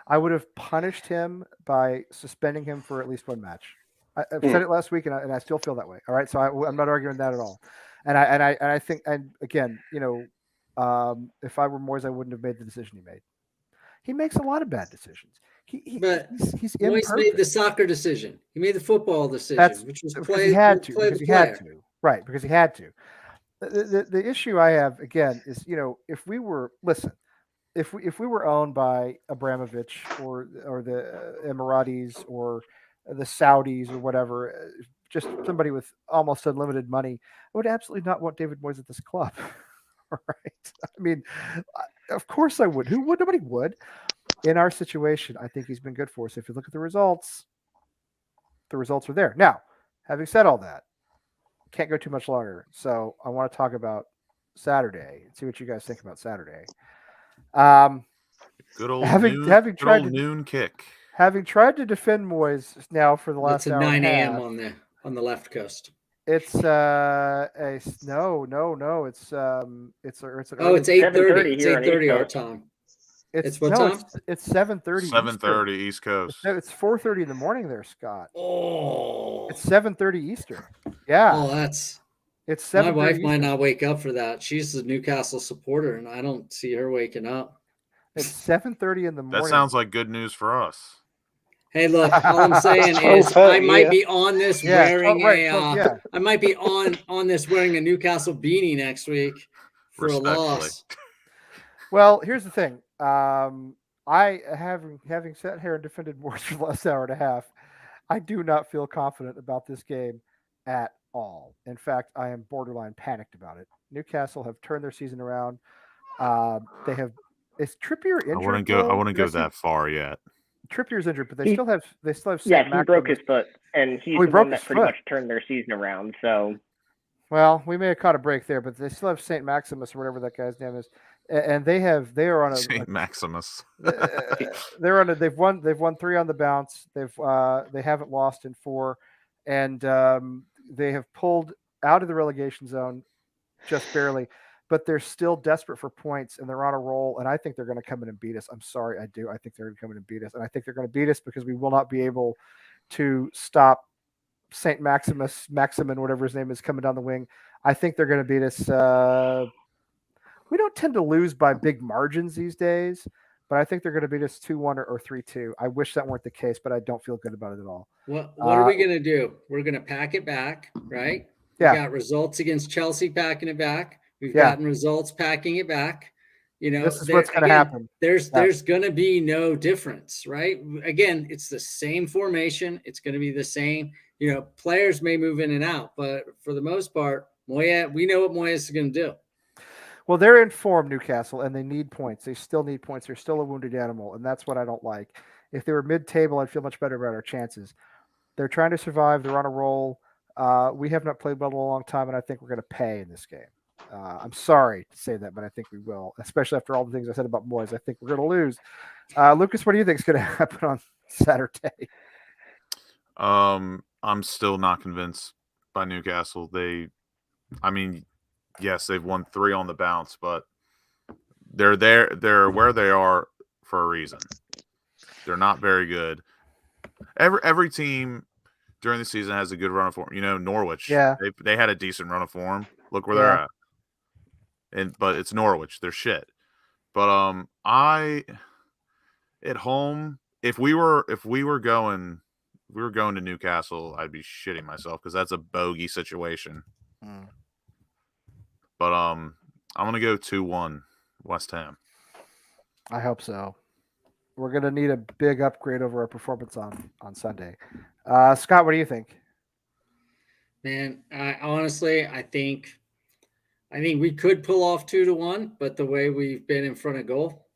I would have punished him by suspending him for at least one match. I've said it last week, and I still feel that way. All right, so I'm not arguing that at all. And I think, and again, if I were Moyes, I wouldn't have made the decision he made. He makes a lot of bad decisions. He's Moyes made the soccer decision. He made the football decision, which was because he had to. Right, because he had to. The issue I have again is, if we were owned by Abramovich or the Emiratis or the Saudis or whatever, just somebody with almost unlimited money, I would absolutely not want David Moyes at this club. Right? I mean, of course I would. Who would? Nobody would. In our situation, I think he's been good for us. If you look at the results are there. Now, having said all that, can't go too much longer. So I want to talk about Saturday and see what you guys think about Saturday. Good old noon kick. Having tried to defend Moyes now for the last hour. It's 9 a.m. on the left coast. It's no. It's an it's 8:30. It's 8:30 our time. It's what time? It's 7:30. 7:30 East Coast. It's 4:30 in the morning there, Scott. Oh. It's 7:30 Eastern. Yeah. Oh, it's 7. My wife might not wake up for that. She's a Newcastle supporter, and I don't see her waking up. It's 7:30 in the morning. That sounds like good news for us. Hey, look, all I'm saying is I might be on this wearing I might be on this wearing a Newcastle beanie next week for a loss. Well, here's the thing. I having sat here and defended Moyes for the last hour and a half, I do not feel confident about this game at all. In fact, I am borderline panicked about it. Newcastle have turned their season around. They have. Is Trippier injured? I wouldn't go that far yet. Trippier's injured, but they still have. Yeah, he broke his foot, and he's the one that pretty much turned their season around. So, well, we may have caught a break there, but they still have Saint Maximus or whatever that guy's name is, and they are on a Saint Maximus. They've won 3 on the bounce. They haven't lost in 4, and they have pulled out of the relegation zone just barely. But they're still desperate for points, and they're on a roll, and I think they're going to come in and beat us. I'm sorry, I do. I think they're going to come in and beat us, and I think they're going to beat us because we will not be able to stop St. Maximin, whatever his name is, coming down the wing. I think they're going to beat us. We don't tend to lose by big margins these days, but I think they're going to beat us 2-1 or 3-2. I wish that weren't the case, but I don't feel good about it at all. What are we going to do? We're going to pack it back, right? Yeah. We got results against Chelsea packing it back. We've gotten results packing it back. This is what's going to happen. There's going to be no difference, right? Again, it's the same formation. It's going to be the same. Players may move in and out, but for the most part, Moyes, we know what Moyes is going to do. Well, they're in form, Newcastle, and they need points. They still need points. They're still a wounded animal, and that's what I don't like. If they were mid-table, I'd feel much better about our chances. They're trying to survive. They're on a roll. We have not played well in a long time, and I think we're going to pay in this game. I'm sorry to say that, but I think we will, especially after all the things I said about Moyes. I think we're going to lose. Lucas, what do you think is going to happen on Saturday? I'm still not convinced by Newcastle. Yes, they've won 3 on the bounce, but they're there. They're where they are for a reason. They're not very good. Every team during the season has a good run of form. Norwich. Yeah, they had a decent run of form. Look where they're at. But it's Norwich. They're shit. But at home, if we were going to Newcastle, I'd be shitting myself because that's a bogey situation. But I'm gonna go 2-1 West Ham. I hope so. We're gonna need a big upgrade over our performance on Sunday. Scott, what do you think? Man, I think we could pull off 2-1, but the way we've been in front of goal,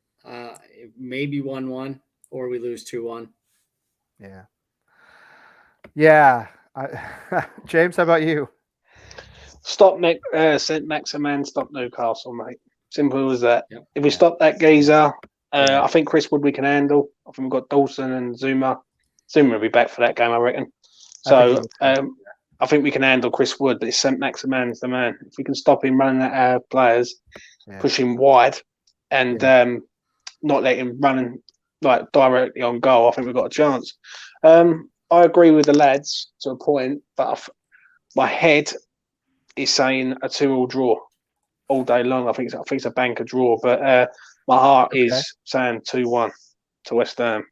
maybe 1-1 or we lose 2-1. Yeah. Yeah. James, how about you? Stop St. Maximan, stop Newcastle, mate. Simple as that. Yep. If we stop that geezer, I think Chris Wood we can handle. I think we've got Dawson and Zuma. Zuma will be back for that game, I reckon. So I think we can handle Chris Wood, but it's St. Maximan's the man. If we can stop him running at our players, push him wide, and not let him run like directly on goal, I think we've got a chance. I agree with the lads to a point, but my head is saying a 2-2 draw all day long. I think it's a banker draw, but my heart is saying 2-1 to West Ham.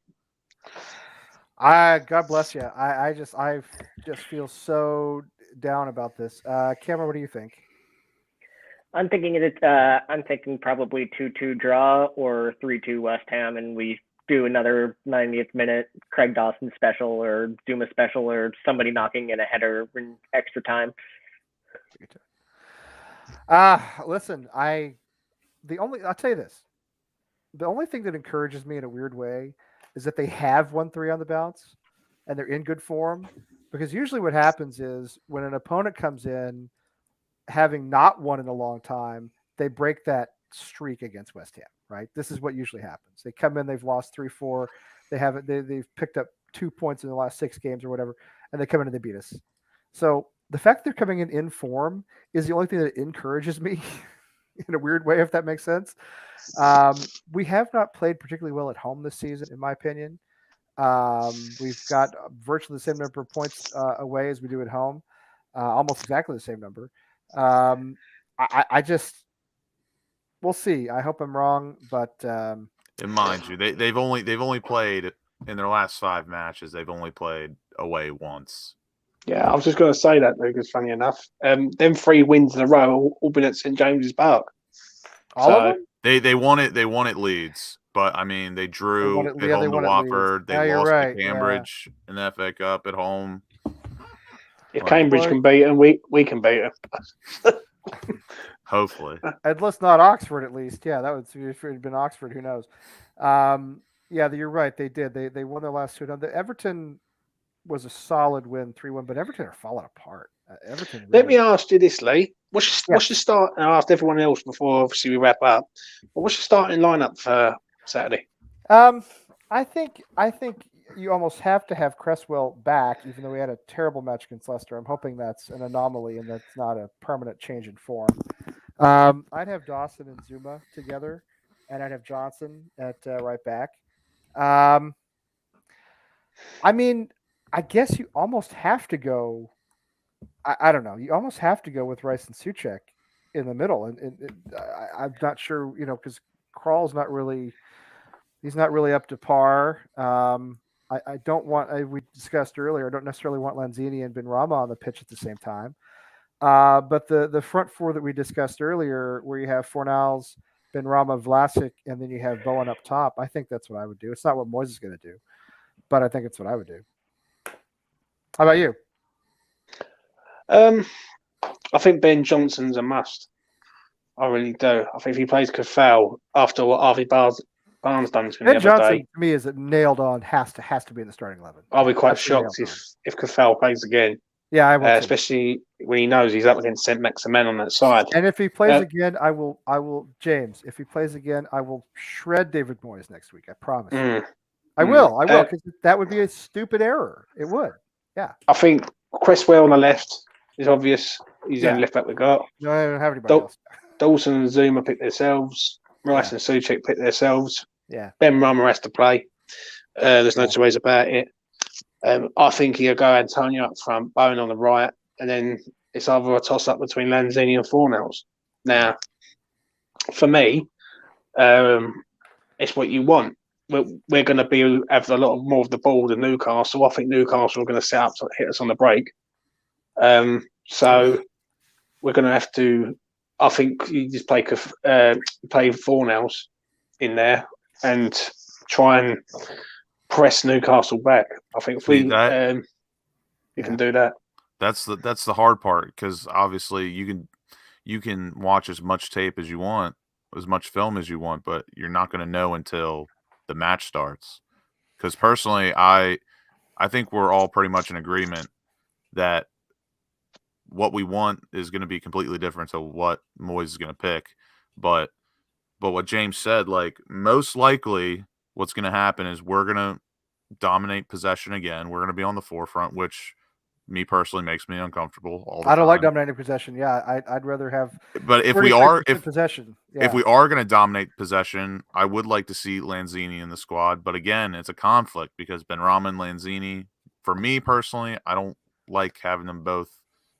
God bless you. I just feel so down about this. Cameron, what do you think? I'm thinking probably 2-2 draw or 3-2 West Ham, and we do another 90th minute Craig Dawson special or Zuma special or somebody knocking in a header in extra time. Listen, I'll tell you this. The only thing that encourages me in a weird way is that they have 1-3 on the bounce and they're in good form, because usually what happens is when an opponent comes in having not won in a long time, they break that streak against West Ham, right? This is what usually happens. They come in, they've lost 3-4, they've picked up 2 points in the last 6 games or whatever, and they come in and they beat us. So the fact they're coming in form is the only thing that encourages me in a weird way, if that makes sense. We have not played particularly well at home this season, in my opinion. We've got virtually the same number of points away as we do at home, almost exactly the same number. I just, we'll see. I hope I'm wrong, but and mind you, they've only played in their last 5 matches. They've only played away once. Yeah, I was just going to say that, because funny enough, them 3 wins in a row all been at St James's Park. All of them? They won it. They won at Leeds, but I mean they drew at home to Watford. They lost to Cambridge in the FA Cup at home. If Cambridge can beat them, we can beat them. Hopefully. And let's not Oxford at least. Yeah, that would, if it had been Oxford, who knows? Yeah, you're right. They did. They won their last 2. The Everton was a solid win, 3-1, but Everton are falling apart. Everton. Really... Let me ask you this, Lee. What's your start? And I asked everyone else before, obviously, we wrap up. But what's your starting lineup for Saturday? I think you almost have to have Cresswell back, even though we had a terrible match against Leicester. I'm hoping that's an anomaly and that's not a permanent change in form. I'd have Dawson and Zuma together, and I'd have Johnson at right back. I mean, I guess you almost have to go. I don't know. You almost have to go with Rice and Souček in the middle, and I'm not sure, because Kral's not really. He's not really up to par. I don't want. We discussed earlier. I don't necessarily want Lanzini and Benrahma on the pitch at the same time. But the front 4 that we discussed earlier, where you have Fornals, Benrahma, Vlasic, and then you have Bowen up top, I think that's what I would do. It's not what Moyes is going to do, but I think it's what I would do. How about you? I think Ben Johnson's a must. I really do. I think if he plays Cresswell after what Harvey Barnes done to him the other Johnson, day, to me, is nailed on. Has to be in the starting 11. I'll be quite shocked if Cresswell plays again. Yeah, I will. Especially when he knows he's up against St. Maximin on that side. And if he plays again, I will. James, if he plays again, I will shred David Moyes next week. I promise. I will, because that would be a stupid error. It would. Yeah. I think Cresswell on the left is obvious. He's the only left back we got. No, I don't have anybody else. Dawson and Zuma pick themselves. Rice and Souček pick themselves. Yeah. Benrahma has to play. There's no two ways about it. I think he'll go Antonio up front, Bowen on the right, and then it's either a toss-up between Lanzini and Fornals. Now, for me, it's what you want. We're going to have a lot more of the ball than Newcastle. I think Newcastle are going to set up to hit us on the break. So we're going to have to. I think you just play Fornals in there and try and press Newcastle back. I think if we you can do that. That's the hard part, because obviously you can watch as much tape as you want, as much film as you want, but you're not going to know until the match starts. Because personally, I I think we're all pretty much in agreement that what we want is going to be completely different to what Moyes is going to pick. But what James said, like, most likely what's going to happen is we're going to dominate possession again. We're going to be on the forefront, which me personally makes me uncomfortable all the time. I don't like dominating possession. Yeah, I'd rather have. But if we are possession, if we are going to dominate possession, I would like to see Lanzini in the squad. But again, it's a conflict because Benrahma and Lanzini, for me personally, I don't like having them both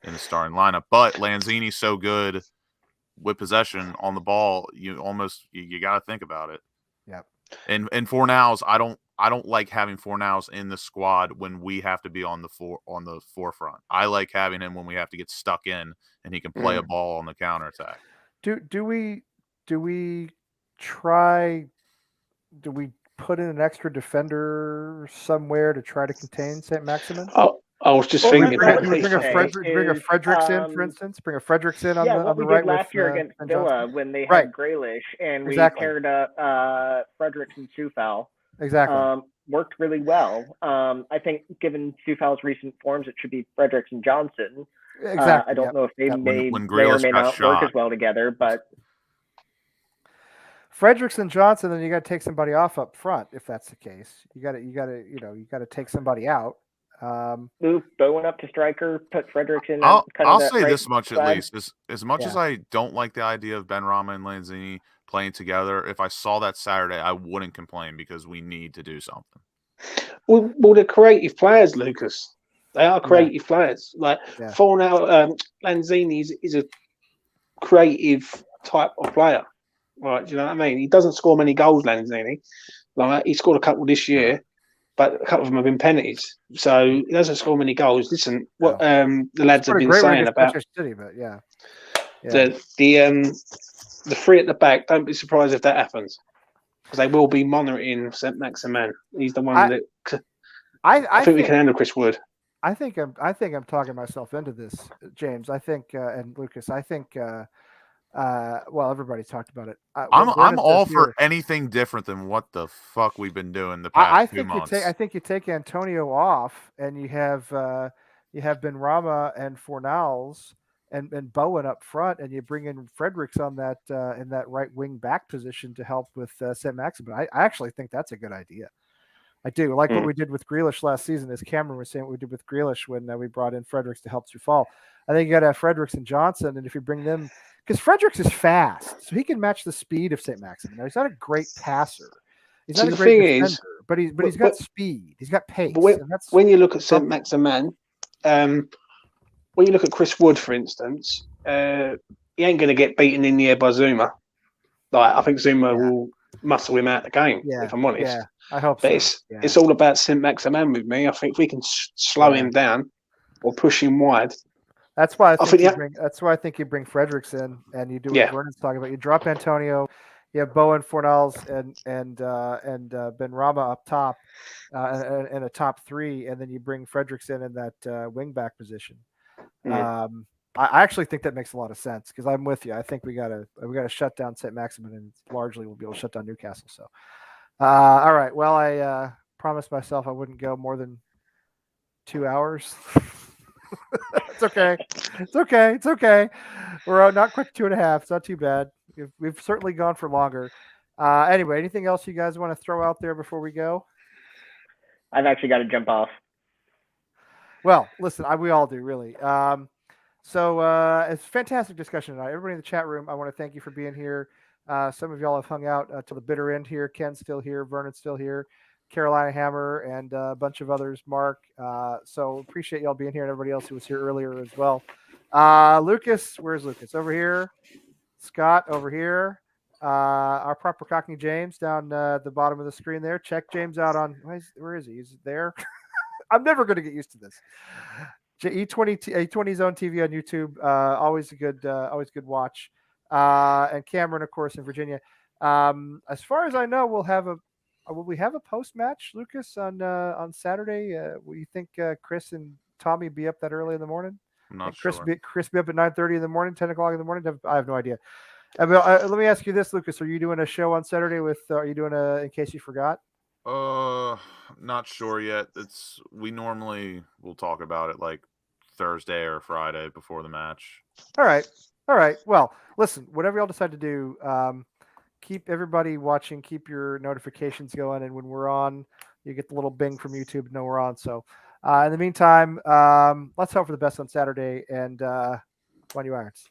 in the starting lineup. But Lanzini's so good with possession on the ball, you got to think about it. Yep. And Fornals, I don't like having Fornals in the squad when we have to be on the forefront. I like having him when we have to get stuck in and he can play a ball on the counterattack. Do we put in an extra defender somewhere to try to contain St. Maximin? Oh, I was just thinking bring a Fredericks in, for instance. Bring a Fredericks in on the right. Yeah, what we did last year against Villa when they had Grealish and we paired up Fredericks and Soufal. Exactly. Worked really well. I think given Soufal's recent forms, it should be Fredericks and Johnson. Exactly. I don't know if they may when or may not work as well together, but Fredericks and Johnson, then you got to take somebody off up front if that's the case. You got to take somebody out. Move Bowen up to striker, put Fredericks in. I'll say this much at least: as much as I don't like the idea of Benrahma and Lanzini playing together, if I saw that Saturday, I wouldn't complain because we need to do something. Well, they're creative players, Lucas. They are creative players. Like Lanzini is a creative type of player. Right? Do you know what I mean? He doesn't score many goals, Lanzini. Like he scored a couple this year, but a couple of them have been penalties. So he doesn't score many goals. Listen, what the lads have been saying about City, but the three at the back. Don't be surprised if that happens, because they will be monitoring St. Maximin. He's the one that I think we can handle Chris Wood. I think I'm talking myself into this, James. I think and Lucas. I think. Well, everybody talked about it. I'm all for anything different than what the fuck we've been doing the past 2 months. I think you take Antonio off, and you have Benrahma and Fornals and Bowen up front, and you bring in Fredericks on that in that right wing back position to help with St. Maximin. I actually think that's a good idea. I do like what we did with Grealish last season, as Cameron was saying. What we did with Grealish when we brought in Fredericks to help Soufal. I think you got to have Fredericks and Johnson, and if you bring them. Because Fredericks is fast, so he can match the speed of St. Maximin. Now, he's not a great passer. He's not a great defender, but he's got speed. He's got pace. When you look at St. Maximin, when you look at Chris Wood, for instance, he ain't going to get beaten in the air by Zuma. Like I think Zuma will muscle him out the game. If I'm honest. Yeah, I hope but so. It's all about St. Maximin with me. I think if we can slow him down or push him wide. That's why I think you bring Fredericks in and you do what Vernon's talking about. You drop Antonio, you have Bowen, Fornals, and Benrahma up top, and a top three, and then you bring Fredericks in that wing back position. I actually think that makes a lot of sense because I'm with you. I think we gotta shut down St. Maximin, and largely we'll be able to shut down Newcastle. So, all right. Well, I promised myself I wouldn't go more than 2 hours. It's okay. We're not quite 2.5. It's not too bad. We've certainly gone for longer. Anyway, anything else you guys want to throw out there before we go? I've actually got to jump off. Well, listen, we all do, really. So it's a fantastic discussion tonight. Everybody in the chat room, I want to thank you for being here. Some of y'all have hung out till the bitter end here. Ken's still here. Vernon's still here. Carolina Hammer and a bunch of others, Mark. So appreciate y'all being here and everybody else who was here earlier as well. Lucas, where's Lucas? Over here. Scott over here. Our proper Cockney James down the bottom of the screen there. Check James out on where is he? Is there? I'm never going to get used to this. E20 Zone TV on YouTube. Always a good watch. And Cameron, of course, in Virginia. As far as I know, will we have a post-match, Lucas, on Saturday? Will you think Chris and Tommy be up that early in the morning? I'm not Chris sure. Chris be up at 9:30 in the morning, 10 o'clock in the morning? I have no idea. Let me ask you this, Lucas. Are you doing a show on Saturday with? Are you doing In Case You Forgot? Not sure yet. We normally will talk about it like Thursday or Friday before the match. All right. Well, listen, whatever y'all decide to do, keep everybody watching, keep your notifications going, and when we're on, you get the little bing from YouTube to know we're on. So, in the meantime, let's hope for the best on Saturday, and on you Irons.